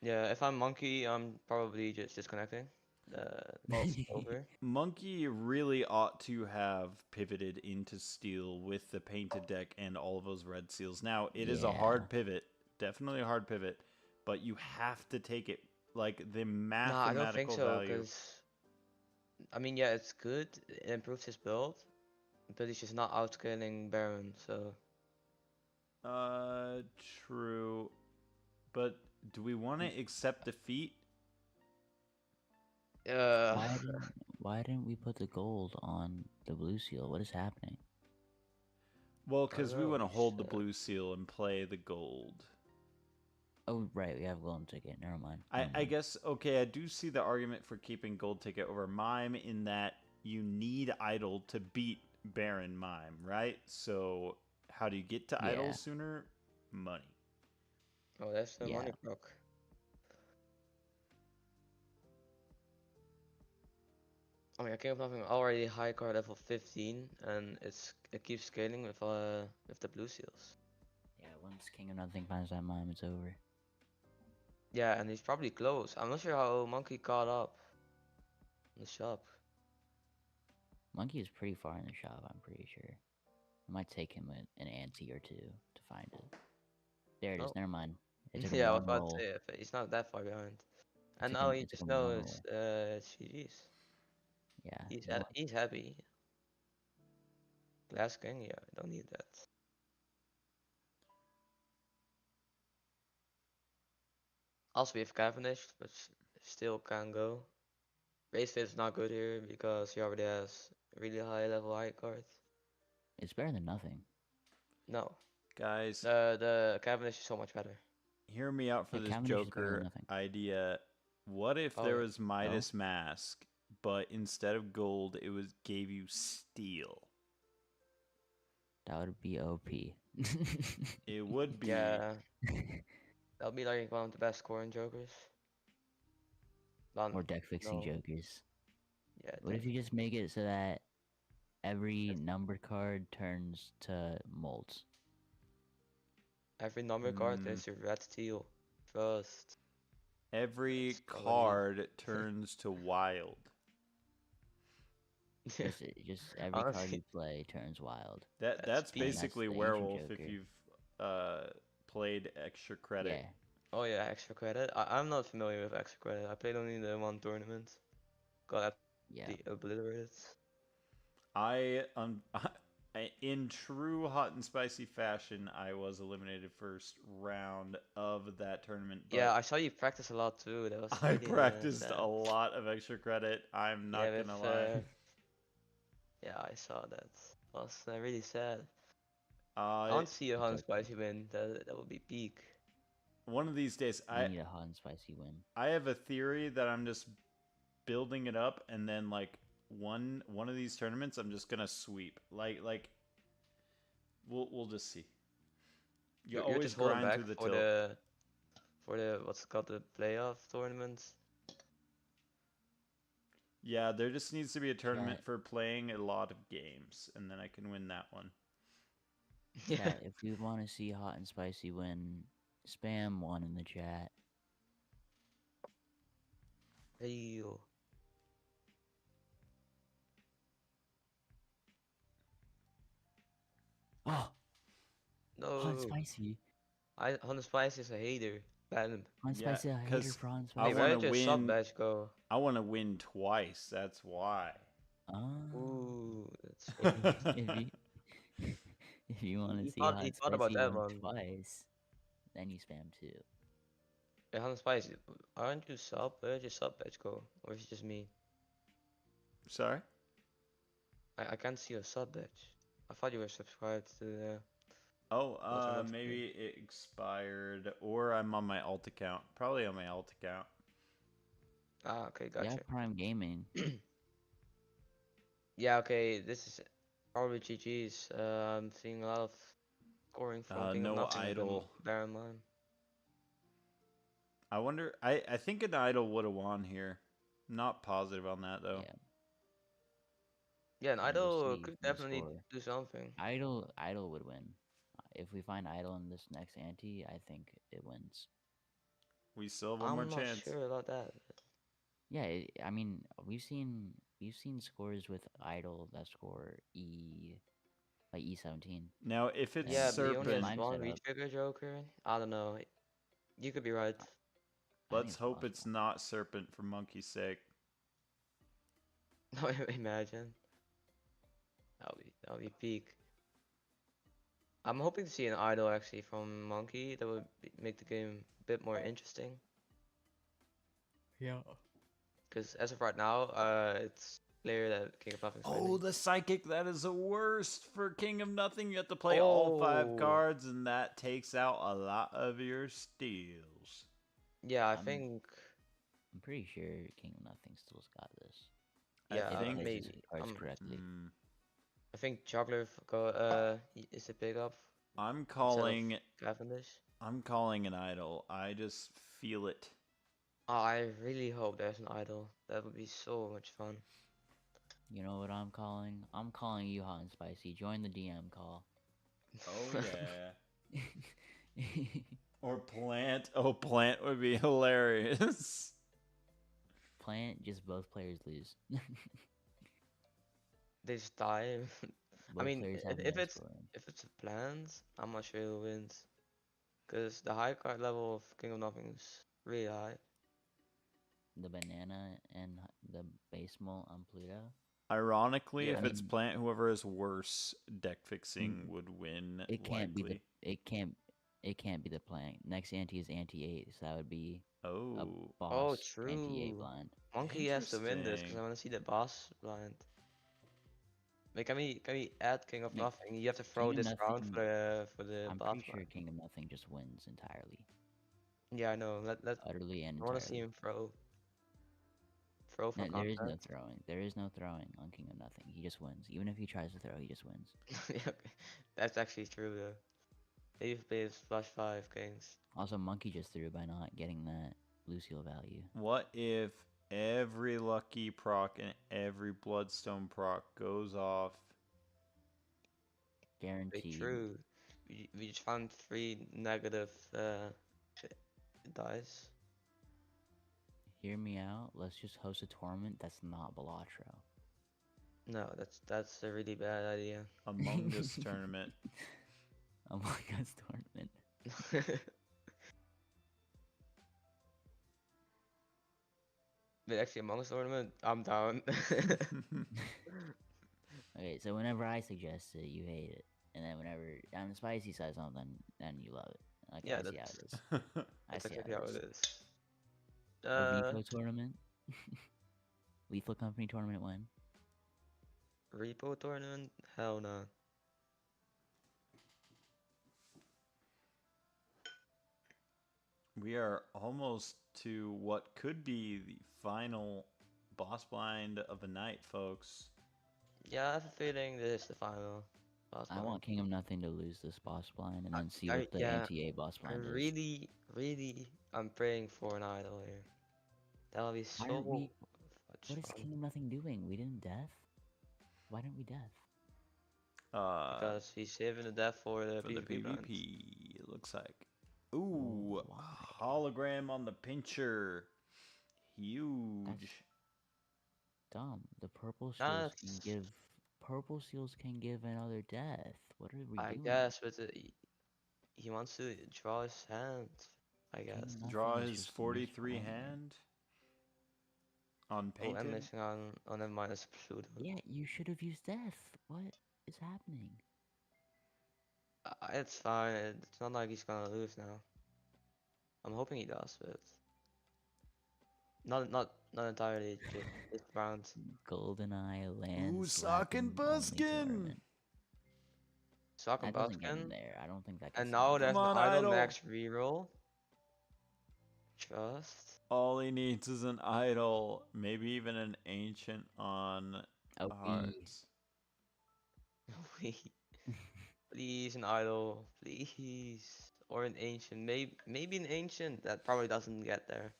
Speaker 5: Yeah, if I'm Monkey, I'm probably just disconnecting. Well, it's over.
Speaker 6: Monkey really ought to have pivoted into steel with the painted deck and all of those red seals. Now, it is a
Speaker 4: Yeah.
Speaker 6: hard pivot, definitely a hard pivot, but you have to take it. Like, the
Speaker 5: Nah, I don't think
Speaker 6: mathematical
Speaker 5: so,
Speaker 6: value.
Speaker 5: because, I mean, yeah, it's good, it improves his build, but he's just not outscaling Baron, so.
Speaker 6: True. But do we want to accept defeat?
Speaker 5: Uh,
Speaker 4: Why didn't we put the gold on the blue seal? What is happening?
Speaker 6: Well,
Speaker 5: I don't
Speaker 6: because we
Speaker 5: know,
Speaker 6: want to
Speaker 5: he's,
Speaker 6: hold the blue seal and play the gold.
Speaker 4: Oh right, we have golden ticket. Never mind.
Speaker 6: I guess, okay, I do see the argument for keeping gold ticket over mime in that you need idol to beat baron mime, right? So how do you get to idol
Speaker 4: Yeah.
Speaker 6: sooner? Money.
Speaker 5: Oh, that's the
Speaker 4: Yeah.
Speaker 5: money proc. I mean, I came up with already high card level 15, and it keeps scaling with the blue seals.
Speaker 4: Yeah. Once King of Nothing finds that mime, it's over.
Speaker 5: Yeah, and he's probably close. I'm not sure how Monkey caught up in the shop.
Speaker 4: Monkey is pretty far in the shop. I'm pretty sure. It might take him an ante or two to find it. There it is.
Speaker 5: Oh.
Speaker 4: Never mind. It took him
Speaker 5: Yeah, I was
Speaker 4: one
Speaker 5: about to
Speaker 4: roll.
Speaker 5: say if he's not that far behind.
Speaker 4: It
Speaker 5: And
Speaker 4: took
Speaker 5: now
Speaker 4: him.
Speaker 5: he
Speaker 4: It took
Speaker 5: just
Speaker 4: him one
Speaker 5: knows
Speaker 4: roll.
Speaker 5: it's GG's.
Speaker 4: Yeah.
Speaker 5: He's happy. Glass King, yeah, I don't need that. Also we have Cavendish, but still can go. Race Fit is not good here because he already has a really high level high card.
Speaker 4: It's better than nothing.
Speaker 5: No,
Speaker 6: Guys,
Speaker 5: the Cavendish is so much better.
Speaker 6: hear me out for
Speaker 4: Yeah,
Speaker 6: this
Speaker 4: Cavendish is better than
Speaker 6: Joker
Speaker 4: nothing.
Speaker 6: idea. What if
Speaker 5: Oh
Speaker 6: there
Speaker 5: yeah.
Speaker 6: was Midas Mask, but instead of gold, it was gave you steel.
Speaker 4: That would be OP.
Speaker 6: It would be.
Speaker 5: Yeah, that'll be like one of the best scoring jokers.
Speaker 4: Or deck fixing
Speaker 5: No.
Speaker 4: jokers.
Speaker 5: Yeah.
Speaker 4: What if you just make it so that every number card turns to molds?
Speaker 5: Every number card is your red steel. First.
Speaker 6: Every
Speaker 5: That's already-
Speaker 6: card turns to wild.
Speaker 4: Just every card
Speaker 5: Honestly,
Speaker 4: you play turns wild.
Speaker 6: That's
Speaker 5: peak.
Speaker 6: basically
Speaker 4: That's the ancient
Speaker 6: werewolf if
Speaker 4: Joker.
Speaker 6: you've played extra credit.
Speaker 4: Yeah.
Speaker 5: Oh yeah, extra credit. I'm not familiar with extra credit. I played only the one tournament. Got
Speaker 4: Yeah.
Speaker 5: obliterated.
Speaker 6: In true hot and spicy fashion, I was eliminated first round of that tournament. But
Speaker 5: Yeah, I saw you practice a lot too. That was
Speaker 6: I
Speaker 5: really,
Speaker 6: practiced
Speaker 5: sad.
Speaker 6: a lot of extra credit. I'm not
Speaker 5: Yeah,
Speaker 6: gonna
Speaker 5: with,
Speaker 6: lie.
Speaker 5: Yeah, I saw that. It was really sad. I
Speaker 6: Uh,
Speaker 5: want to see a hot and
Speaker 4: It's okay.
Speaker 5: spicy win. That would be peak.
Speaker 6: one of these days,
Speaker 4: We need a hot and spicy win.
Speaker 6: I have a theory that I'm just building it up, and then like one of these tournaments, I'm just gonna sweep. Like we'll just see. You
Speaker 5: You're
Speaker 6: always
Speaker 5: just holding
Speaker 6: grind
Speaker 5: back
Speaker 6: through the
Speaker 5: for
Speaker 6: tilt.
Speaker 5: the what's it called, the playoff tournaments.
Speaker 6: Yeah, there just needs to be a tournament
Speaker 4: Chat.
Speaker 6: for playing a lot of games, and then I can win that one.
Speaker 5: Yeah.
Speaker 4: Chat, if we want to see hot and spicy win, spam 1 in the chat.
Speaker 5: Hey.
Speaker 4: Oh,
Speaker 5: No.
Speaker 4: hot and spicy.
Speaker 5: Hot and spicy is a hater. Ban him.
Speaker 4: Hot and
Speaker 6: Yeah,
Speaker 4: spicy, a hater
Speaker 6: 'cause
Speaker 4: for hot and
Speaker 6: I
Speaker 5: Hey,
Speaker 4: spicy.
Speaker 5: where
Speaker 6: wanna
Speaker 5: did your sub
Speaker 6: win-
Speaker 5: badge go?
Speaker 6: I want to win twice. That's why.
Speaker 5: Ooh, that's
Speaker 4: if you if you want to
Speaker 5: He
Speaker 4: see hot
Speaker 5: thought
Speaker 4: and
Speaker 5: about
Speaker 4: spicy
Speaker 5: that
Speaker 4: win
Speaker 5: one.
Speaker 4: twice, then you spam 2.
Speaker 5: Hey, hot and spicy. Aren't you sub? Where did your sub badge go? Or is it just me?
Speaker 6: Sorry.
Speaker 5: I can't see your sub badge. I thought you were subscribed to the.
Speaker 6: Oh,
Speaker 5: Automatically.
Speaker 6: maybe it expired, or I'm on my alt account. Probably on my alt account.
Speaker 5: Ah, okay,
Speaker 4: Yeah,
Speaker 5: gotcha.
Speaker 4: Prime Gaming.
Speaker 5: Yeah, okay, this is probably GG's. I'm seeing a lot of scoring from King of
Speaker 6: no
Speaker 5: Nothing.
Speaker 6: idol.
Speaker 5: Bear in mind.
Speaker 6: I wonder. I think an idol would have won here. Not positive on that though.
Speaker 4: Yeah.
Speaker 5: Yeah, an
Speaker 4: We'll
Speaker 5: idol
Speaker 4: see
Speaker 5: could
Speaker 4: from the
Speaker 5: definitely
Speaker 4: score.
Speaker 5: do something.
Speaker 4: Idol would win. If we find Idol in this next ante, I think it wins.
Speaker 6: We still have one
Speaker 5: I'm
Speaker 6: more
Speaker 5: not
Speaker 6: chance.
Speaker 5: sure about that.
Speaker 4: Yeah, I mean, we've seen scores with Idol that score like E17.
Speaker 6: Now, if it's
Speaker 5: Yeah, but he only has
Speaker 6: Serpent,
Speaker 5: one
Speaker 4: setup.
Speaker 5: retrigger Joker. I don't know. You could be right.
Speaker 4: I think
Speaker 6: let's
Speaker 4: it's
Speaker 6: hope it's
Speaker 4: possible.
Speaker 6: not Serpent for Monkey's sake.
Speaker 5: No, imagine. That'll be peak. I'm hoping to see an idol actually from Monkey. That would make the game a bit more interesting.
Speaker 4: Yeah.
Speaker 5: Because as of right now, it's clear that King of Nothing's
Speaker 6: Oh,
Speaker 5: winning.
Speaker 6: the psychic, that is the worst for King of Nothing. You have to play all 5
Speaker 5: Oh.
Speaker 6: cards, and that takes out a lot of your steals.
Speaker 5: Yeah, I
Speaker 4: I'm-
Speaker 5: think.
Speaker 4: I'm pretty sure King of Nothing still's got this.
Speaker 5: Yeah,
Speaker 6: I think
Speaker 4: Plays his
Speaker 5: maybe.
Speaker 4: cards correctly.
Speaker 5: I think Juggler is a pick up.
Speaker 6: I'm calling
Speaker 5: Cavendish.
Speaker 6: I'm calling an idol. I just feel it.
Speaker 5: Oh, I really hope there's an idol. That would be so much fun.
Speaker 4: You know what I'm calling? I'm calling you hot and spicy. Join the DM call.
Speaker 6: Oh yeah. Or Plant. Oh, Plant would be hilarious.
Speaker 4: Plant, just both players lose.
Speaker 5: They just die.
Speaker 4: Both
Speaker 5: mean,
Speaker 4: players have
Speaker 5: if
Speaker 4: no
Speaker 5: it's-
Speaker 4: scoring.
Speaker 5: If it's plans, I'm not sure who wins. Because the high card level of King of Nothing is really high.
Speaker 4: The banana and the base mole on Pluto.
Speaker 6: Ironically,
Speaker 5: Yeah.
Speaker 6: if it's Plant, whoever is worse deck fixing would win.
Speaker 4: It can't be
Speaker 6: likely.
Speaker 4: it can't be the plant. Next ante is ante 8, so that would be a
Speaker 6: Oh.
Speaker 4: boss ante 8
Speaker 5: true.
Speaker 4: blind.
Speaker 5: Monkey has to win this because I
Speaker 6: Interesting.
Speaker 5: want to see the boss blind. Wait, can we add King of
Speaker 4: Nick,
Speaker 5: Nothing? You have to throw
Speaker 4: King of
Speaker 5: this round
Speaker 4: Nothing-
Speaker 5: for the
Speaker 4: I'm
Speaker 5: boss
Speaker 4: pretty sure
Speaker 5: blind.
Speaker 4: King of Nothing just wins entirely.
Speaker 5: Yeah, I know. Let
Speaker 4: Utterly and
Speaker 5: I want to see
Speaker 4: entirely.
Speaker 5: him throw throw for
Speaker 4: No, there is no
Speaker 5: contact.
Speaker 4: throwing. There is no throwing on King of Nothing. He just wins. Even if he tries to throw, he just wins.
Speaker 5: Yeah, okay. That's actually true though. They've played +5 kings.
Speaker 4: Also, Monkey just threw by not getting that Lucille value.
Speaker 6: What if every lucky proc and every bloodstone proc goes off?
Speaker 5: Very
Speaker 4: Guaranteed.
Speaker 5: true. We just found 3 negative dice.
Speaker 4: Hear me out. Let's just host a tournament that's not Balatro.
Speaker 5: No, that's a really bad idea.
Speaker 6: Among Us tournament.
Speaker 4: Among Us tournament.
Speaker 5: But actually, Among Us tournament, I'm down.
Speaker 4: Okay, so whenever I suggest it, you hate it, and then whenever Spicy says something, then you love it. Like
Speaker 5: Yeah,
Speaker 4: I see how it is. I
Speaker 5: That's
Speaker 4: see
Speaker 5: exactly
Speaker 4: how
Speaker 5: how
Speaker 4: it
Speaker 5: it
Speaker 4: is.
Speaker 5: is.
Speaker 4: A repo tournament. Lethal Company tournament when?
Speaker 5: Repo tournament? Hell no.
Speaker 6: We are almost to what could be the final boss blind of the night, folks.
Speaker 5: Yeah, I have a feeling this is the final boss
Speaker 4: I
Speaker 5: blind.
Speaker 4: want King of Nothing to lose this boss blind and then see what the
Speaker 5: Yeah,
Speaker 4: anti-A boss
Speaker 5: I
Speaker 4: blind is.
Speaker 5: really, I'm praying for an idol here. That'll be
Speaker 4: Why aren't
Speaker 5: so
Speaker 4: we?
Speaker 5: much
Speaker 4: What is
Speaker 5: fun.
Speaker 4: King of Nothing doing? We didn't death. Why didn't we death?
Speaker 5: Because he's saving the death for the
Speaker 6: for the
Speaker 5: PvP blind.
Speaker 6: PvP, it looks like. Ooh,
Speaker 4: Why?
Speaker 6: hologram on the pincher. Huge.
Speaker 4: That's dumb. The purple seals can
Speaker 5: That's,
Speaker 4: give. Purple seals can give another death. What are we
Speaker 5: I
Speaker 4: doing?
Speaker 5: guess, but he wants to draw his hand. I
Speaker 4: King
Speaker 5: guess.
Speaker 4: of Nothing
Speaker 6: Draw
Speaker 4: is
Speaker 6: his
Speaker 4: just
Speaker 6: 43
Speaker 4: misfiring.
Speaker 6: hand. On
Speaker 5: Oh, I'm
Speaker 6: painted.
Speaker 5: missing on a minus Pluto.
Speaker 4: Yeah, you should have used death. What is happening?
Speaker 5: It's fine. It's not like he's gonna lose now. I'm hoping he does, but not entirely. Just this round.
Speaker 4: GoldenEye land
Speaker 6: Ooh, sock
Speaker 4: slapping
Speaker 6: and
Speaker 4: only
Speaker 6: buskin.
Speaker 4: tournament.
Speaker 5: Sock and
Speaker 4: That doesn't get him
Speaker 5: Buskin.
Speaker 4: there. I don't think that gets
Speaker 5: And
Speaker 4: him
Speaker 5: now
Speaker 4: there.
Speaker 5: there's
Speaker 6: Come
Speaker 5: an
Speaker 6: on,
Speaker 5: idle
Speaker 6: idol.
Speaker 5: max reroll. Just.
Speaker 6: All he needs is an idol, maybe even an ancient on
Speaker 4: OP.
Speaker 6: hearts.
Speaker 5: Wait. Please, an idol. Please. Or an ancient. Maybe an ancient. That probably doesn't get there.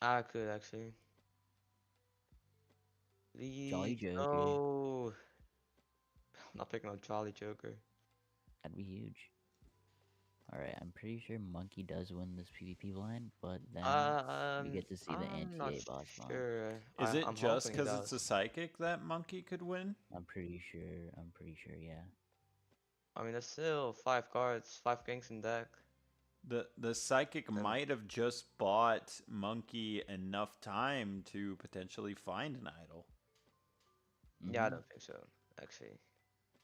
Speaker 5: I could actually.
Speaker 4: Jolly
Speaker 5: Please.
Speaker 4: Joker.
Speaker 5: No. I'm not picking up Jolly Joker.
Speaker 4: That'd be huge. Alright, I'm pretty sure Monkey does win this PvP blind, but then we get to see the
Speaker 5: I'm not
Speaker 4: anti-A boss blind.
Speaker 5: sure.
Speaker 6: Is it
Speaker 5: I'm
Speaker 6: just
Speaker 5: hoping he
Speaker 6: because it's a
Speaker 5: does.
Speaker 6: psychic that Monkey could win?
Speaker 4: I'm pretty sure, yeah.
Speaker 5: I mean, there's still 5 cards, 5 kings in deck.
Speaker 6: The psychic
Speaker 5: And
Speaker 6: might have just bought Monkey enough time to potentially find an idol.
Speaker 5: yeah, I
Speaker 4: Mhm.
Speaker 5: don't think so, actually.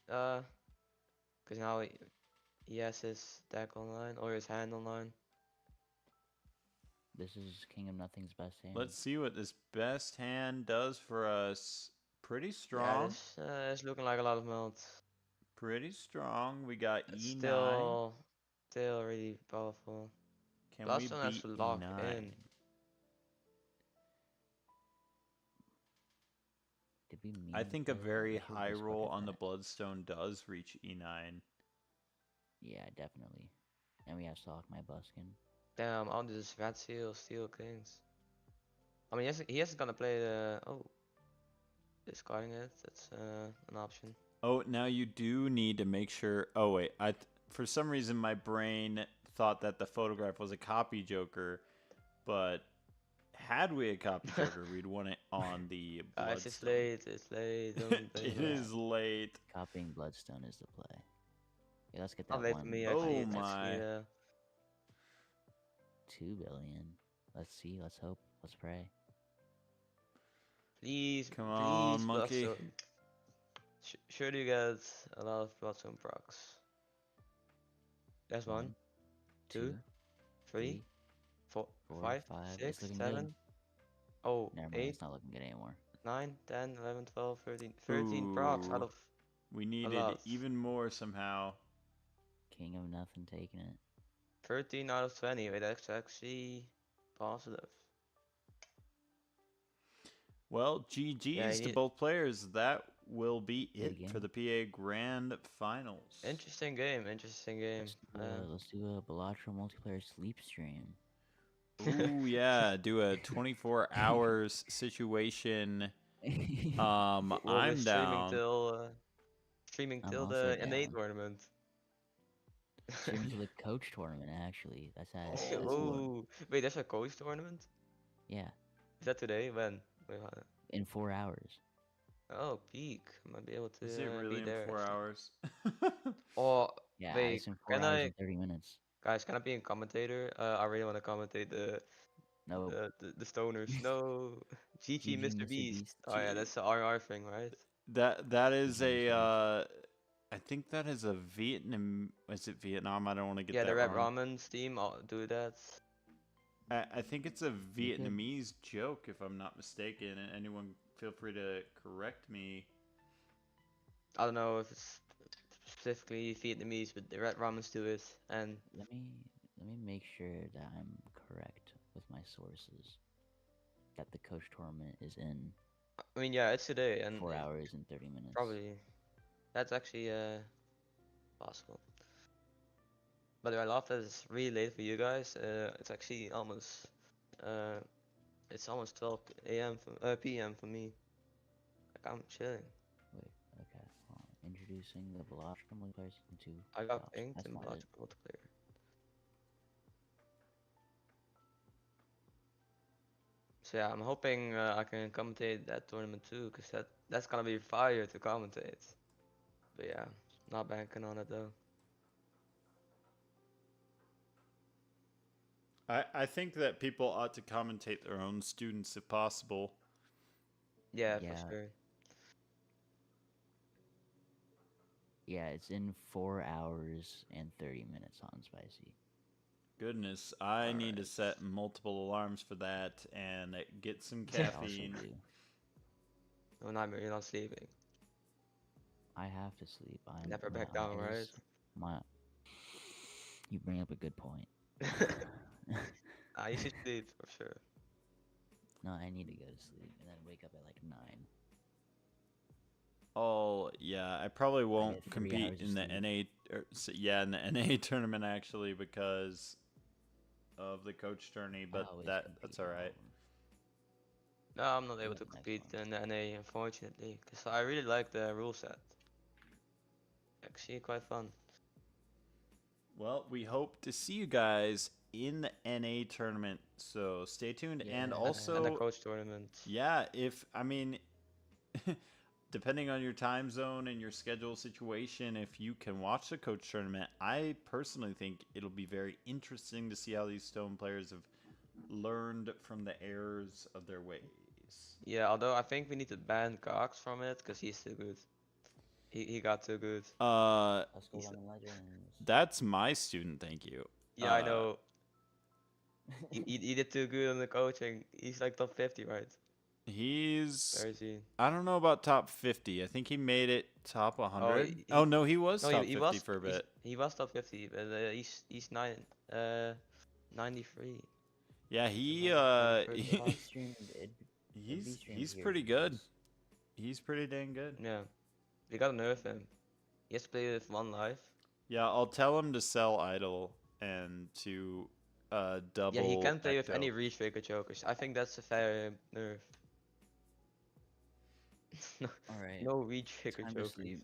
Speaker 5: Because now he has his deck online or his hand online.
Speaker 4: This is King of Nothing's best hand.
Speaker 6: Let's see what this best hand does for us. Pretty
Speaker 5: Yeah,
Speaker 6: strong.
Speaker 5: this is looking like a lot of melt.
Speaker 6: Pretty strong. We got
Speaker 5: It's
Speaker 6: E9.
Speaker 5: still really powerful.
Speaker 6: Can we
Speaker 5: Last one has
Speaker 6: beat
Speaker 5: to lock
Speaker 6: E9?
Speaker 5: in.
Speaker 4: Did we mean
Speaker 6: I think
Speaker 4: to
Speaker 6: a
Speaker 4: play that?
Speaker 6: very
Speaker 4: We should've
Speaker 6: high
Speaker 4: just
Speaker 6: roll
Speaker 4: looked at
Speaker 6: on the
Speaker 4: that.
Speaker 6: Bloodstone does reach E E9.
Speaker 4: Yeah, definitely. And we have Sock My Buskin.
Speaker 5: Damn, all these red seal, steel kings. I mean, he isn't gonna play the. Oh, discarding it. That's an option.
Speaker 6: Oh, now you do need to make sure. Oh wait, for some reason my brain thought that the photograph was a copy Joker, but had we a copy Joker, we'd want it on the
Speaker 5: Guys, it's
Speaker 6: Bloodstone.
Speaker 5: late. It's late. Don't blame
Speaker 6: It
Speaker 5: us.
Speaker 6: is late.
Speaker 4: Copying Bloodstone is the play. Yeah, let's get
Speaker 5: Not
Speaker 4: that
Speaker 5: late for
Speaker 4: one.
Speaker 5: me
Speaker 6: Oh
Speaker 5: actually. It's
Speaker 6: my.
Speaker 5: actually
Speaker 4: 2 billion. Let's see, let's hope, let's pray.
Speaker 5: please,
Speaker 6: Come on,
Speaker 5: please,
Speaker 6: monkey.
Speaker 5: Bloodstone. Sure you get a lot of Bloodstone procs. There's 1, 2, 3, 4,
Speaker 4: 4,
Speaker 5: 5,
Speaker 4: 5.
Speaker 5: 6,
Speaker 4: It's looking
Speaker 5: 7.
Speaker 4: good.
Speaker 5: Oh,
Speaker 4: Never mind,
Speaker 5: 8,
Speaker 4: it's not looking good anymore.
Speaker 5: 9, 10, 11, 12, 13. 13 procs out
Speaker 6: Ooh.
Speaker 5: of
Speaker 6: We
Speaker 5: a
Speaker 6: needed
Speaker 5: lot.
Speaker 6: even more somehow.
Speaker 4: King of Nothing taking it.
Speaker 5: 13 out of 20. Wait, that's actually positive.
Speaker 6: Well, GG's
Speaker 5: Yeah,
Speaker 6: to
Speaker 5: he-
Speaker 6: both players. That will be
Speaker 4: Good
Speaker 6: it for
Speaker 4: game.
Speaker 6: the PA Grand Finals.
Speaker 5: Interesting game. Interesting game.
Speaker 4: Let's do a Balatro multiplayer sleep stream.
Speaker 6: Ooh, yeah, do a 24 hours situation.
Speaker 5: We'll be
Speaker 6: I'm down.
Speaker 5: streaming
Speaker 4: I'm
Speaker 5: till
Speaker 4: also
Speaker 5: the NA
Speaker 4: down.
Speaker 5: tournament.
Speaker 4: Stream to the coach tournament, actually. That's
Speaker 5: Oh, wait, there's a coach tournament?
Speaker 4: yeah,
Speaker 5: Is that today? When? Wait,
Speaker 4: in 4 hours.
Speaker 5: oh, peak. I might be able
Speaker 6: Is
Speaker 5: to
Speaker 6: it really
Speaker 5: be
Speaker 6: in
Speaker 5: there.
Speaker 6: 4
Speaker 5: Actually.
Speaker 6: hours?
Speaker 5: Oh,
Speaker 4: Yeah,
Speaker 5: wait,
Speaker 4: it's in 4
Speaker 5: can
Speaker 4: hours
Speaker 5: I,
Speaker 4: and 30 minutes.
Speaker 5: guys, can I be a commentator? I really want to commentate
Speaker 4: No,
Speaker 5: the stoners. No, GG
Speaker 4: GG
Speaker 5: Mr.
Speaker 4: Mr.
Speaker 5: Beast.
Speaker 4: Beast.
Speaker 5: Oh yeah, that's the RR thing, right?
Speaker 6: That is
Speaker 4: GG
Speaker 6: a
Speaker 4: Mr. Beast.
Speaker 6: I think that is a Vietnam. Is it Vietnam? I don't want to get
Speaker 5: Yeah, the
Speaker 6: that
Speaker 5: Red
Speaker 6: wrong.
Speaker 5: Ramen team. I'll do that.
Speaker 6: I think it's a
Speaker 4: You could-
Speaker 6: Vietnamese joke, if I'm not mistaken. And anyone, feel free to correct me.
Speaker 5: I don't know if it's specifically Vietnamese, but the Red Ramens do it, and
Speaker 4: Let me make sure that I'm correct with my sources. That the coach tournament is in
Speaker 5: I mean, yeah, it's today, and
Speaker 4: 4 hours and 30 minutes.
Speaker 5: probably that's actually possible. But I love that it's really late for you guys. It's actually almost uh it's almost 12 a.m. for p.m. for me. Like I'm chilling.
Speaker 4: Wait, okay. Hold on. Introducing the Balatro multiplayer season 2.
Speaker 5: I got
Speaker 4: jobs.
Speaker 5: pinged
Speaker 4: That's
Speaker 5: in
Speaker 4: not it.
Speaker 5: multiplayer. So yeah, I'm hoping I can commentate that tournament too, cause that's gonna be fire to commentate. But yeah, not banking on it though.
Speaker 6: I think that people ought to commentate their own students if possible.
Speaker 5: Yeah,
Speaker 4: Yeah.
Speaker 5: for sure.
Speaker 4: Yeah, it's in 4 hours and 30 minutes on Spicy.
Speaker 6: Goodness, I need to
Speaker 5: Alright.
Speaker 6: set multiple alarms for that and get some
Speaker 4: I also
Speaker 6: caffeine.
Speaker 4: do.
Speaker 5: No nightmare, you're not sleeping.
Speaker 4: I have to sleep.
Speaker 5: Never
Speaker 4: my
Speaker 5: back down, right?
Speaker 4: eyes- My. You bring up a good point.
Speaker 5: You should sleep for sure.
Speaker 4: No, I need to go to sleep and then wake up at like 9.
Speaker 6: Oh yeah, I probably won't
Speaker 4: get 3
Speaker 6: compete
Speaker 4: hours of
Speaker 6: in the
Speaker 4: sleep.
Speaker 6: NA. In the NA tournament actually because of the coach tourney,
Speaker 4: I
Speaker 6: but
Speaker 4: always
Speaker 6: that's
Speaker 4: compete
Speaker 6: all
Speaker 4: in all
Speaker 6: right.
Speaker 4: of them.
Speaker 5: No, I'm not able
Speaker 4: That's
Speaker 5: to
Speaker 4: a nice
Speaker 5: compete
Speaker 4: one.
Speaker 5: in the NA, unfortunately, because I really like the rule set. Actually, quite fun.
Speaker 6: Well, we hope to see you guys in the NA tournament, so stay tuned.
Speaker 4: Yeah.
Speaker 6: And
Speaker 5: And the
Speaker 6: also,
Speaker 5: coach tournament.
Speaker 6: yeah, if I mean, depending on your time zone and your schedule situation, if you can watch the coach tournament, I personally think it'll be very interesting to see how these Stone players have learned from the errors of their ways.
Speaker 5: Yeah, although I think we need to ban Cox from it, because he's too good. He got too good.
Speaker 4: Let's go
Speaker 5: He's-
Speaker 4: Lemon Legends.
Speaker 6: That's my student, thank you.
Speaker 5: Yeah, I know. He did too good on the coaching. He's like top 50, right?
Speaker 6: He's
Speaker 5: Where is he?
Speaker 6: I don't know about top 50. I think he made it top 100.
Speaker 5: he-
Speaker 6: Oh no, he was
Speaker 5: No,
Speaker 6: top
Speaker 5: he
Speaker 6: 50
Speaker 5: was
Speaker 6: for a bit.
Speaker 5: he was top 50, but he's 93.
Speaker 6: Yeah, he
Speaker 5: Another person
Speaker 6: he-
Speaker 4: Live stream, it'd be streamed
Speaker 6: he's
Speaker 4: here
Speaker 6: pretty
Speaker 4: if you
Speaker 6: good.
Speaker 4: guys-
Speaker 6: He's pretty dang good.
Speaker 5: Yeah, we gotta nerf him. He has to play with one life.
Speaker 6: Yeah, I'll tell him to sell idle and to double.
Speaker 5: Yeah, he can play with
Speaker 6: Ecto.
Speaker 5: any reach breaker jokers. I think that's a fair nerf.
Speaker 4: Alright.
Speaker 5: No reach breaker
Speaker 4: Time to
Speaker 5: jokers.
Speaker 4: sleep.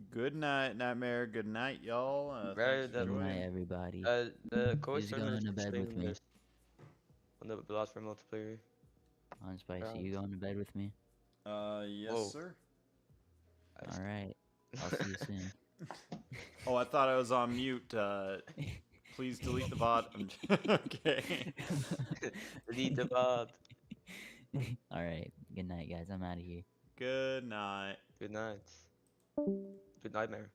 Speaker 6: Good night, Nightmare. Good night, y'all.
Speaker 5: Where
Speaker 6: Thanks for
Speaker 5: the-
Speaker 4: Good night,
Speaker 6: joining.
Speaker 4: everybody.
Speaker 5: The coach
Speaker 4: Who's going
Speaker 5: tournament
Speaker 4: to
Speaker 5: is
Speaker 4: bed with
Speaker 5: streaming
Speaker 4: me?
Speaker 5: this on the Balatro multiplayer.
Speaker 4: On Spicy,
Speaker 5: Right.
Speaker 4: you going to bed with me?
Speaker 6: Yes,
Speaker 5: Whoa.
Speaker 6: sir.
Speaker 4: Alright. I'll see you soon.
Speaker 6: Oh, I thought I was on mute. Please delete the bot. I'm okay.
Speaker 5: Delete the bot.
Speaker 4: Alright. Good night, guys. I'm out of here.
Speaker 6: Good night.
Speaker 5: Good night. Good nightmare.